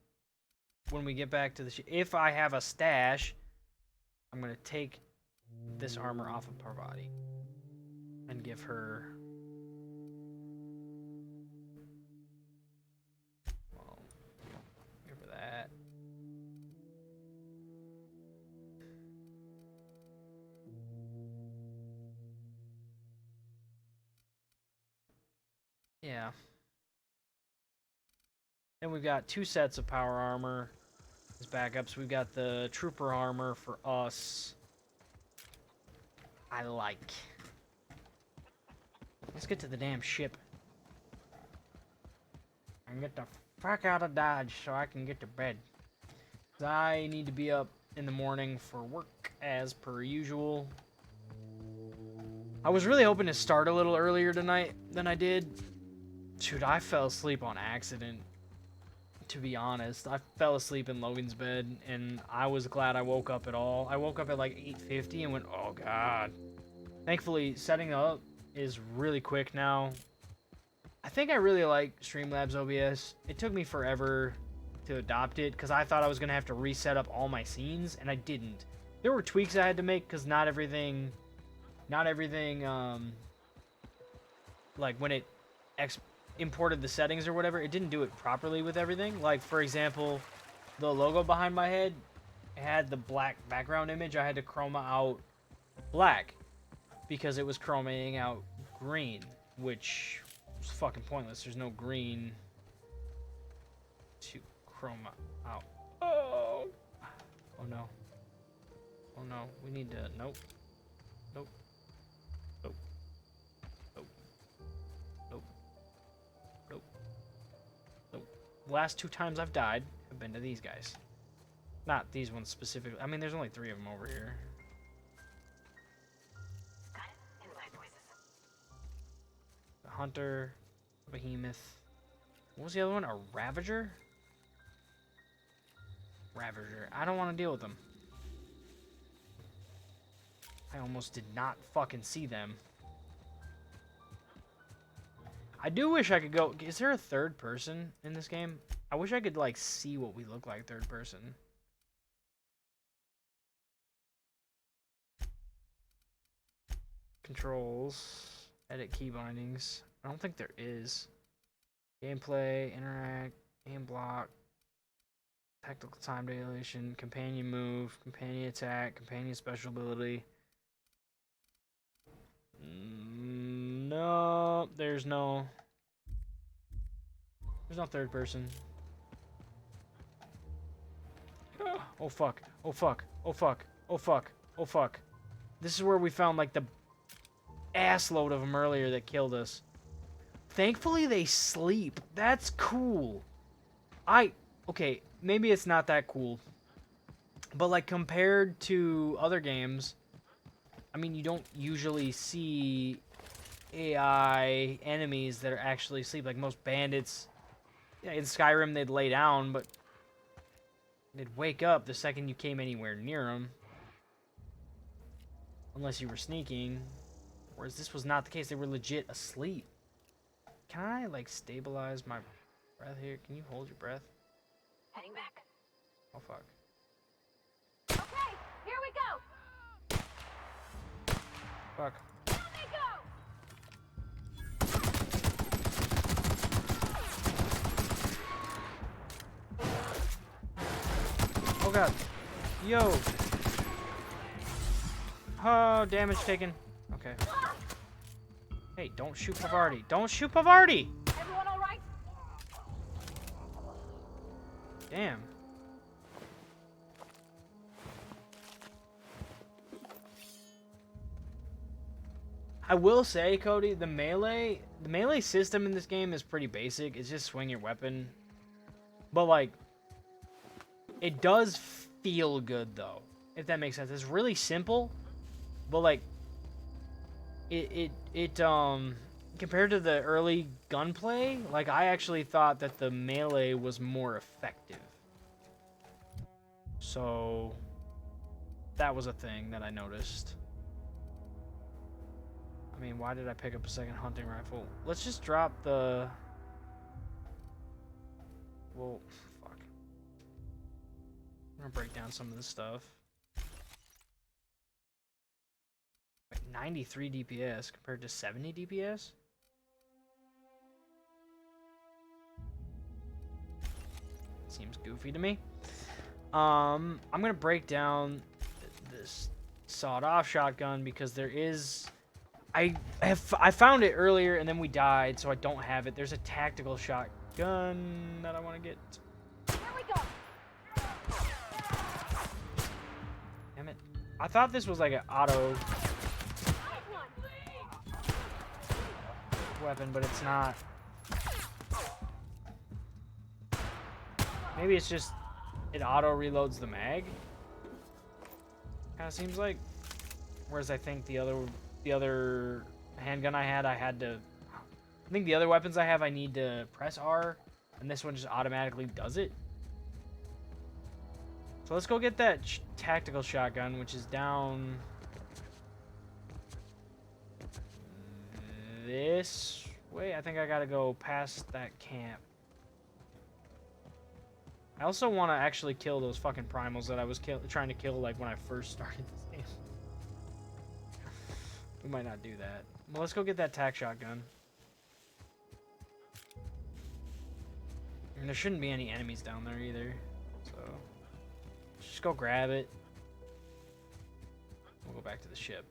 when we get back to the if I have a stash, I'm going to take this armor off of Parvati and give her... Well, give her that. Yeah. Then we've got 2 sets of power armor as backups. We've got the trooper armor for us. I like. Let's get to the damn ship. And get the fuck out of Dodge so I can get to bed. 'Cause I need to be up in the morning for work as per usual. I was really hoping to start a little earlier tonight than I did. Dude, I fell asleep on accident. To be honest, I fell asleep in Logan's bed, and I was glad I woke up at all. I woke up at like 8:50 and went, oh god. Thankfully, setting up is really quick now. I think I really like Streamlabs OBS. It took me forever to adopt it, because I thought I was going to have to reset up all my scenes, and I didn't. There were tweaks I had to make, because not everything, like when it imported the settings or whatever, it didn't do it properly with everything. Like, for example, the logo behind my head had the black background image. I had to chroma out black because it was chromaing out green, which was fucking pointless. There's no green to chroma out. Oh no. Oh no. We need to... Nope. Nope. Nope. Nope. Nope. Nope. Nope. The last 2 times I've died have been to these guys. Not these ones specifically. I mean, there's only 3 of them over here. The Hunter, Behemoth. What was the other one? A Ravager? Ravager. I don't want to deal with them. I almost did not fucking see them. I do wish I could go... Is there a third person in this game? I wish I could, like, see what we look like third person. Controls. Edit key bindings. I don't think there is. Gameplay, interact, aim block, tactical time dilation, companion move, companion attack, companion special ability. No, there's no third person. Oh fuck, oh fuck, oh fuck, oh fuck, oh fuck. This is where we found like the ass load of them earlier that killed us. Thankfully they sleep. That's cool. Okay, maybe it's not that cool. But like compared to other games, I mean, you don't usually see AI enemies that are actually asleep. Like most bandits, yeah, in Skyrim they'd lay down, but they'd wake up the second you came anywhere near them. Unless you were sneaking. Whereas this was not the case. They were legit asleep. Can I, like, stabilize my breath here? Can you hold your breath? Heading back. Oh, fuck. Okay, here we go. Fuck. Down they go. Oh, God. Yo. Oh, damage taken. Okay. Hey, don't shoot Pavardi. Don't shoot Pavardi! Everyone all right? Damn. I will say, Cody, the melee system in this game is pretty basic. It's just swing your weapon. But, like, it does feel good, though. If that makes sense. It's really simple. But, like, compared to the early gunplay, like, I actually thought that the melee was more effective. So, that was a thing that I noticed. I mean, why did I pick up a second hunting rifle? Let's just drop the... Well, fuck. I'm gonna break down some of this stuff. Wait, 93 DPS compared to 70 DPS? Seems goofy to me. I'm gonna break down this sawed-off shotgun because there is... I found it earlier and then we died, so I don't have it. There's a tactical shotgun that I want to get. Here we go. Damn it. I thought this was like an auto weapon, but it's not. Maybe it's just it auto reloads the mag. Kind of seems like. Whereas I think the other handgun I had to. I think the other weapons I have, I need to press R, and this one just automatically does it. So let's go get that tactical shotgun, which is down this way. I think I gotta go past that camp. I also want to actually kill those fucking primals that I was trying to kill like when I first started this game. We might not do that. Well, let's go get that tac shotgun. And there shouldn't be any enemies down there either. So, just go grab it. We'll go back to the ship.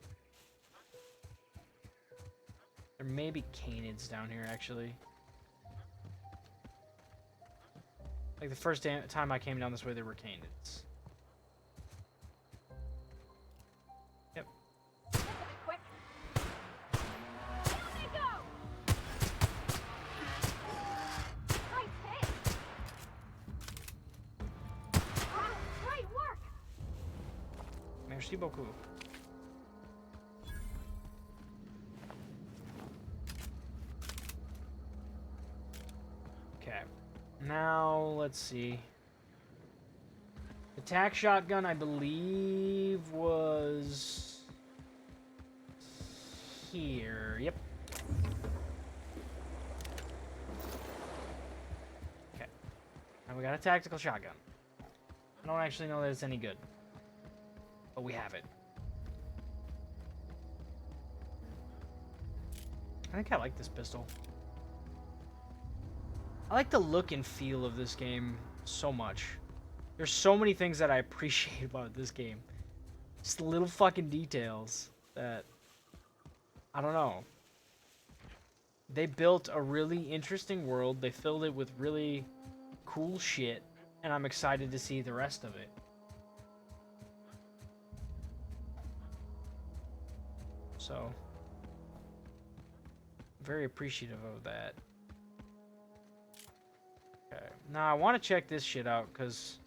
There may be canids down here, actually. Like the first time I came down this way, there were canids. Yep. Quick. Here we go. Nice hit. Wow, great work. Merci beaucoup. Okay. Now, let's see. The tac shotgun, I believe, was here. Yep. Okay. Now we got a tactical shotgun. I don't actually know that it's any good, but we have it. I think I like this pistol. I like the look and feel of this game so much. There's so many things that I appreciate about this game. Just little fucking details that, I don't know. They built a really interesting world. They filled it with really cool shit. And I'm excited to see the rest of it. So, very appreciative of that. Okay. Now I want to check this shit out because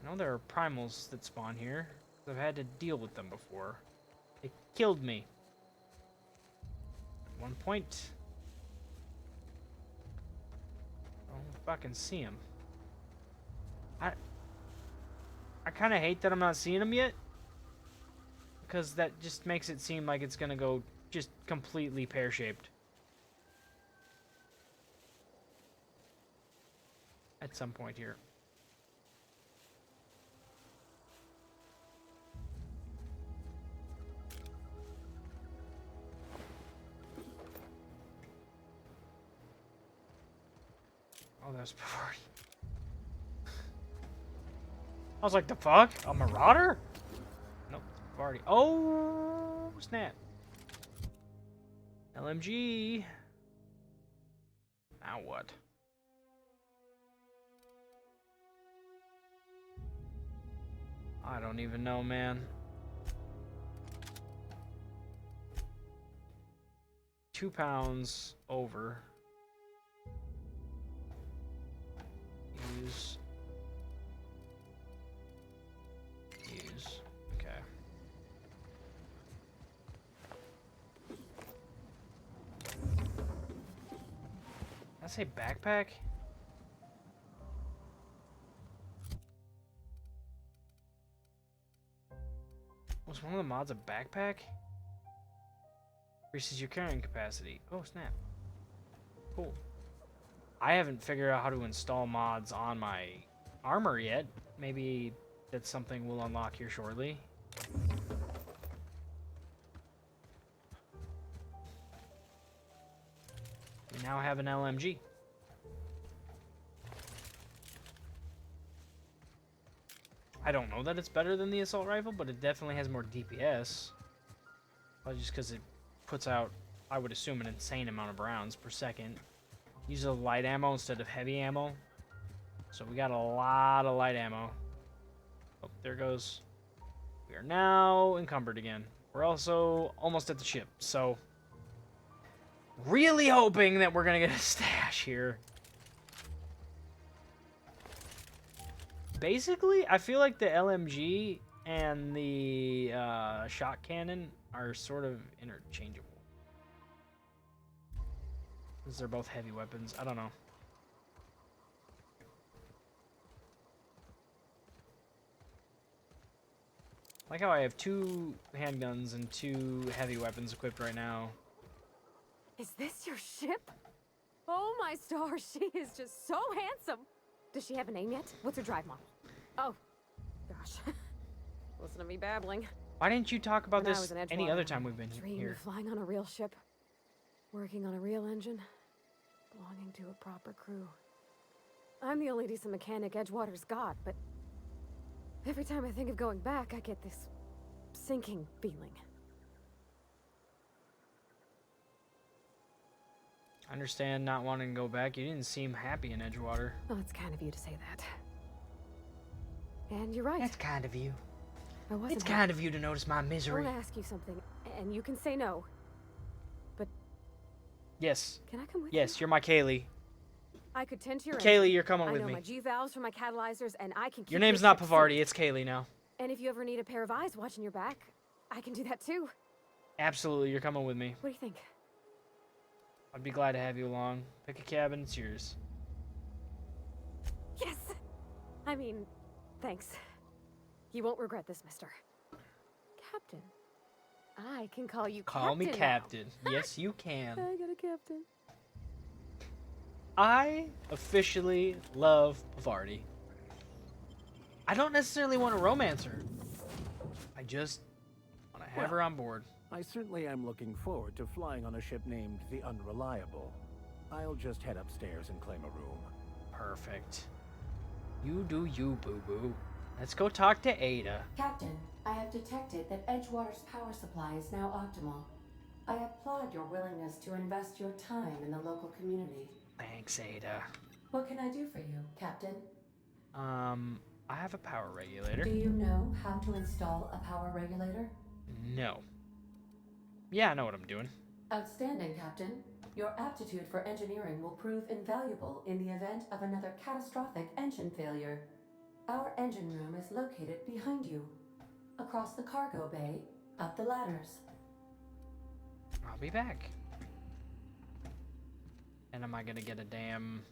I know there are primals that spawn here. I've had to deal with them before. They killed me at one point. I don't fucking see them. I kind of hate that I'm not seeing them yet. Because that just makes it seem like it's going to go just completely pear-shaped. At some point here. Oh, that's before. I was like, the fuck? A marauder? Nope. Already. Oh, snap. LMG. Now what? I don't even know, man. 2 pounds over. Use. Okay. Did I say backpack? Was one of the mods a backpack? Increases your carrying capacity. Oh, snap. Cool. I haven't figured out how to install mods on my armor yet. Maybe that's something we'll unlock here shortly. We now have an LMG. I don't know that it's better than the assault rifle, but it definitely has more DPS. Probably just because it puts out, I would assume, an insane amount of rounds per second. Uses a light ammo instead of heavy ammo. So we got a lot of light ammo. Oh, there goes. We are now encumbered again. We're also almost at the ship, so really hoping that we're gonna get a stash here. Basically, I feel like the LMG and the shot cannon are sort of interchangeable. Because they're both heavy weapons. I don't know. Like how I have 2 handguns and 2 heavy weapons equipped right now. Is this your ship? Oh my stars, she is just so handsome. Does she have a name yet? What's her drive model? Oh, gosh. Listen to me babbling. Why didn't you talk about When I this was an any Edgewater, other time we've been dreamed here? of flying on a real ship, working on a real engine, belonging to a proper crew. I'm the only decent mechanic Edgewater's got, but every time I think of going back, I get this sinking feeling. I understand not wanting to go back. You didn't seem happy in Edgewater. Oh, it's kind of you to say that. And you're right. That's kind of you. I wasn't It's kind of you to notice my I misery. want to ask you something, and you can say no. But Yes. can I come with you? Yes, you're my Kaylee. I could tend to your Kaylee, engine. you're coming I with know me. my G valves for my catalyzers, and I can keep Your name's not ship Pavardi, safe. it's Kaylee now. And if you ever need a pair of eyes watching your back, I can do that too. Absolutely, you're coming with me. What do you think? I'd be glad to have you along. Pick a cabin, it's yours. Yes! I mean, thanks. You won't regret this, mister. Captain. I can call you Call me Captain now. Captain. Yes, you can. I got a captain. I officially love Pavardi. I don't necessarily want to romance her. I just want to have her on board. I certainly am looking forward to flying on a ship named the Unreliable. I'll just head upstairs and claim a room. Perfect. You do you, boo-boo. Let's go talk to Ada. Captain, I have detected that Edgewater's power supply is now optimal. I applaud your willingness to invest your time in the local community. Thanks, Ada. What can I do for you, Captain? I have a power regulator. Do you know how to install a power regulator? No. Yeah, I know what I'm doing. Outstanding, Captain. Your aptitude for engineering will prove invaluable in the event of another catastrophic engine failure. Our engine room is located behind you. Across the cargo bay, up the ladders. I'll be back. And am I gonna get a damn...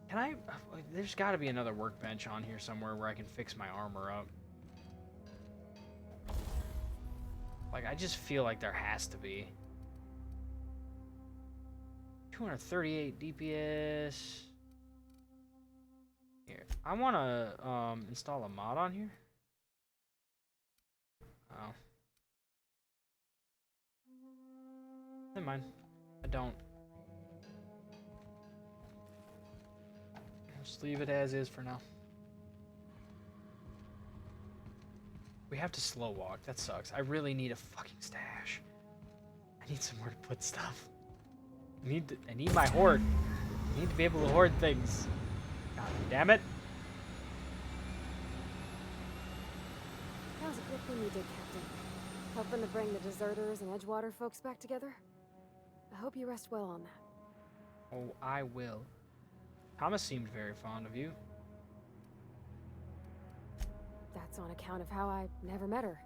Can I... There's gotta be another workbench on here somewhere where I can fix my armor up. Like, I just feel like there has to be. 238 DPS. Here. I want to install a mod on here. Oh. Never mind. I don't. Just leave it as is for now. We have to slow walk. That sucks. I really need a fucking stash. I need somewhere to put stuff. I need my hoard. I need to be able to hoard things. God damn it. That was a good thing you did, Captain. Helping to bring the deserters and Edgewater folks back together. I hope you rest well on that. Oh, I will. Thomas seemed very fond of you. That's on account of how I never met her.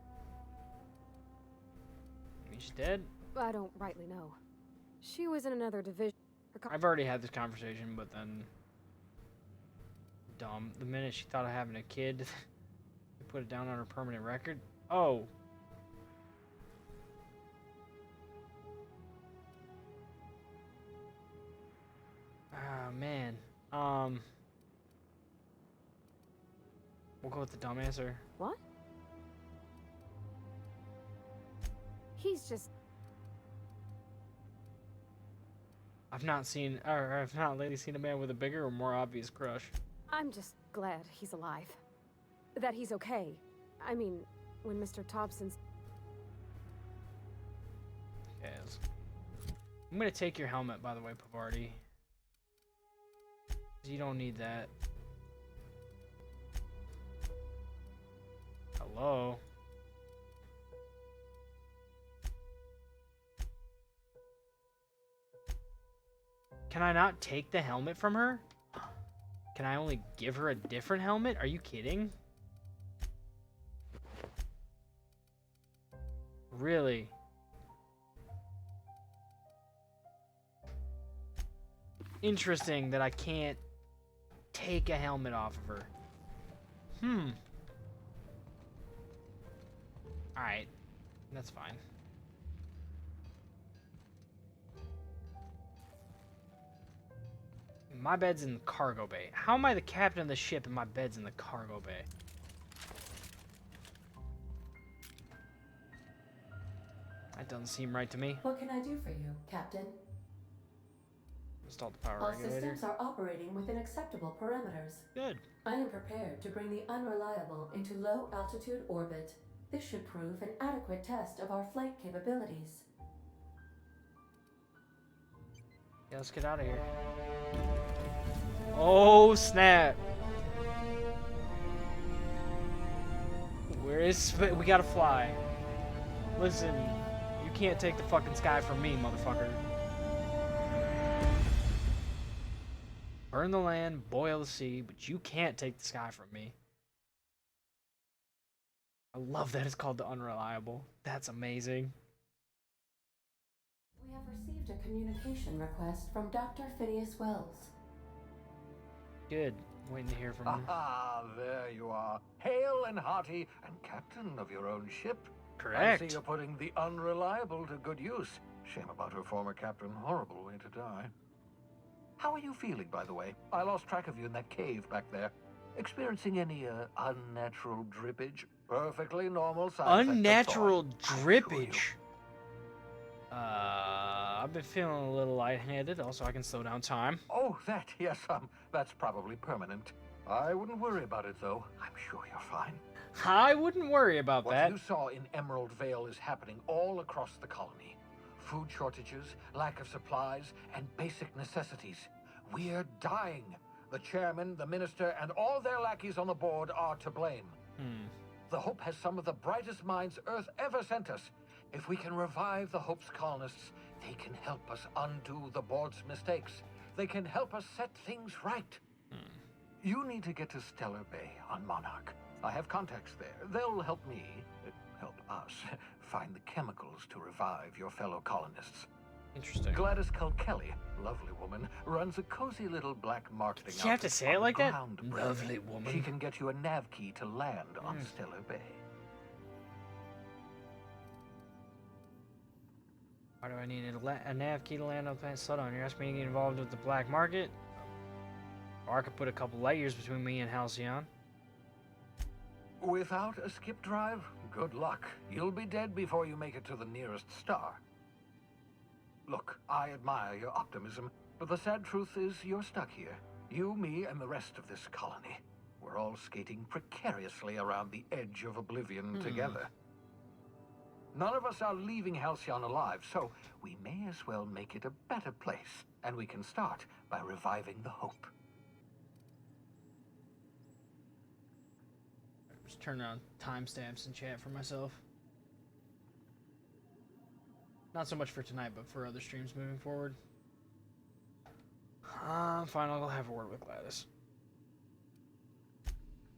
She's dead? I don't rightly know. She was in another division. I've already had this conversation, but then... Dumb. The minute she thought of having a kid, put it down on her permanent record. Oh. Ah, man. We'll go with the dumb answer. What? He's just... I've not lately seen a man with a bigger or more obvious crush. I'm just glad he's alive. That he's okay. I mean, when Mr. Thompson's... Yes. I'm gonna take your helmet, by the way, Pavardi. You don't need that. Hello? Can I not take the helmet from her? Can I only give her a different helmet? Are you kidding? Really? Interesting that I can't take a helmet off of her. Alright. That's fine. My bed's in the cargo bay. How am I the captain of the ship and my bed's in the cargo bay? That doesn't seem right to me. What can I do for you, Captain? Install the power All regulator. systems are operating within acceptable parameters. Good. I am prepared to bring the Unreliable into low-altitude orbit. This should prove an adequate test of our flight capabilities. Yeah, let's get out of here. Oh, snap. Where is... We gotta fly. Listen, you can't take the fucking sky from me, motherfucker. Burn the land, boil the sea, but you can't take the sky from me. I love that it's called the Unreliable. That's amazing. We have received a communication request from Dr. Phineas Wells. Good. Waiting to hear from you. Ah, there you are. Hale and hearty and captain of your own ship. Correct. I see you're putting the Unreliable to good use. Shame about her former captain. Horrible way to die. How are you feeling, by the way? I lost track of you in that cave back there. Experiencing any unnatural drippage? Perfectly normal side effect of Unnatural thawing, drippage? I've been feeling a little lightheaded. Also, I can slow down time. Oh, that, yes, that's probably permanent. I wouldn't worry about it, though. I'm sure you're fine. I wouldn't worry about that. What you saw in Emerald Vale is happening all across the colony. Food shortages, lack of supplies, and basic necessities. We're dying. The chairman, the minister, and all their lackeys on the board are to blame. The Hope has some of the brightest minds Earth ever sent us. If we can revive the Hope's colonists, they can help us undo the board's mistakes. They can help us set things right. You need to get to Stellar Bay on Monarch. I have contacts there. They'll help me, help us, find the chemicals to revive your fellow colonists. Interesting. Gladys Kelly, lovely woman, runs a cozy little black marketing You have to outfit say it on like that? Groundbreaking. Lovely woman. She can get you a nav key to land on Stellar Bay. Why do I need a nav key to land on planet? Slow down. You're asking me to get involved with the black market? Or I could put a couple light years between me and Halcyon. Without a skip drive, good luck. You'll be dead before you make it to the nearest star. Look, I admire your optimism, but the sad truth is you're stuck here. You, me, and the rest of this colony. We're all skating precariously around the edge of oblivion together. None of us are leaving Halcyon alive, so we may as well make it a better place. And we can start by reviving the Hope. Just turn on timestamps in chat for myself. Not so much for tonight, but for other streams moving forward. Fine, I'll go have a word with Gladys.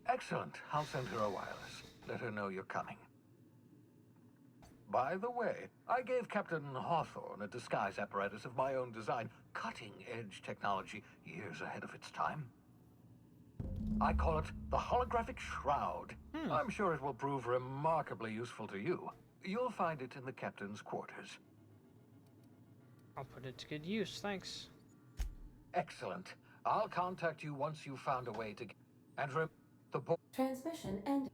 Excellent. I'll send her a wireless. Let her know you're coming. By the way, I gave Captain Hawthorne a disguise apparatus of my own design. Cutting-edge technology, years ahead of its time. I call it the Holographic Shroud. I'm sure it will prove remarkably useful to you. You'll find it in the captain's quarters. I'll put it to good use, thanks. Excellent. I'll contact you once you've found a way to get... And the Transmission ended.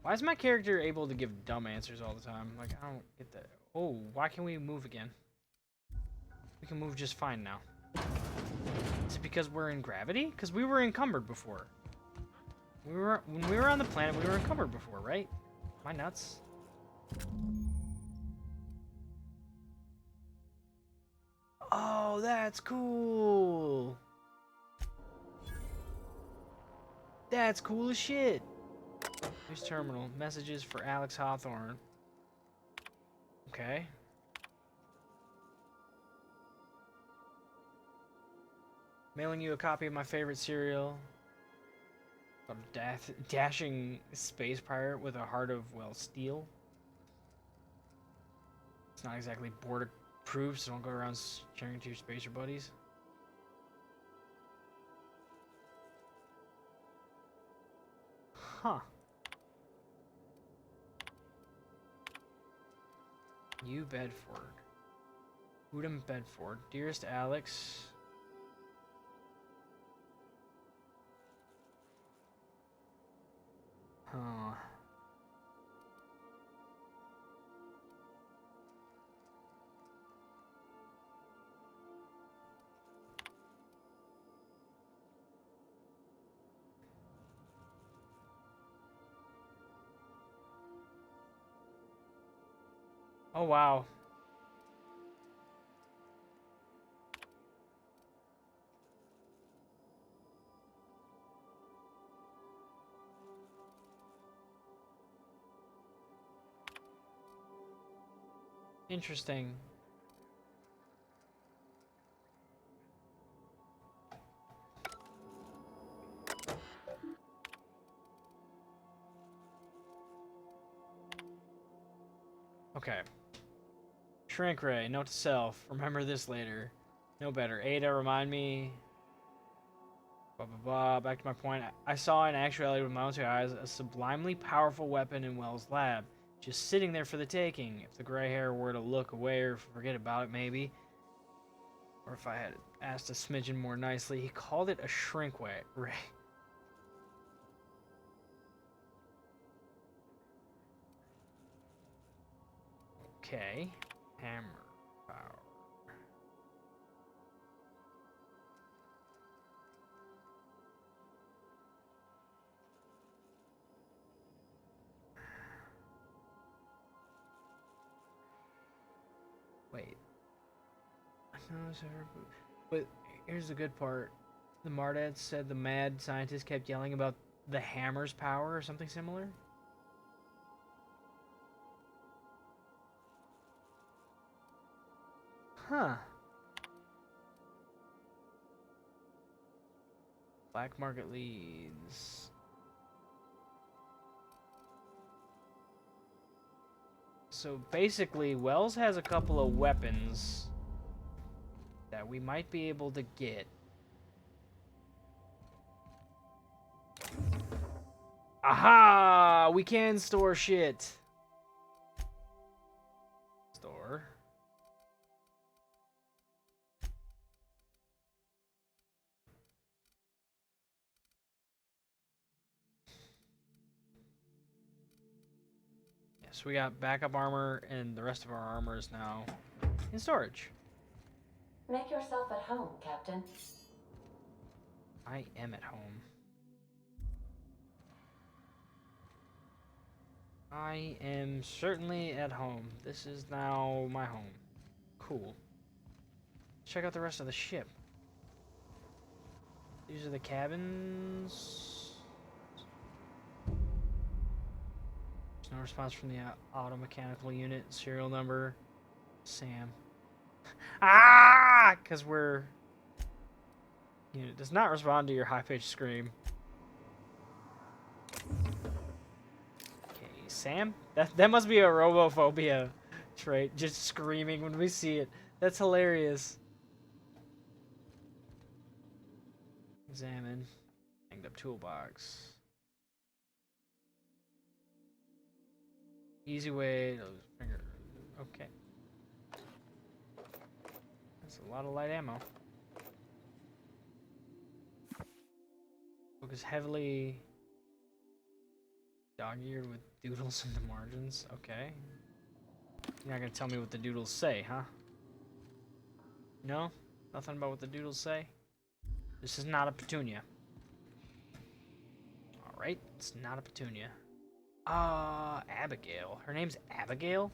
Why is my character able to give dumb answers all the time? Like, I don't get that. Oh, why can we move again? We can move just fine now. Is it because we're in gravity? Because we were encumbered before. When we were on the planet, we were encumbered before, right? Am I nuts? Oh, that's cool. That's cool as shit. Here's terminal. Messages for Alex Hawthorne. Okay. Mailing you a copy of my favorite serial. A dashing space pirate with a heart of, well, steel. It's not exactly border proof, so don't go around sharing it to your spacer buddies. Huh. New Bedford. Woodham Bedford. Dearest Alex. Huh. Oh, wow. Interesting. Okay. Shrink Ray, note to self. Remember this later. No better. Ada, remind me. Blah, blah, blah. Back to my point. I saw in actuality with my own two eyes a sublimely powerful weapon in Wells' lab. Just sitting there for the taking. If the gray hair were to look away or forget about it, maybe. Or if I had asked a smidgen more nicely. He called it a shrink ray. Okay. Hammer power. Wait. But here's the good part. The Mardad said the mad scientist kept yelling about the hammer's power or something similar? Huh. Black market leads. So basically, Wells has a couple of weapons that we might be able to get. Aha! We can store shit. Store. Yes, we got backup armor, and the rest of our armor is now in storage. Make yourself at home, Captain. I am at home. I am certainly at home. This is now my home. Cool. Check out the rest of the ship. These are the cabins. There's no response from the auto mechanical unit. Serial number. Sam. Ah! Because we're... Unit does not respond to your high-pitched scream. Sam? That must be a robophobia trait, just screaming when we see it. That's hilarious. Examine. Hanged up toolbox. Easy way to finger. Okay. That's a lot of light ammo. Book is heavily dog-eared with doodles in the margins. Okay. You're not gonna tell me what the doodles say, huh? No? Nothing about what the doodles say? This is not a petunia. Alright, it's not a petunia. Abigail. Her name's Abigail?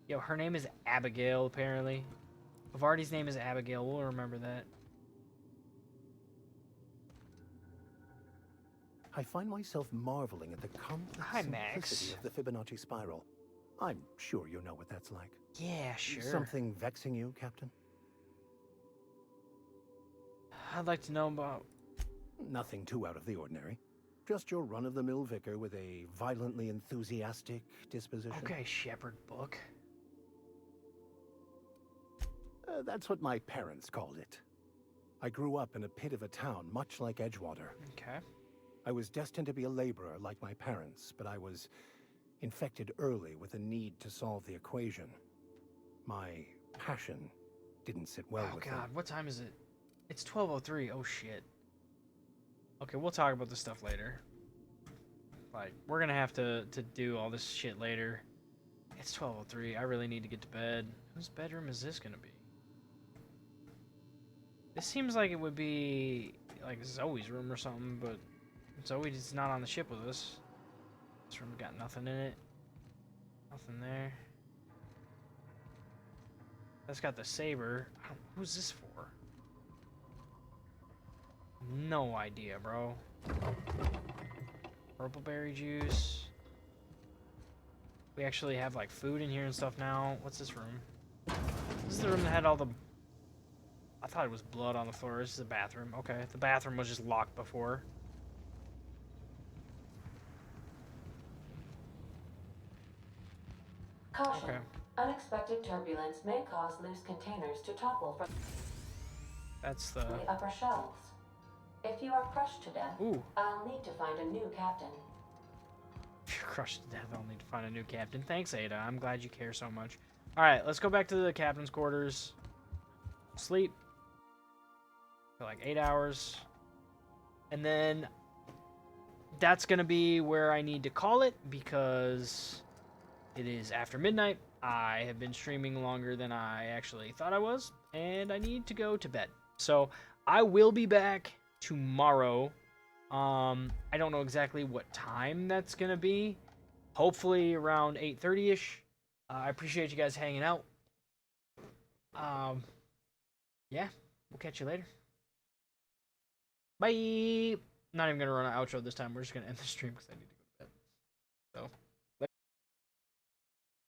Yo, her name is Abigail, apparently. Vardy's name is Abigail. We'll remember that. I find myself marveling at the complex Hi, Max. simplicity of the Fibonacci spiral. I'm sure you know what that's like. Yeah, sure. Something vexing you, Captain? I'd like to know about... Nothing too out of the ordinary. Just your run-of-the-mill vicar with a violently enthusiastic disposition. Okay, shepherd book. That's what my parents called it. I grew up in a pit of a town, much like Edgewater. Okay. I was destined to be a laborer like my parents, but I was infected early with a need to solve the equation. My passion didn't sit well with Oh them. god, what time is it? It's 12:03. Oh shit. Okay, we'll talk about this stuff later. Like, we're gonna have to do all this shit later. It's 12:03. I really need to get to bed. Whose bedroom is this gonna be? This seems like it would be like Zoe's room or something, but Zoe's not on the ship with us. This room got nothing in it. Nothing there. That's got the saber. Who's this for? No idea, bro. Purple berry juice. We actually have like food in here and stuff now. What's this room? This is the room that had all the... I thought it was blood on the floor. This is the bathroom. Okay, the bathroom was just locked before. Caution. Okay. Unexpected turbulence may cause loose containers to topple from That's the... the upper shelves. If you are crushed to death, Ooh. I'll need to find a new captain. If you're crushed to death, I'll need to find a new captain. Thanks, Ada. I'm glad you care so much. Alright, let's go back to the captain's quarters. Sleep. For like 8 hours. And then... that's going to be where I need to call it, because it is after midnight. I have been streaming longer than I actually thought I was, and I need to go to bed. So, I will be back tomorrow. I don't know exactly what time that's going to be. Hopefully around 8:30ish. I appreciate you guys hanging out. Yeah, we'll catch you later. Bye. Not even going to run an outro this time. We're just going to end the stream because I need to go to bed. So...